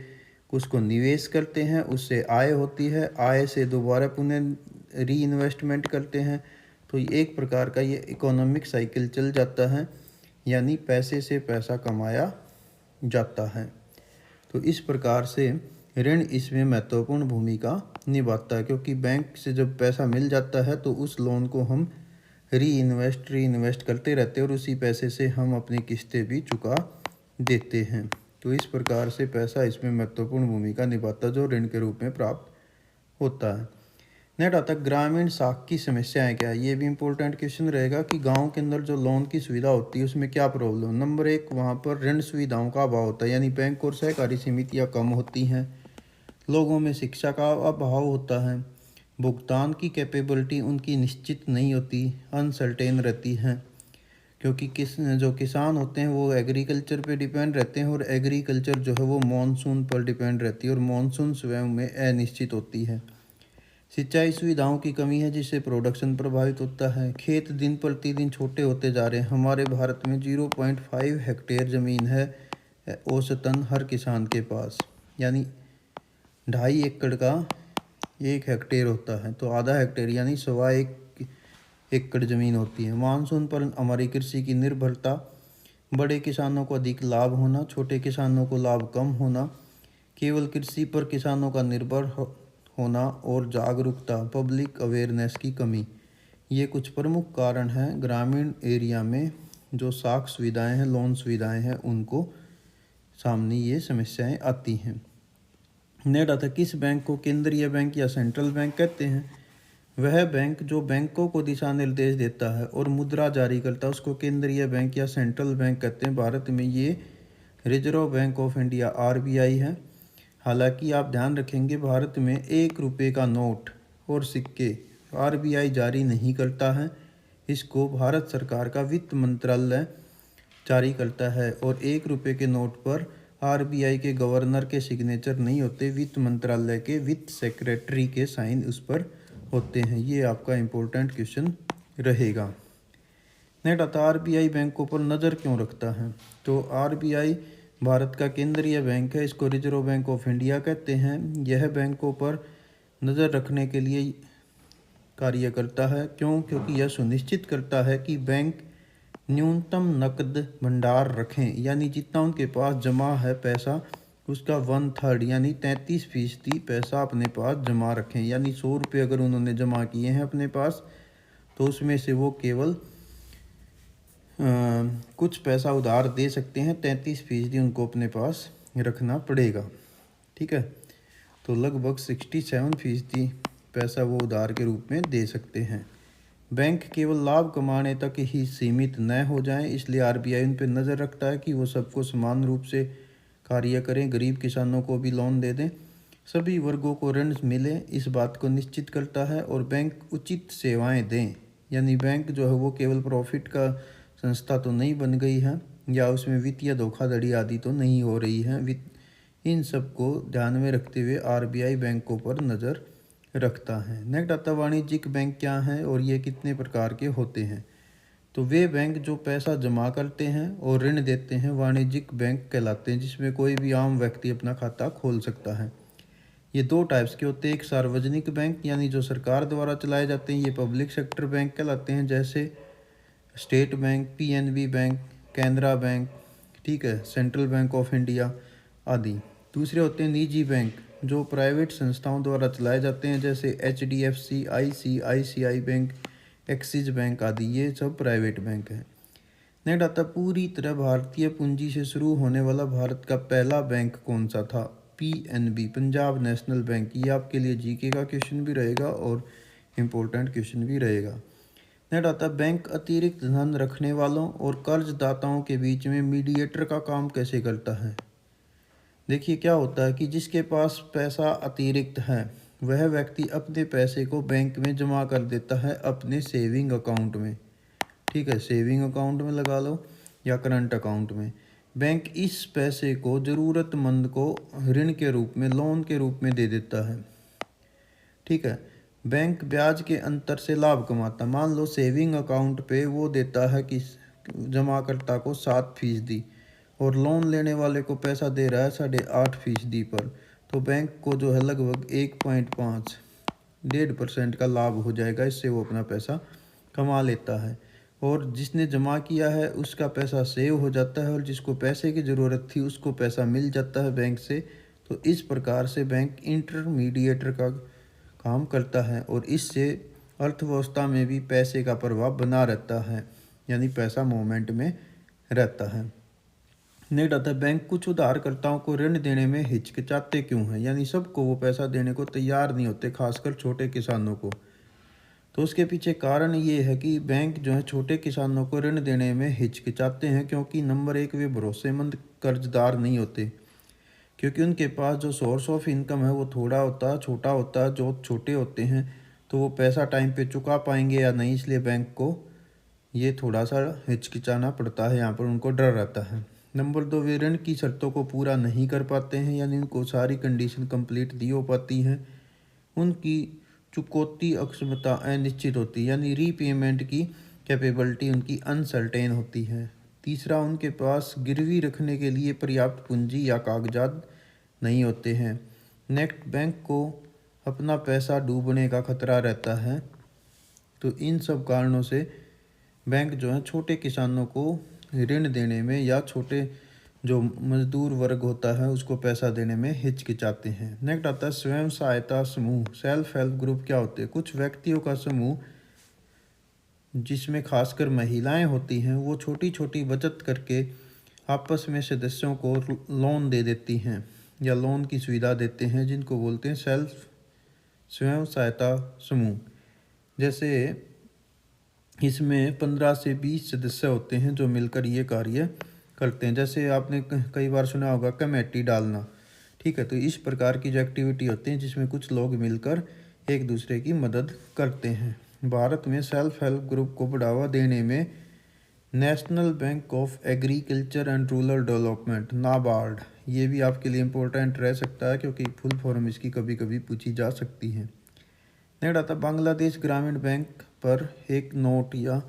उसको निवेश करते हैं, उससे आय होती है, आय से दोबारा पुनः री इन्वेस्टमेंट करते हैं। तो एक प्रकार का ये इकोनॉमिक साइकिल चल जाता है, यानी पैसे से पैसा कमाया जाता है। तो इस प्रकार से ऋण इसमें महत्वपूर्ण भूमिका निभाता है, क्योंकि बैंक से जब पैसा मिल जाता है तो उस लोन को हम री इन्वेस्ट करते रहते हैं और उसी पैसे से हम अपनी किस्तें भी चुका देते हैं। तो इस प्रकार से पैसा इसमें महत्वपूर्ण भूमिका निभाता जो ऋण के रूप में प्राप्त होता है। नेक्स्ट आता है ग्रामीण साख की समस्याएं क्या है? ये भी इम्पोर्टेंट क्वेश्चन रहेगा कि गांव के अंदर जो लोन की सुविधा होती है उसमें क्या प्रॉब्लम। नंबर 1, वहाँ पर ऋण सुविधाओं का अभाव होता है, यानी बैंक और सहकारी समितियाँ कम होती हैं। लोगों में शिक्षा का अभाव होता है। भुगतान की कैपेबिलिटी उनकी निश्चित नहीं होती, अनसर्टेन रहती है, क्योंकि जो किसान होते हैं वो एग्रीकल्चर पे डिपेंड रहते हैं और एग्रीकल्चर जो है वो मॉनसून पर डिपेंड रहती है और मॉनसून स्वयं में अनिश्चित होती है। सिंचाई सुविधाओं की कमी है जिससे प्रोडक्शन प्रभावित होता है। खेत दिन प्रतिदिन छोटे होते जा रहे हैं। हमारे भारत में 0.5 हेक्टेयर ज़मीन है औसतन हर किसान के पास, यानी 2.5 एकड़ का 1 हेक्टेयर होता है, तो आधा हेक्टेयर यानी 1.25 एकड़ ज़मीन होती है। मानसून पर हमारी कृषि की निर्भरता, बड़े किसानों को अधिक लाभ होना, छोटे किसानों को लाभ कम होना, केवल कृषि पर किसानों का निर्भर होना और जागरूकता, पब्लिक अवेयरनेस की कमी, ये कुछ प्रमुख कारण हैं ग्रामीण एरिया में जो साख सुविधाएं हैं, लोन सुविधाएं हैं, उनको सामने ये समस्याएं आती हैं। नेक्स्ट आता है किस बैंक को केंद्रीय बैंक या सेंट्रल बैंक कहते हैं? वह बैंक जो बैंकों को दिशा निर्देश देता है और मुद्रा जारी करता है उसको केंद्रीय बैंक या सेंट्रल बैंक कहते हैं। भारत में ये reserve bank of India RBI है। हालांकि आप ध्यान रखेंगे भारत में 1 रुपये का नोट और सिक्के आरबीआई जारी नहीं करता है, इसको भारत सरकार का वित्त मंत्रालय जारी करता है। और 1 रुपये के नोट पर आरबीआई के गवर्नर के सिग्नेचर नहीं होते, वित्त मंत्रालय के वित्त सेक्रेटरी के साइन उस पर होते हैं। ये आपका इम्पोर्टेंट क्वेश्चन रहेगा। नेक्स्ट आता आरबीआई बैंकों पर नज़र क्यों रखता है। तो आरबीआई भारत का केंद्रीय बैंक है, इसको रिजर्व बैंक ऑफ इंडिया कहते हैं। यह बैंकों पर नज़र रखने के लिए कार्य करता है। क्योंकि यह सुनिश्चित करता है कि बैंक न्यूनतम नकद भंडार रखें, यानी जितना उनके पास जमा है पैसा उसका 1/3 यानी 33% पैसा अपने पास जमा रखें। यानी 100 रुपये अगर उन्होंने जमा किए हैं अपने पास तो उसमें से वो केवल कुछ पैसा उधार दे सकते हैं, 33% उनको अपने पास रखना पड़ेगा। ठीक है, तो लगभग 67% पैसा वो उधार के रूप में दे सकते हैं। बैंक केवल लाभ कमाने तक ही सीमित न हो जाएं, इसलिए आरबीआई उन पर नज़र रखता है कि वो सबको समान रूप से कार्य करें, गरीब किसानों को भी लोन दे दें, सभी वर्गों को ऋण मिले, इस बात को निश्चित करता है। और बैंक उचित सेवाएं दें, यानी बैंक जो है वो केवल प्रॉफिट का संस्था तो नहीं बन गई है या उसमें वित्तीय धोखाधड़ी आदि तो नहीं हो रही है। इन सब को ध्यान में रखते हुए आरबीआई बैंकों पर नज़र रखता है। नेक्स्ट आता वाणिज्यिक बैंक क्या हैं और ये कितने प्रकार के होते हैं। तो वे बैंक जो पैसा जमा करते हैं और ऋण देते हैं वाणिज्यिक बैंक कहलाते हैं, जिसमें कोई भी आम व्यक्ति अपना खाता खोल सकता है। ये 2 टाइप्स के होते हैं, एक सार्वजनिक बैंक यानी जो सरकार द्वारा चलाए जाते हैं, ये पब्लिक सेक्टर बैंक कहलाते हैं, जैसे state bank, PNB bank, Canara bank, ठीक है, सेंट्रल बैंक ऑफ इंडिया आदि। दूसरे होते हैं निजी बैंक जो प्राइवेट संस्थाओं द्वारा चलाए जाते हैं, जैसे HDFC, ICICI bank, axis bank आदि, ये सब प्राइवेट बैंक हैं। नेक्स्ट आता पूरी तरह भारतीय पूंजी से शुरू होने वाला भारत का पहला बैंक कौन सा था। PNB, Punjab national bank. ये आपके लिए जीके का क्वेश्चन भी रहेगा और इम्पोर्टेंट क्वेश्चन भी रहेगा। नेक्स्ट आता बैंक अतिरिक्त धन रखने वालों और कर्जदाताओं के बीच में मीडिएटर का काम कैसे करता है। देखिए क्या होता है कि जिसके पास पैसा अतिरिक्त है वह व्यक्ति अपने पैसे को बैंक में जमा कर देता है अपने सेविंग अकाउंट में। ठीक है, सेविंग अकाउंट में लगा लो या करंट अकाउंट में। बैंक इस पैसे को ज़रूरतमंद को ऋण के रूप में, लोन के रूप में दे देता है। ठीक है, बैंक ब्याज के अंतर से लाभ कमाता। मान लो सेविंग अकाउंट पे वो देता है कि जमाकर्ता को 7% और लोन लेने वाले को पैसा दे रहा है 8.5% पर, तो बैंक को जो है लगभग 1.5% का लाभ हो जाएगा। इससे वो अपना पैसा कमा लेता है और जिसने जमा किया है उसका पैसा सेव हो जाता है और जिसको पैसे की ज़रूरत थी उसको पैसा मिल जाता है बैंक से। तो इस प्रकार से बैंक इंटरमीडिएटर का काम करता है और इससे अर्थव्यवस्था में भी पैसे का प्रभाव बना रहता है, यानी पैसा मूवमेंट में रहता है। नेक्स्ट आता है बैंक कुछ उधारकर्ताओं को ऋण देने में हिचकिचाते क्यों हैं, यानी सबको वो पैसा देने को तैयार नहीं होते, खासकर छोटे किसानों को। तो उसके पीछे कारण ये है कि बैंक जो है छोटे किसानों को ऋण देने में हिचकिचाते हैं क्योंकि नंबर 1 वे भरोसेमंद कर्जदार नहीं होते, क्योंकि उनके पास जो सोर्स ऑफ इनकम है वो छोटा होता है, जो छोटे होते हैं, तो वो पैसा टाइम पे चुका पाएंगे या नहीं, इसलिए बैंक को ये थोड़ा सा हिचकिचाना पड़ता है, यहाँ पर उनको डर रहता है। नंबर 2 वे ऋण की शर्तों को पूरा नहीं कर पाते हैं, यानी उनको सारी कंडीशन कंप्लीट नहीं हो पाती हैं, उनकी चुकौती अक्षमता अनिश्चित होती है, यानी रीपेमेंट की कैपेबिलिटी उनकी अनसर्टेन होती है। तीसरा, उनके पास गिरवी रखने के लिए पर्याप्त पूंजी या कागजात नहीं होते हैं। नेक्स्ट, बैंक को अपना पैसा डूबने का खतरा रहता है। तो इन सब कारणों से बैंक जो है छोटे किसानों को ऋण देने में या छोटे जो मजदूर वर्ग होता है उसको पैसा देने में हिचकिचाते हैं। नेक्स्ट आता है स्वयं सहायता समूह, सेल्फ हेल्प ग्रुप क्या होते हैं। कुछ व्यक्तियों का समूह जिसमें खासकर महिलाएं होती हैं वो छोटी छोटी बचत करके आपस में सदस्यों को लोन दे देती हैं या लोन की सुविधा देते हैं, जिनको बोलते हैं स्वयं सहायता समूह। जैसे इसमें 15 से 20 सदस्य होते हैं जो मिलकर ये कार्य करते हैं। जैसे आपने कई बार सुना होगा कमेटी डालना, ठीक है, तो इस प्रकार की जो एक्टिविटी होती है जिसमें कुछ लोग मिलकर एक दूसरे की मदद करते हैं। भारत में सेल्फ हेल्प ग्रुप को बढ़ावा देने में national bank of agriculture and rural development NABARD, ये भी आपके लिए इम्पोर्टेंट रह सकता है क्योंकि फुल फॉर्म इसकी कभी कभी पूछी जा सकती है। नेक्स्ट आता बांग्लादेश ग्रामीण बैंक पर एक नोट या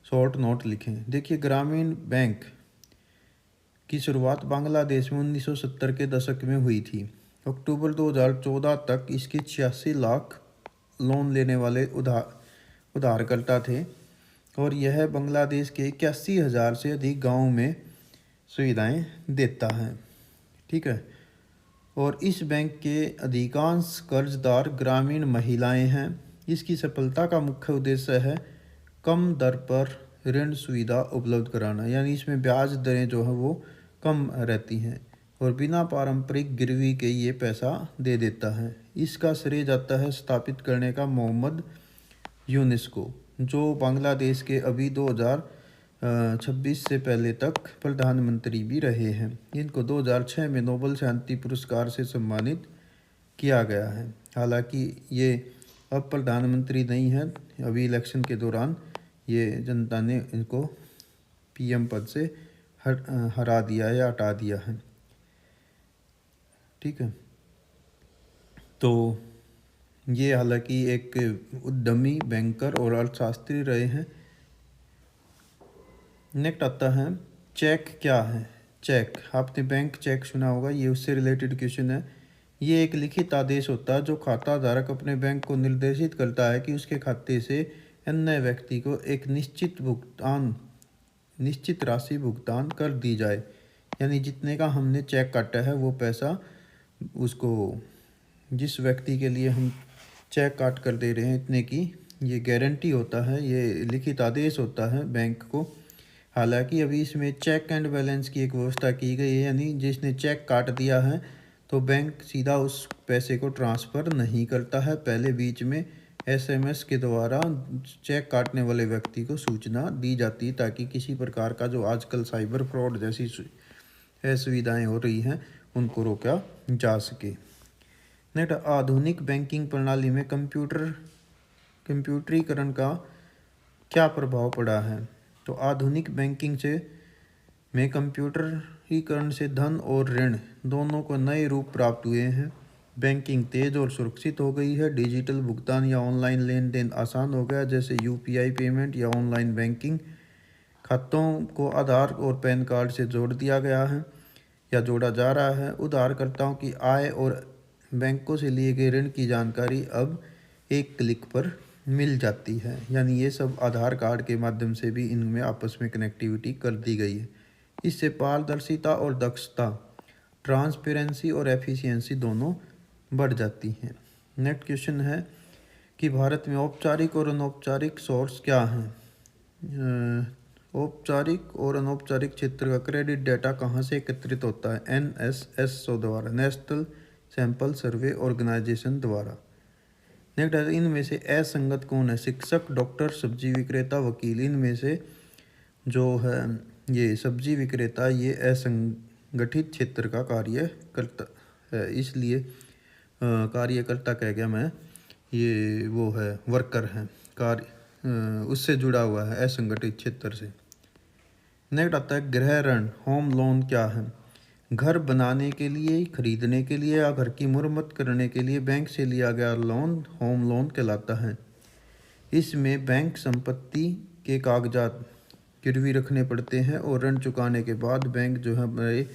शॉर्ट नोट लिखें। देखिए, ग्रामीण बैंक की शुरुआत बांग्लादेश में 1970 के दशक में हुई थी। अक्टूबर 2014 तक इसके 86 लाख लोन लेने वाले उधारकर्ता थे और यह बांग्लादेश के 81,000 से अधिक गाँव में सुविधाएं देता है। ठीक है, और इस बैंक के अधिकांश कर्जदार ग्रामीण महिलाएं हैं। इसकी सफलता का मुख्य उद्देश्य है कम दर पर ऋण सुविधा उपलब्ध कराना, यानी इसमें ब्याज दरें जो है वो कम रहती हैं और बिना पारंपरिक गिरवी के ये पैसा दे देता है। इसका श्रेय जाता है स्थापित करने का मोहम्मद यूनिस को, जो बांग्लादेश के अभी 2026 से पहले तक प्रधानमंत्री भी रहे हैं। इनको 2006 में नोबेल शांति पुरस्कार से सम्मानित किया गया है। हालांकि ये अब प्रधानमंत्री नहीं है, अभी इलेक्शन के दौरान ये जनता ने इनको पीएम पद से हरा दिया या हटा दिया है। ठीक है, तो ये हालांकि एक उद्यमी, बैंकर और अर्थशास्त्री रहे हैं। नेक्स्ट आता है चेक क्या है। चेक, आपने बैंक चेक सुना होगा, ये उससे रिलेटेड क्वेश्चन है। ये एक लिखित आदेश होता है जो खाता धारक अपने बैंक को निर्देशित करता है कि उसके खाते से अन्य व्यक्ति को एक निश्चित राशि भुगतान कर दी जाए, यानी जितने का हमने चेक काटा है वो पैसा उसको, जिस व्यक्ति के लिए हम चेक काट कर दे रहे हैं इतने की, ये गारंटी होता है, ये लिखित आदेश होता है बैंक को। हालांकि अभी इसमें चेक एंड बैलेंस की एक व्यवस्था की गई है, यानी जिसने चेक काट दिया है तो बैंक सीधा उस पैसे को ट्रांसफ़र नहीं करता है, पहले बीच में एसएमएस के द्वारा चेक काटने वाले व्यक्ति को सूचना दी जाती है ताकि किसी प्रकार का जो आजकल साइबर फ्रॉड जैसी सुविधाएं हो रही हैं उनको रोका जा सके। नेक्स्ट, आधुनिक बैंकिंग प्रणाली में कंप्यूटरीकरण का क्या प्रभाव पड़ा है। तो आधुनिक बैंकिंग में कंप्यूटरीकरण से धन और ऋण दोनों को नए रूप प्राप्त हुए हैं। बैंकिंग तेज और सुरक्षित हो गई है। डिजिटल भुगतान या ऑनलाइन लेन देन आसान हो गया, जैसे यूपीआई पेमेंट या ऑनलाइन बैंकिंग। खातों को आधार और पैन कार्ड से जोड़ दिया गया है या जोड़ा जा रहा है। उधारकर्ताओं की आय और बैंकों से लिए गए ऋण की जानकारी अब एक क्लिक पर मिल जाती है, यानी ये सब आधार कार्ड के माध्यम से भी इनमें आपस में कनेक्टिविटी कर दी गई है। इससे पारदर्शिता और दक्षता, ट्रांसपेरेंसी और एफिशिएंसी दोनों बढ़ जाती हैं। नेक्स्ट क्वेश्चन है कि भारत में औपचारिक और अनौपचारिक सोर्स क्या हैं। औपचारिक और अनौपचारिक क्षेत्र का क्रेडिट डाटा कहाँ से एकत्रित होता है। NSSO द्वारा, नेशनल सैंपल सर्वे ऑर्गेनाइजेशन द्वारा। नेक्स्ट है, इनमें से असंगत कौन है। शिक्षक, डॉक्टर, सब्जी विक्रेता, वकील। इनमें से जो है ये सब्जी विक्रेता, ये असंगठित क्षेत्र का कार्य करता है, इसलिए कार्यकर्ता कह गया मैं, ये वो है वर्कर है, कार्य उससे जुड़ा हुआ है असंगठित क्षेत्र से। नेक्स्ट आता है गृह ऋण, होम लोन क्या है। घर बनाने के लिए, खरीदने के लिए या घर की मुरम्मत करने के लिए बैंक से लिया गया लोन होम लोन कहलाता है। इसमें बैंक संपत्ति के कागजात गिरवी रखने पड़ते हैं और ऋण चुकाने के बाद बैंक जो है हमारे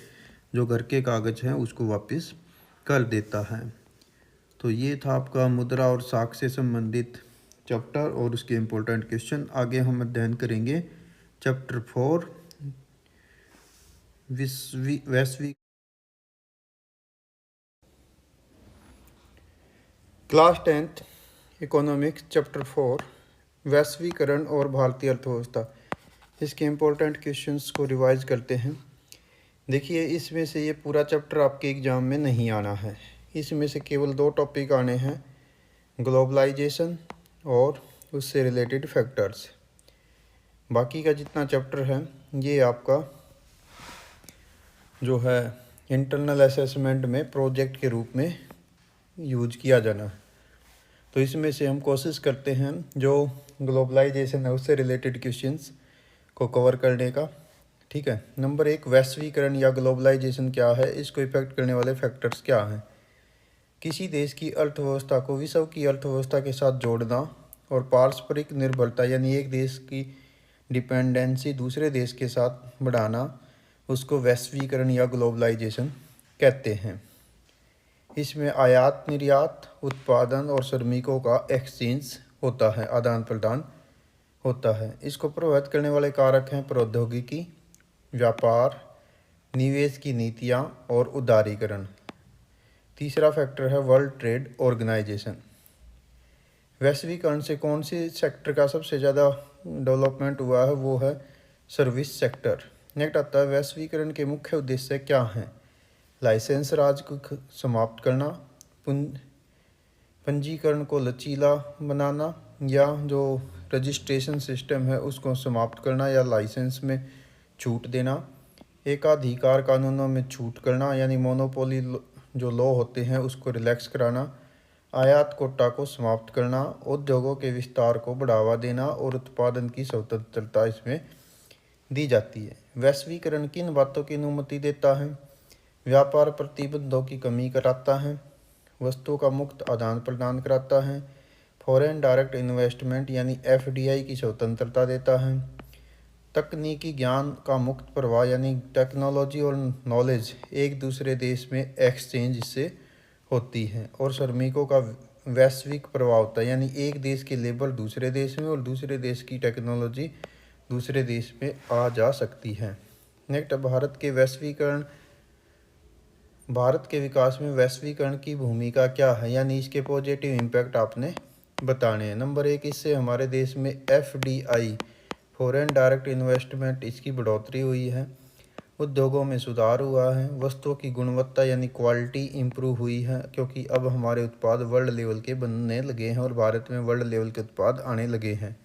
जो घर के कागज हैं उसको वापस कर देता है। तो ये था आपका मुद्रा और साख से संबंधित चैप्टर और उसके इम्पोर्टेंट क्वेश्चन। आगे हम अध्ययन करेंगे चैप्टर 4 वैश्विक। क्लास 10th इकोनॉमिक्स चैप्टर 4 वैश्वीकरण और भारतीय अर्थव्यवस्था। इसके इम्पोर्टेंट क्वेश्चंस को रिवाइज करते हैं। देखिए, इसमें से ये पूरा चैप्टर आपके एग्ज़ाम में नहीं आना है। इसमें से केवल 2 टॉपिक आने हैं, ग्लोबलाइजेशन और उससे रिलेटेड फैक्टर्स। बाकी का जितना चैप्टर है ये आपका जो है इंटरनल असेसमेंट में प्रोजेक्ट के रूप में यूज किया जाना है। तो इसमें से हम कोशिश करते हैं जो ग्लोबलाइजेशन है उससे रिलेटेड क्वेश्चंस को कवर करने का। ठीक है, नंबर 1, वैश्वीकरण या ग्लोबलाइजेशन क्या है, इसको इफेक्ट करने वाले फैक्टर्स क्या हैं। किसी देश की अर्थव्यवस्था को विश्व की अर्थव्यवस्था के साथ जोड़ना और पारस्परिक निर्भरता यानी एक देश की डिपेंडेंसी दूसरे देश के साथ बढ़ाना, उसको वैश्वीकरण या ग्लोबलाइजेशन कहते हैं। इसमें आयात निर्यात, उत्पादन और श्रमिकों का एक्सचेंज होता है, आदान प्रदान होता है। इसको प्रभावित करने वाले कारक हैं प्रौद्योगिकी, व्यापार, निवेश की नीतियाँ और उदारीकरण। तीसरा फैक्टर है वर्ल्ड ट्रेड ऑर्गेनाइजेशन। वैश्वीकरण से कौन से सेक्टर का सबसे ज़्यादा डेवलपमेंट हुआ है, वो है सर्विस सेक्टर। नेक्स्ट आता है वैश्वीकरण के मुख्य उद्देश्य क्या हैं। लाइसेंस राज को समाप्त करना, पंजीकरण को लचीला बनाना या जो रजिस्ट्रेशन सिस्टम है उसको समाप्त करना या लाइसेंस में छूट देना, एकाधिकार कानूनों में छूट करना यानी मोनोपोली जो लॉ होते हैं उसको रिलैक्स कराना, आयात कोटा को समाप्त करना, उद्योगों के विस्तार को बढ़ावा देना और उत्पादन की स्वतंत्रता इसमें दी जाती है। वैश्वीकरण किन बातों की अनुमति देता है। व्यापार प्रतिबंधों की कमी कराता है, वस्तुओं का मुक्त आदान प्रदान कराता है, फॉरेन डायरेक्ट इन्वेस्टमेंट यानी FDI की स्वतंत्रता देता है, तकनीकी ज्ञान का मुक्त प्रवाह यानी टेक्नोलॉजी और नॉलेज एक दूसरे देश में एक्सचेंज इससे होती है, और श्रमिकों का वैश्विक प्रभाव होता है यानी एक देश की लेबर दूसरे देश में और दूसरे देश की टेक्नोलॉजी दूसरे देश में आ जा सकती है। नेक्स्ट, भारत के विकास में वैश्वीकरण की भूमिका क्या है यानी इसके पॉजिटिव इम्पैक्ट आपने बताने हैं। नंबर 1, इससे हमारे देश में FDI फॉरेन डायरेक्ट इन्वेस्टमेंट इसकी बढ़ोतरी हुई है, उद्योगों में सुधार हुआ है, वस्तुओं की गुणवत्ता यानी क्वालिटी इम्प्रूव हुई है क्योंकि अब हमारे उत्पाद वर्ल्ड लेवल के बनने लगे हैं और भारत में वर्ल्ड लेवल के उत्पाद आने लगे हैं।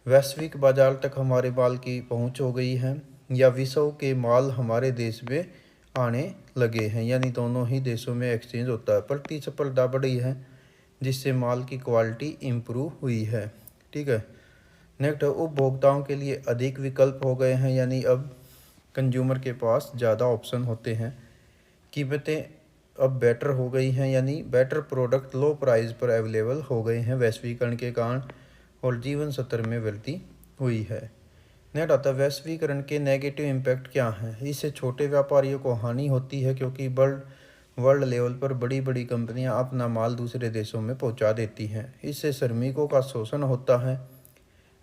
वैश्विक बाजार तक हमारे माल की पहुंच हो गई है या विश्व के माल हमारे देश में आने लगे हैं यानी दोनों ही देशों में एक्सचेंज होता है। प्रतिस्पर्धा बढ़ी है जिससे माल की क्वालिटी इम्प्रूव हुई है। ठीक है, नेक्स्ट, उपभोक्ताओं के लिए अधिक विकल्प हो गए हैं यानी अब कंज्यूमर के पास ज़्यादा ऑप्शन होते हैं। कीमतें अब बेटर हो गई हैं यानी बेटर प्रोडक्ट लो प्राइस पर अवेलेबल हो गए हैं वैश्वीकरण के कारण, और जीवन स्तर में वृद्धि हुई है। नेक्स्ट आता है वैश्वीकरण के नेगेटिव इम्पैक्ट क्या हैं। इससे छोटे व्यापारियों को हानि होती है क्योंकि वर्ल्ड लेवल पर बड़ी बड़ी कंपनियां अपना माल दूसरे देशों में पहुंचा देती हैं। इससे श्रमिकों का शोषण होता है,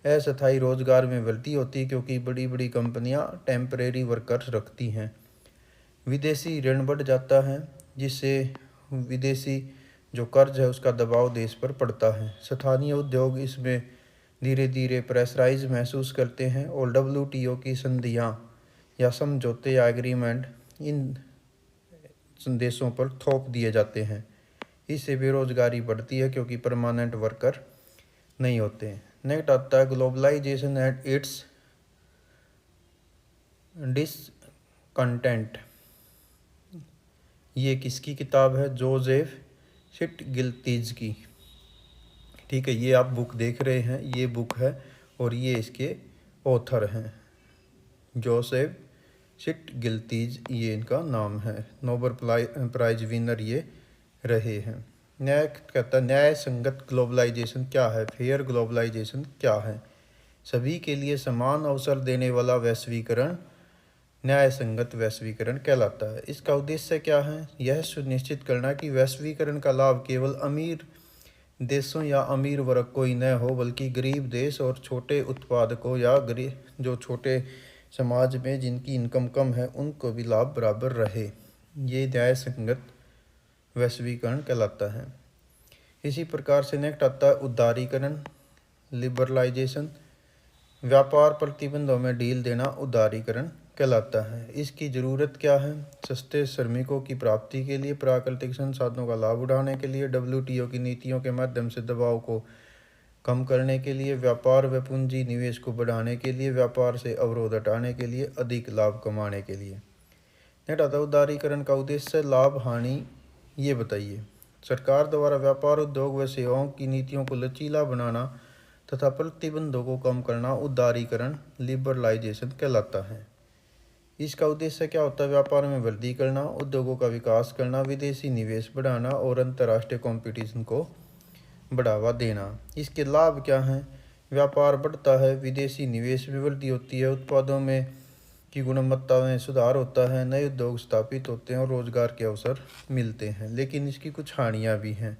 अस्थायी रोजगार में वृद्धि होती है क्योंकि बड़ी बड़ी कंपनियां टेम्परेरी वर्कर्स रखती हैं, विदेशी ऋण बढ़ जाता है जिससे विदेशी जो कर्ज है उसका दबाव देश पर पड़ता है। स्थानीय उद्योग इसमें धीरे धीरे प्रेशराइज महसूस करते हैं और WTO की संधियाँ या समझौते या एग्रीमेंट इन देशों पर थोप दिए जाते हैं। इससे बेरोजगारी बढ़ती है क्योंकि परमानेंट वर्कर नहीं होते। नेक्स्ट आता है ग्लोबलाइजेशन एंड इट्स डिसकंटेंट। ये किसकी किताब है, जोसेफ स्टिग्लित्ज़ की। ठीक है, ये आप बुक देख रहे हैं, ये बुक है और ये इसके ऑथर हैं जोसेफ स्टिग्लित्ज़, ये इनका नाम है। नोबेल प्राइज विनर ये रहे हैं। न्याय कहता है न्याय संगत ग्लोबलाइजेशन क्या है, फेयर ग्लोबलाइजेशन क्या है। सभी के लिए समान अवसर देने वाला वैश्वीकरण न्याय संगत वैश्वीकरण कहलाता है। इसका उद्देश्य क्या है, यह सुनिश्चित करना कि वैश्वीकरण का लाभ केवल अमीर देशों या अमीर वर्ग को ही न हो बल्कि गरीब देश और छोटे उत्पादकों या गरीब जो छोटे समाज में जिनकी इनकम कम है उनको भी लाभ बराबर रहे। ये न्याय संगत वैश्वीकरण कहलाता है। इसी प्रकार से नेक्स्ट आता है उदारीकरण, लिबरलाइजेशन। व्यापार प्रतिबंधों में ढील देना उदारीकरण कहलाता है। इसकी ज़रूरत क्या है, सस्ते श्रमिकों की प्राप्ति के लिए, प्राकृतिक संसाधनों का लाभ उठाने के लिए, WTO की नीतियों के माध्यम से दबाव को कम करने के लिए, व्यापार व पूंजी निवेश को बढ़ाने के लिए, व्यापार से अवरोध हटाने के लिए, अधिक लाभ कमाने के लिए। नेक्स्ट आता है उदारीकरण का उद्देश्य, लाभ हानि ये बताइए। सरकार द्वारा व्यापार, उद्योग व सेवाओं की नीतियों को लचीला बनाना तथा प्रतिबंधों को कम करना उदारीकरण लिबरलाइजेशन कहलाता है। इसका उद्देश्य क्या होता है? व्यापार में वृद्धि करना, उद्योगों का विकास करना, विदेशी निवेश बढ़ाना और अंतर्राष्ट्रीय कंपटीशन को बढ़ावा देना। इसके लाभ क्या हैं? व्यापार बढ़ता है, विदेशी निवेश में वृद्धि होती है, उत्पादों में की गुणवत्ता में सुधार होता है, नए उद्योग स्थापित होते हैं और रोजगार के अवसर मिलते हैं। लेकिन इसकी कुछ हानियाँ भी हैं।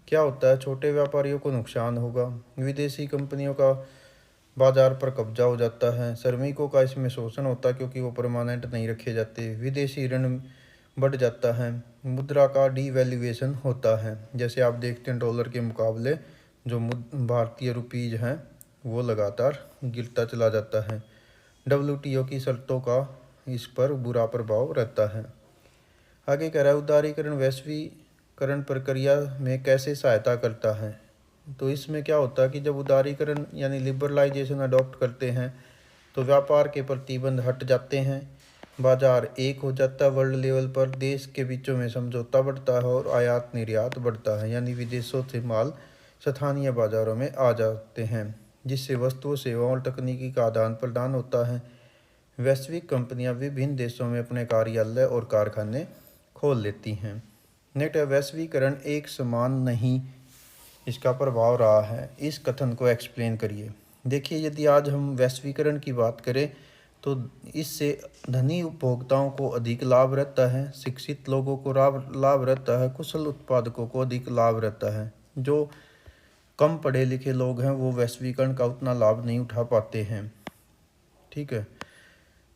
क्या होता है? छोटे व्यापारियों को नुकसान होगा, विदेशी कंपनियों का बाजार पर कब्जा हो जाता है, श्रमिकों का इसमें शोषण होता है क्योंकि वो परमानेंट नहीं रखे जाते, विदेशी ऋण बढ़ जाता है, मुद्रा का डीवैल्यूएशन होता है। जैसे आप देखते हैं डॉलर के मुकाबले जो भारतीय रुपीज हैं वो लगातार गिरता चला जाता है। WTO की शर्तों का इस पर बुरा प्रभाव रहता है। आगे कह रहा है उदारीकरण वैश्वीकरण प्रक्रिया में कैसे सहायता करता है। तो इसमें क्या होता है कि जब उदारीकरण यानी लिबरलाइजेशन अडॉप्ट करते हैं तो व्यापार के प्रतिबंध हट जाते हैं, बाजार एक हो जाता है, वर्ल्ड लेवल पर देश के बीचों में समझौता बढ़ता है और आयात निर्यात बढ़ता है, यानी विदेशों से माल स्थानीय बाजारों में आ जाते हैं, जिससे वस्तुओं, सेवाओं और तकनीकी का आदान प्रदान होता है। वैश्विक कंपनियां विभिन्न देशों में अपने कार्यालय और कारखाने खोल लेती हैं। नेट वैश्वीकरण एक समान नहीं इसका प्रभाव रहा है। इस कथन को एक्सप्लेन करिए। देखिए, यदि आज हम वैश्वीकरण की बात करें तो इससे धनी उपभोक्ताओं को अधिक लाभ रहता है, शिक्षित लोगों को लाभ रहता है, कुशल उत्पादकों को अधिक लाभ रहता है। जो कम पढ़े लिखे लोग हैं वो वैश्वीकरण का उतना लाभ नहीं उठा पाते हैं। ठीक है।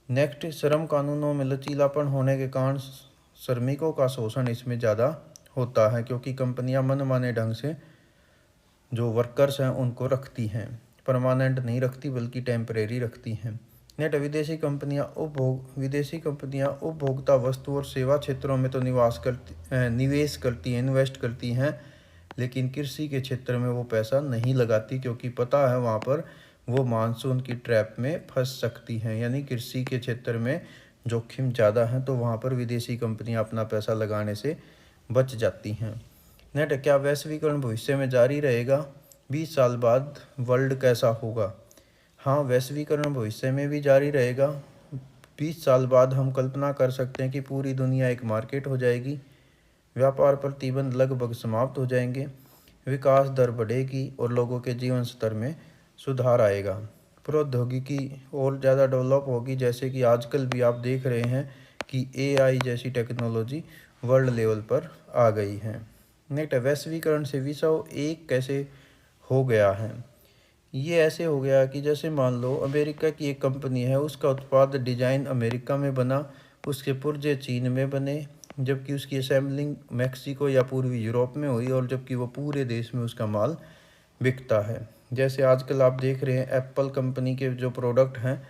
नेक्स्ट, श्रम कानूनों में लचीलापन होने के कारण श्रमिकों का शोषण इसमें ज़्यादा होता है, क्योंकि कंपनियां मनमाने ढंग से जो वर्कर्स हैं उनको रखती हैं, परमानेंट नहीं रखती बल्कि टेम्परेरी रखती हैं। नेट विदेशी कंपनियां उपभोक्ता वस्तु और सेवा क्षेत्रों में तो निवेश करती हैं, इन्वेस्ट करती हैं, लेकिन कृषि के क्षेत्र में वो पैसा नहीं लगाती, क्योंकि पता है वहाँ पर वो मानसून की ट्रैप में फंस सकती हैं। यानी कृषि के क्षेत्र में जोखिम ज़्यादा है, तो वहाँ पर विदेशी कंपनियाँ अपना पैसा लगाने से बच जाती हैं। नेट, क्या वैश्वीकरण भविष्य में जारी रहेगा? 20 साल बाद वर्ल्ड कैसा होगा? हाँ, वैश्वीकरण भविष्य में भी जारी रहेगा। 20 साल बाद हम कल्पना कर सकते हैं कि पूरी दुनिया एक मार्केट हो जाएगी, व्यापार प्रतिबंध लगभग समाप्त हो जाएंगे, विकास दर बढ़ेगी और लोगों के जीवन स्तर में सुधार आएगा। प्रौद्योगिकी और ज़्यादा डेवलप होगी, जैसे कि आजकल भी आप देख रहे हैं कि AI जैसी टेक्नोलॉजी वर्ल्ड लेवल पर आ गई है। नेक्स्ट, वैश्वीकरण से विश्व एक कैसे हो गया है? ये ऐसे हो गया कि जैसे मान लो अमेरिका की एक कंपनी है, उसका उत्पाद डिजाइन अमेरिका में बना, उसके पुर्जे चीन में बने, जबकि उसकी असेंबलिंग मैक्सिको या पूर्वी यूरोप में हुई, और जबकि वो पूरे देश में उसका माल बिकता है। जैसे आजकल आप देख रहे हैं एप्पल कंपनी के जो प्रोडक्ट हैं,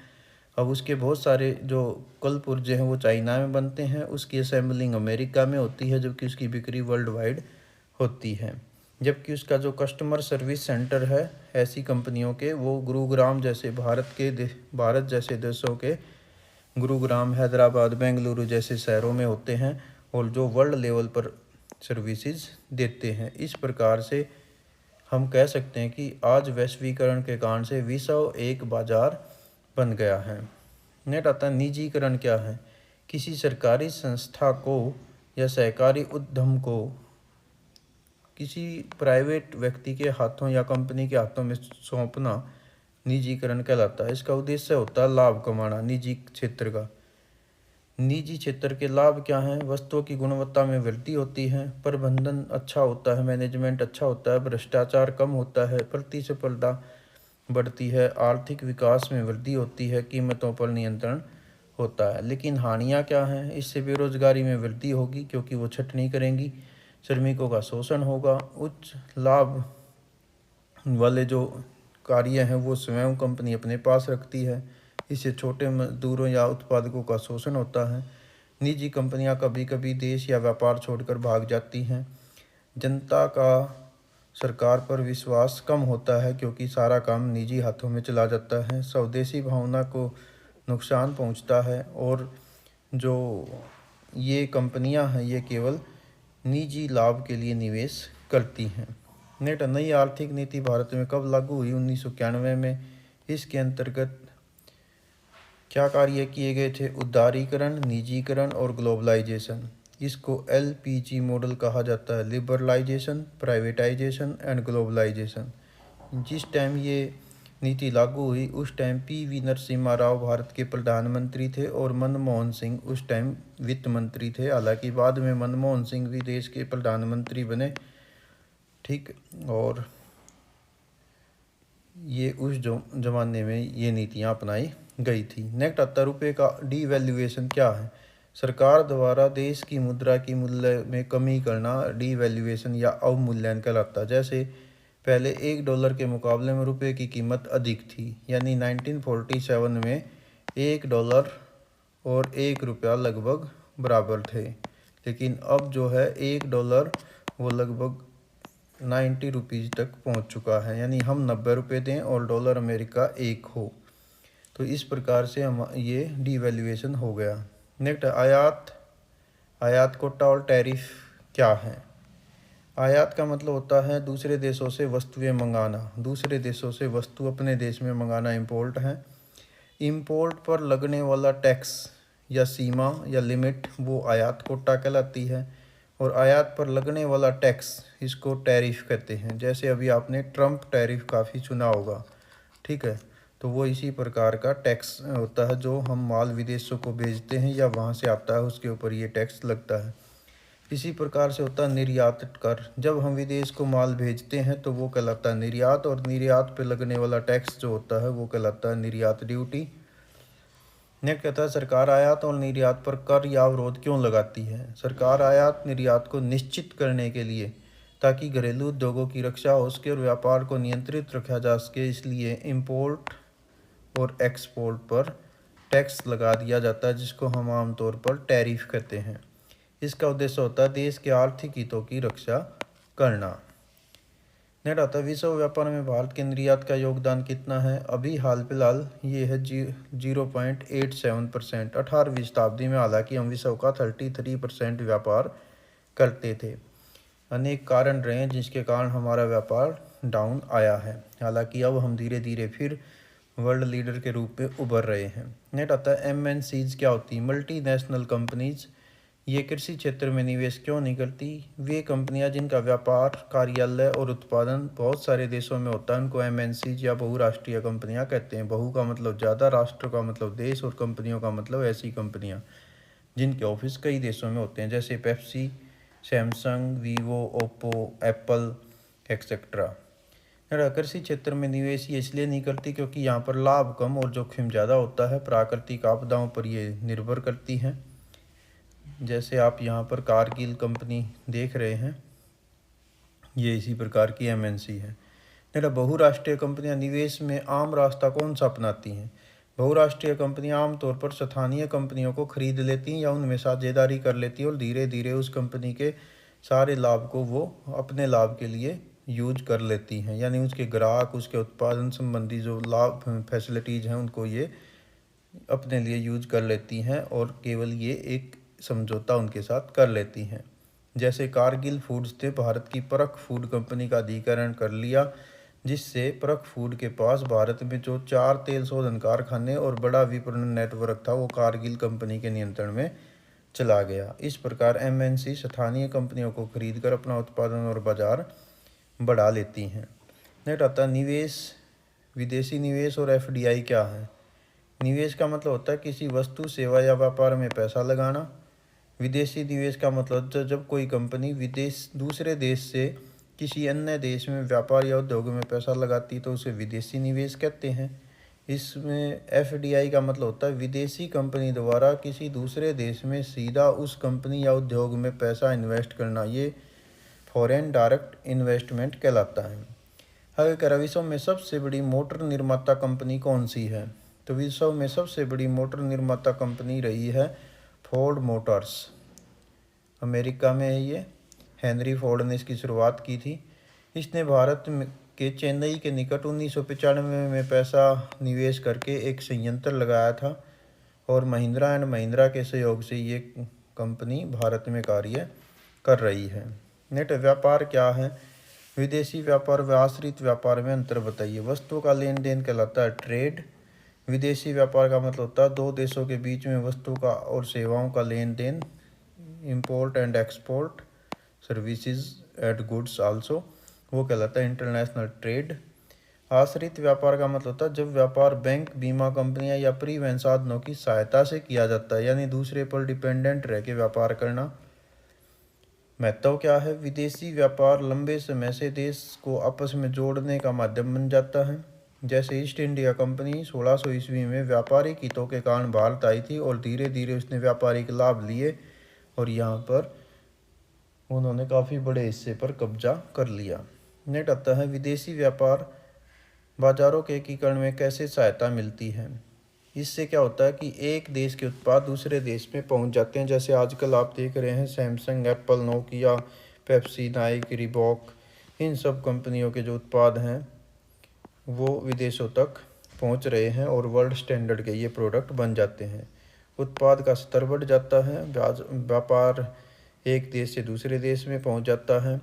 अब उसके बहुत सारे जो कल पुर्जे हैं वो चाइना में बनते हैं, उसकी असेंबलिंग अमेरिका में होती है, जबकि उसकी बिक्री वर्ल्ड वाइड होती है। जबकि उसका जो कस्टमर सर्विस सेंटर है ऐसी कंपनियों के, वो गुरुग्राम जैसे भारत जैसे देशों के गुरुग्राम, हैदराबाद, बेंगलुरु जैसे शहरों में होते हैं, और जो वर्ल्ड लेवल पर सर्विसेज देते हैं। इस प्रकार से हम कह सकते हैं कि आज वैश्वीकरण के कारण से विश्व एक बाजार बन गया है। नेट आता है निजीकरण क्या है? किसी सरकारी संस्था को या सहकारी उद्यम को किसी प्राइवेट व्यक्ति के हाथों या कंपनी के हाथों में सौंपना निजीकरण कहलाता है। इसका उद्देश्य होता है लाभ कमाना। निजी क्षेत्र के लाभ क्या हैं? वस्तुओं की गुणवत्ता में वृद्धि होती है, प्रबंधन अच्छा होता है, मैनेजमेंट अच्छा होता है, भ्रष्टाचार कम होता है, प्रतिस्पर्धा बढ़ती है, आर्थिक विकास में वृद्धि होती है, कीमतों पर नियंत्रण होता है। लेकिन हानियाँ क्या हैं? इससे बेरोजगारी में वृद्धि होगी, क्योंकि वो छटनी करेंगी, श्रमिकों का शोषण होगा, उच्च लाभ वाले जो कार्य हैं वो स्वयं कंपनी अपने पास रखती है, इससे छोटे मजदूरों या उत्पादकों का शोषण होता है। निजी कंपनियां कभी कभी देश या व्यापार छोड़कर भाग जाती हैं। जनता का सरकार पर विश्वास कम होता है, क्योंकि सारा काम निजी हाथों में चला जाता है। स्वदेशी भावना को नुकसान पहुंचता है, और जो ये कंपनियां हैं ये केवल निजी लाभ के लिए निवेश करती हैं। नेट नई आर्थिक नीति भारत में कब लागू हुई? 1991 में। इसके अंतर्गत क्या कार्य किए गए थे? उदारीकरण, निजीकरण और ग्लोबलाइजेशन। इसको LPG मॉडल कहा जाता है, लिबरलाइजेशन, प्राइवेटाइजेशन एंड ग्लोबलाइजेशन। जिस टाइम ये नीति लागू हुई उस टाइम PV नरसिम्हा राव भारत के प्रधानमंत्री थे और मनमोहन सिंह उस टाइम वित्त मंत्री थे। हालांकि बाद में मनमोहन सिंह भी देश के प्रधानमंत्री बने, ठीक। और ये उस जमाने में ये नीतियाँ अपनाई गई थी। नेक्स्ट आता है रुपये का डीवैल्यूएशन क्या है? सरकार द्वारा देश की मुद्रा की मूल्य में कमी करना डीवैल्यूएशन या अवमूल्यन कहलाता है। जैसे पहले $1 के मुकाबले में रुपये की कीमत अधिक थी, यानी 1947 में $1 और ₹1 लगभग बराबर थे। लेकिन अब जो है $1 वो लगभग 90 रुपीज़ तक पहुंच चुका है, यानी हम 90 रुपये दें और डॉलर अमेरिका 1 हो, तो इस प्रकार से हम ये डीवैल्यूएशन हो गया। नेक्स्ट आयात कोटा और टैरिफ क्या है? आयात का मतलब होता है दूसरे देशों से वस्तुएं मंगाना, दूसरे देशों से वस्तु अपने देश में मंगाना इम्पोर्ट है। इम्पोर्ट पर लगने वाला टैक्स या सीमा या लिमिट वो आयात कोटा कहलाती है। और आयात पर लगने वाला टैक्स इसको टैरिफ कहते हैं। जैसे अभी आपने ट्रम्प टैरिफ काफ़ी सुना होगा, ठीक है, तो वो इसी प्रकार का टैक्स होता है। जो हम माल विदेशों को भेजते हैं या वहाँ से आता है उसके ऊपर ये टैक्स लगता है। इसी प्रकार से होता है निर्यात कर। जब हम विदेश को माल भेजते हैं तो वो कहलाता है निर्यात, और निर्यात पे लगने वाला टैक्स जो होता है वो कहलाता है निर्यात ड्यूटी। नेक्स्ट कहता है सरकार आयात और निर्यात पर कर या अवरोध क्यों लगाती है? सरकार आयात निर्यात को निश्चित करने के लिए, ताकि घरेलू उद्योगों की रक्षा हो सके और व्यापार को नियंत्रित रखा जा सके, इसलिए इम्पोर्ट और एक्सपोर्ट पर टैक्स लगा दिया जाता है, जिसको हम आमतौर पर टैरिफ कहते हैं। इसका उद्देश्य होता है देश के आर्थिक हितों की रक्षा करना। नेक्स्ट आता है विश्व व्यापार में भारत के निर्यात का योगदान कितना है? अभी हाल फिलहाल ये है 0.87%। 18वीं शताब्दी में हालांकि हम विश्व का 33% व्यापार करते थे। अनेक कारण रहे हैं जिसके कारण हमारा व्यापार डाउन आया है। हालांकि अब हम धीरे धीरे फिर वर्ल्ड लीडर के रूप में उभर रहे हैं। नेक्स्ट आता है MNCs क्या होती है? Multinational companies. ये कृषि क्षेत्र में निवेश क्यों नहीं करती? वे कंपनियां जिनका व्यापार, कार्यालय और उत्पादन बहुत सारे देशों में होता है उनको MNCs या बहुराष्ट्रीय कंपनियां कहते हैं। बहु का मतलब ज़्यादा, राष्ट्र का मतलब देश, और कंपनियों का मतलब ऐसी कंपनियां जिनके ऑफिस कई देशों में होते हैं, जैसे Pepsi, Samsung, Vivo, Oppo, Apple etcetera. कृषि क्षेत्र में निवेश ये इसलिए नहीं करती क्योंकि यहाँ पर लाभ कम और जोखिम ज़्यादा होता है। प्राकृतिक आपदाओं पर ये निर्भर करती हैं। जैसे आप यहाँ पर कारगिल कंपनी देख रहे हैं, ये इसी प्रकार की MNC है। मेरा बहुराष्ट्रीय कंपनियां निवेश में आम रास्ता कौन सा अपनाती हैं? बहुराष्ट्रीय कंपनियां आमतौर पर स्थानीय कंपनियों को खरीद लेती हैं या उनमें साझेदारी कर लेती हैं और धीरे धीरे उस कंपनी के सारे लाभ को वो अपने लाभ के लिए यूज कर लेती हैं, यानी उसके ग्राहक, उसके उत्पादन संबंधी जो लाभ फैसिलिटीज़ हैं उनको ये अपने लिए यूज कर लेती हैं और केवल ये एक समझौता उनके साथ कर लेती हैं। जैसे कारगिल फूड्स थे, भारत की परख फूड कंपनी का अधिग्रहण कर लिया, जिससे परख फूड के पास भारत में जो 4 तेल शोधन कारखाने और बड़ा विपणन नेटवर्क था वो कारगिल कंपनी के नियंत्रण में चला गया। इस प्रकार MNC स्थानीय कंपनियों को खरीदकर अपना उत्पादन और बाजार बढ़ा लेती हैं। नेक्स्ट आता निवेश, विदेशी निवेश और FDI क्या है? निवेश का मतलब होता है किसी वस्तु, सेवा या व्यापार में पैसा लगाना। विदेशी निवेश का मतलब जब कोई कंपनी दूसरे देश से किसी अन्य देश में व्यापार या उद्योग में पैसा लगाती तो उसे विदेशी निवेश कहते हैं। इसमें FDI का मतलब होता है विदेशी कंपनी द्वारा किसी दूसरे देश में सीधा उस कंपनी या उद्योग में पैसा इन्वेस्ट करना, ये फॉरेन डायरेक्ट इन्वेस्टमेंट कहलाता है। अगर विश्व में सबसे बड़ी मोटर निर्माता कंपनी कौन सी है? तो विश्व में सबसे बड़ी मोटर निर्माता कंपनी रही है फोर्ड मोटर्स। अमेरिका में है ये। हेनरी फोर्ड ने इसकी शुरुआत की थी। इसने भारत के चेन्नई के निकट 1995 में पैसा निवेश करके एक संयंत्र लगाया था और महिंद्रा एंड महिंद्रा के सहयोग से ये कंपनी भारत में कार्य कर रही है। नेट व्यापार क्या है? विदेशी व्यापार व आश्रित व्यापार में अंतर बताइए। वस्तु का लेन देन कहलाता है ट्रेड। विदेशी व्यापार का मतलब होता है दो देशों के बीच में वस्तु का और सेवाओं का लेन देन, import and export, services and goods also, वो कहलाता है इंटरनेशनल ट्रेड। आश्रित व्यापार का मतलब होता है जब व्यापार बैंक, बीमा कंपनियां या परिवहन साधनों की सहायता से किया जाता है, यानी दूसरे पर डिपेंडेंट रह के व्यापार करना। महत्व क्या है? विदेशी व्यापार लंबे समय से देश को आपस में जोड़ने का माध्यम बन जाता है। जैसे ईस्ट इंडिया कंपनी 1600 ईस्वी में व्यापारिक हितों के कारण भारत आई थी और धीरे धीरे उसने व्यापारिक लाभ लिए और यहाँ पर उन्होंने काफ़ी बड़े हिस्से पर कब्जा कर लिया। नेट आता है विदेशी व्यापार बाजारों के एकीकरण में कैसे सहायता मिलती है। इससे क्या होता है कि एक देश के उत्पाद दूसरे देश में पहुंच जाते हैं। जैसे आजकल आप देख रहे हैं Samsung, Apple, Nokia, Pepsi, Nike, Reebok, इन सब कंपनियों के जो उत्पाद हैं वो विदेशों तक पहुंच रहे हैं और वर्ल्ड स्टैंडर्ड के ये प्रोडक्ट बन जाते हैं। उत्पाद का स्तर बढ़ जाता है, व्यापार एक देश से दूसरे देश में पहुंच जाता है,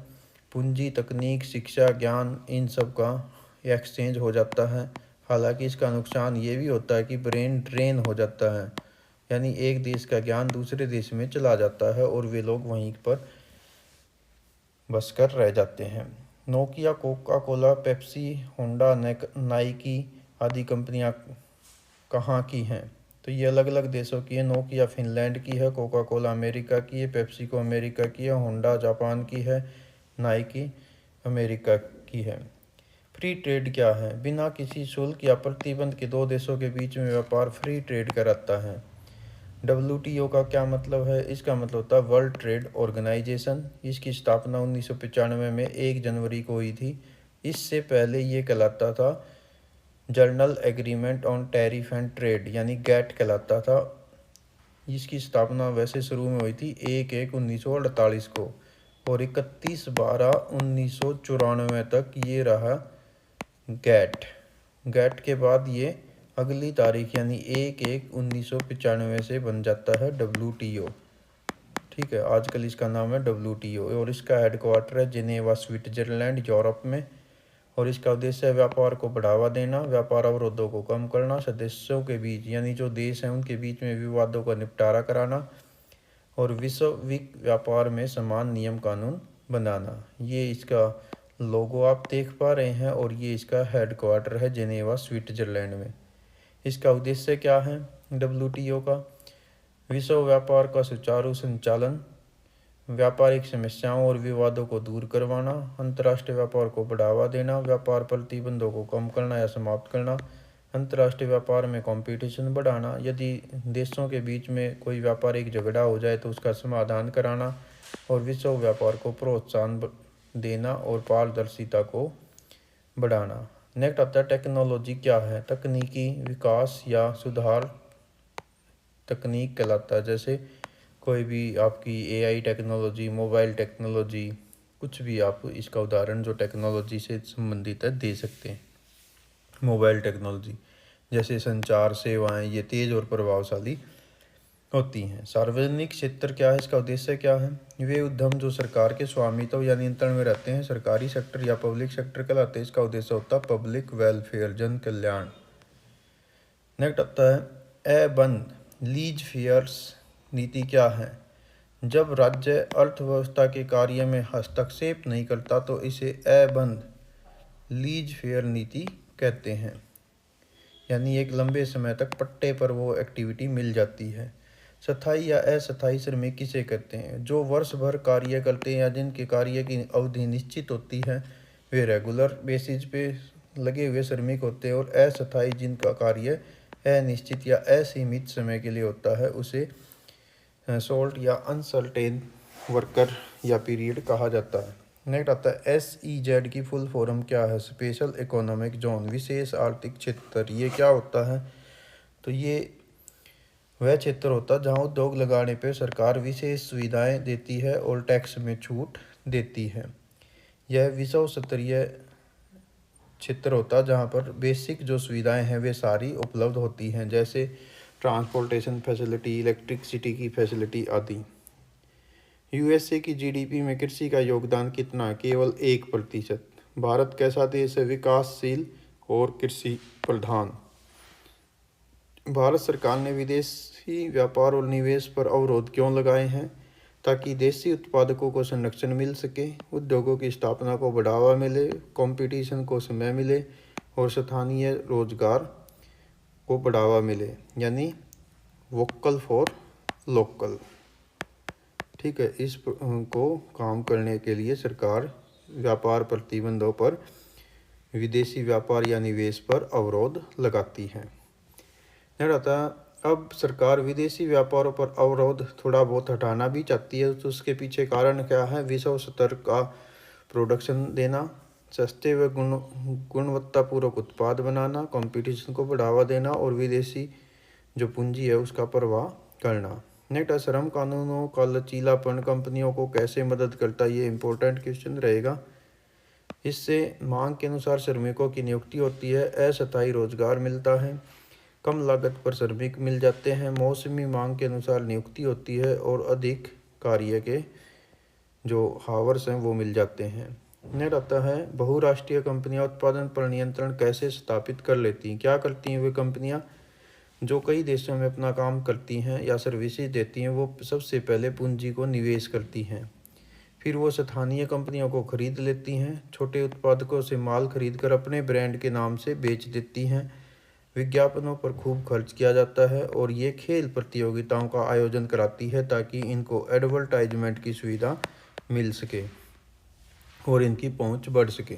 पूंजी, तकनीक, शिक्षा, ज्ञान, इन सब का एक्सचेंज हो जाता है। हालांकि इसका नुकसान ये भी होता है कि ब्रेन ड्रेन हो जाता है, यानी एक देश का ज्ञान दूसरे देश में चला जाता है और वे लोग वहीं पर बस कर रह जाते हैं। Nokia, Coca Cola, Pepsi, Honda, Nike आदि कंपनियां कहाँ की हैं? तो ये अलग अलग देशों की है। नोकिया फिनलैंड की है, कोका कोला अमेरिका की है, पेप्सी को अमेरिका की है, होंडा जापान की है, नाइकी अमेरिका की है। फ्री ट्रेड क्या है? बिना किसी शुल्क या प्रतिबंध के दो देशों के बीच में व्यापार फ्री ट्रेड कहलाता है। WTO का क्या मतलब है? इसका मतलब होता है वर्ल्ड ट्रेड ऑर्गेनाइजेशन। इसकी स्थापना 1995 में 1 जनवरी को हुई थी। इससे पहले ये कहलाता था journal agreement on tariff and trade, यानी गैट कहलाता था। इसकी स्थापना वैसे शुरू में हुई थी 1/1/1948 को और 31/12/1994 तक ये रहा गैट के बाद ये अगली तारीख यानी 1/1/1995 से बन जाता है WTO। ठीक है, आजकल इसका नाम है WTO और इसका हेडक्वार्टर है जिनेवा, स्विट्जरलैंड, यूरोप में। और इसका उद्देश्य है व्यापार को बढ़ावा देना, व्यापार अवरोधों को कम करना, सदस्यों के बीच यानी जो देश हैं उनके बीच में विवादों का निपटारा कराना और वैश्विक व्यापार में समान नियम कानून बनाना। ये इसका लोगो आप देख पा रहे हैं और ये इसका हेडक्वार्टर है जिनेवा, स्विट्जरलैंड में। इसका उद्देश्य क्या है WTO का? विश्व व्यापार का सुचारू संचालन, व्यापारिक समस्याओं और विवादों को दूर करवाना, अंतर्राष्ट्रीय व्यापार को बढ़ावा देना, व्यापार प्रतिबंधों को कम करना या समाप्त करना, अंतर्राष्ट्रीय व्यापार में कंपटीशन बढ़ाना, यदि देशों के बीच में कोई व्यापारिक झगड़ा हो जाए तो उसका समाधान कराना और विश्व व्यापार को प्रोत्साहन देना और पारदर्शिता को बढ़ाना। नेक्स्ट आता है टेक्नोलॉजी क्या है? तकनीकी विकास या सुधार तकनीक कहलाता है। जैसे कोई भी आपकी AI टेक्नोलॉजी, मोबाइल टेक्नोलॉजी, कुछ भी आप इसका उदाहरण जो टेक्नोलॉजी से संबंधित है दे सकते हैं। मोबाइल टेक्नोलॉजी जैसे संचार सेवाएं ये तेज़ और प्रभावशाली होती हैं। सार्वजनिक क्षेत्र क्या है? इसका उद्देश्य क्या है? वे उद्यम जो सरकार के स्वामित्व या नियंत्रण में रहते हैं, सरकारी सेक्टर या पब्लिक सेक्टर कहलाते हैं। इसका उद्देश्य होता है पब्लिक वेलफेयर, जन कल्याण। नेक्स्ट आता है बंद लीज फेयर्स नीति क्या है? जब राज्य अर्थव्यवस्था के कार्य में हस्तक्षेप नहीं करता तो इसे अबंद लीज फेयर नीति कहते हैं, यानी एक लंबे समय तक पट्टे पर वो एक्टिविटी मिल जाती है। स्थायी या अस्थायी श्रमिक किसे कहते हैं? जो वर्ष भर कार्य करते हैं या जिनके कार्य की अवधि निश्चित होती है वे रेगुलर बेसिस पे लगे हुए श्रमिक होते हैं। और अस्थायी जिनका कार्य अनिश्चित या असीमित समय के लिए होता है उसे सोल्ट या अनसर्टेन वर्कर या पीरियड कहा जाता है। नेक्स्ट आता है SEZ की फुल फॉर्म क्या है? स्पेशल इकोनॉमिक जोन, विशेष आर्थिक क्षेत्र। ये क्या होता है? तो ये वह क्षेत्र होता है जहाँ उद्योग लगाने पे सरकार विशेष सुविधाएं देती है और टैक्स में छूट देती है। यह विश्व स्तरीय क्षेत्र होता है जहाँ पर बेसिक जो सुविधाएं हैं वे सारी उपलब्ध होती हैं, जैसे ट्रांसपोर्टेशन फैसिलिटी, इलेक्ट्रिसिटी की फैसिलिटी आदि। यूएसए की जीडीपी में कृषि का योगदान कितना है? केवल 1%। भारत कैसा देश है? विकासशील और कृषि प्रधान। भारत सरकार ने विदेशी व्यापार और निवेश पर अवरोध क्यों लगाए हैं? ताकि देशी उत्पादकों को संरक्षण मिल सके, उद्योगों की स्थापना को बढ़ावा मिले, कंपटीशन को समय मिले और स्थानीय रोजगार को बढ़ावा मिले, यानी वोकल फॉर लोकल। ठीक है, इस को काम करने के लिए सरकार व्यापार प्रतिबंधों पर, विदेशी व्यापार या निवेश पर अवरोध लगाती है। अब सरकार विदेशी व्यापारों पर अवरोध थोड़ा बहुत हटाना भी चाहती है, तो उसके पीछे कारण क्या है? विश्व स्तर का प्रोडक्शन देना, सस्ते व गुणवत्तापूर्वक उत्पाद बनाना, कंपटीशन को बढ़ावा देना और विदेशी जो पूंजी है उसका प्रवाह करना। नेक्स्ट, श्रम कानूनों का लचीलापन कंपनियों को कैसे मदद करता है? ये इंपॉर्टेंट क्वेश्चन रहेगा। इससे मांग के अनुसार श्रमिकों की नियुक्ति होती है, अस्थायी रोजगार मिलता है, कम लागत पर श्रमिक मिल जाते हैं, मौसमी मांग के अनुसार नियुक्ति होती है और अधिक कार्य के जो हावर्स हैं वो मिल जाते हैं। नेक्स्ट आता है बहुराष्ट्रीय कंपनियां उत्पादन पर नियंत्रण कैसे स्थापित कर लेती हैं? क्या करती हैं वे कंपनियां जो कई देशों में अपना काम करती हैं या सर्विसेज देती हैं? वो सबसे पहले पूंजी को निवेश करती हैं, फिर वो स्थानीय कंपनियों को खरीद लेती हैं, छोटे उत्पादकों से माल खरीद कर अपने ब्रांड के नाम से बेच देती हैं, विज्ञापनों पर खूब खर्च किया जाता है और ये खेल प्रतियोगिताओं का आयोजन कराती है ताकि इनको एडवर्टाइजमेंट की सुविधा मिल सके और इनकी पहुंच बढ़ सके।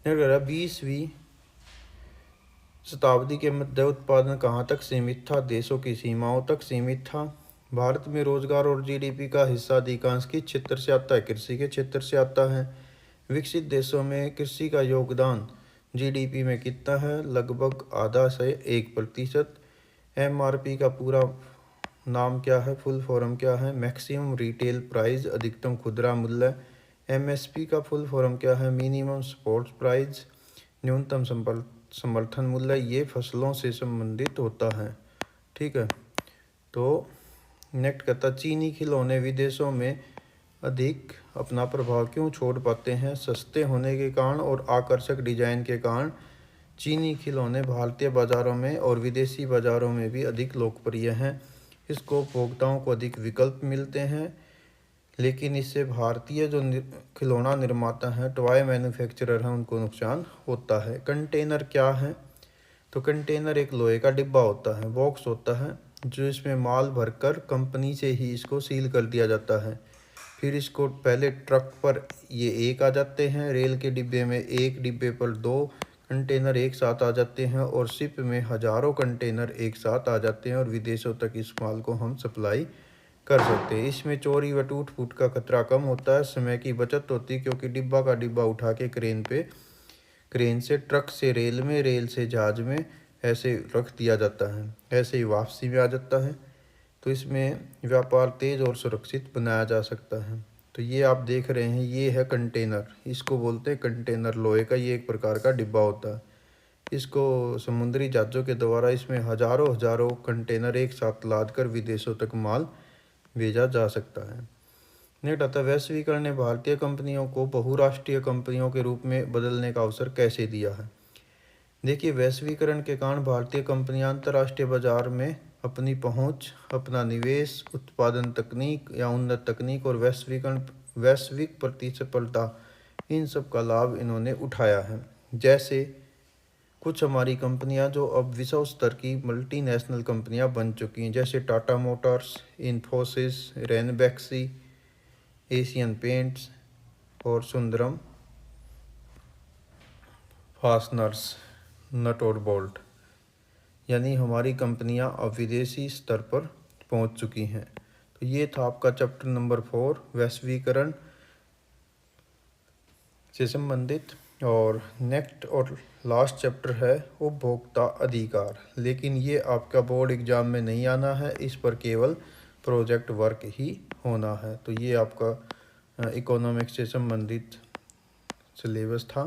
20वीं शताब्दी के मध्य उत्पादन कहाँ तक सीमित था? देशों की सीमाओं तक सीमित था। भारत में रोजगार और जीडीपी का हिस्सा अधिकांश किस क्षेत्र से आता है? कृषि के क्षेत्र से आता है। विकसित देशों में कृषि का योगदान जीडीपी में कितना है? लगभग आधा से 1%। एमआरपी का पूरा नाम क्या है? फुल फॉर्म क्या है? मैक्सिमम रिटेल प्राइस, अधिकतम खुदरा मूल्य। एमएसपी का फुल फॉर्म क्या है? मिनिमम सपोर्ट प्राइस, न्यूनतम समर्थन मूल्य। ये फसलों से संबंधित होता है। ठीक है, तो नेक्स्ट कहता चीनी खिलौने विदेशों में अधिक अपना प्रभाव क्यों छोड़ पाते हैं? सस्ते होने के कारण और आकर्षक डिजाइन के कारण चीनी खिलौने भारतीय बाज़ारों में और विदेशी बाज़ारों में भी अधिक लोकप्रिय हैं। इसको उपभोक्ताओं को अधिक विकल्प मिलते हैं, लेकिन इससे भारतीय जो खिलौना निर्माता हैं, टॉय मैन्युफैक्चरर हैं, उनको नुकसान होता है। कंटेनर क्या है? तो कंटेनर एक लोहे का डिब्बा होता है, बॉक्स होता है, जो इसमें माल भरकर कंपनी से ही इसको सील कर दिया जाता है। फिर इसको पहले ट्रक पर ये एक आ जाते हैं, रेल के डिब्बे में एक, डिब्बे पर 2 कंटेनर एक साथ आ जाते हैं और शिप में हज़ारों कंटेनर एक साथ आ जाते हैं और विदेशों तक इस माल को हम सप्लाई कर सकते हैं। इसमें चोरी व टूट फूट का खतरा कम होता है, समय की बचत होती है क्योंकि डिब्बा का डिब्बा उठा के क्रेन से ट्रक से रेल में, रेल से जहाज में ऐसे रख दिया जाता है, ऐसे ही वापसी में आ जाता है। तो इसमें व्यापार तेज और सुरक्षित बनाया जा सकता है। तो ये आप देख रहे हैं, ये है कंटेनर, इसको बोलते हैं कंटेनर, लोहे का ये एक प्रकार का डिब्बा होता है। इसको समुद्री जहाज़ों के द्वारा इसमें हजारों कंटेनर एक साथ लाद कर विदेशों तक माल भेजा जा सकता है। नेक्स्ट आता है वैश्वीकरण ने भारतीय कंपनियों को बहुराष्ट्रीय कंपनियों के रूप में बदलने का अवसर कैसे दिया है? देखिए, वैश्वीकरण के कारण भारतीय कंपनियां अंतर्राष्ट्रीय बाजार में अपनी पहुंच, अपना निवेश, उत्पादन तकनीक या उन्नत तकनीक और वैश्विक प्रतिस्पर्धा, इन सब का लाभ इन्होंने उठाया है। जैसे कुछ हमारी कंपनियां जो अब विश्व स्तर की मल्टीनेशनल कंपनियां बन चुकी हैं, जैसे Tata Motors, Infosys, Ranbaxy, Asian paints और सुंदरम फास्टनर्स, नट और बोल्ट, यानी हमारी कंपनियां अब विदेशी स्तर पर पहुंच चुकी हैं। तो ये था आपका चैप्टर नंबर 4 वैश्वीकरण से संबंधित। और नेक्स्ट और लास्ट चैप्टर है उपभोक्ता अधिकार, लेकिन ये आपका बोर्ड एग्जाम में नहीं आना है, इस पर केवल प्रोजेक्ट वर्क ही होना है। तो ये आपका इकोनॉमिक्स से संबंधित सिलेबस था।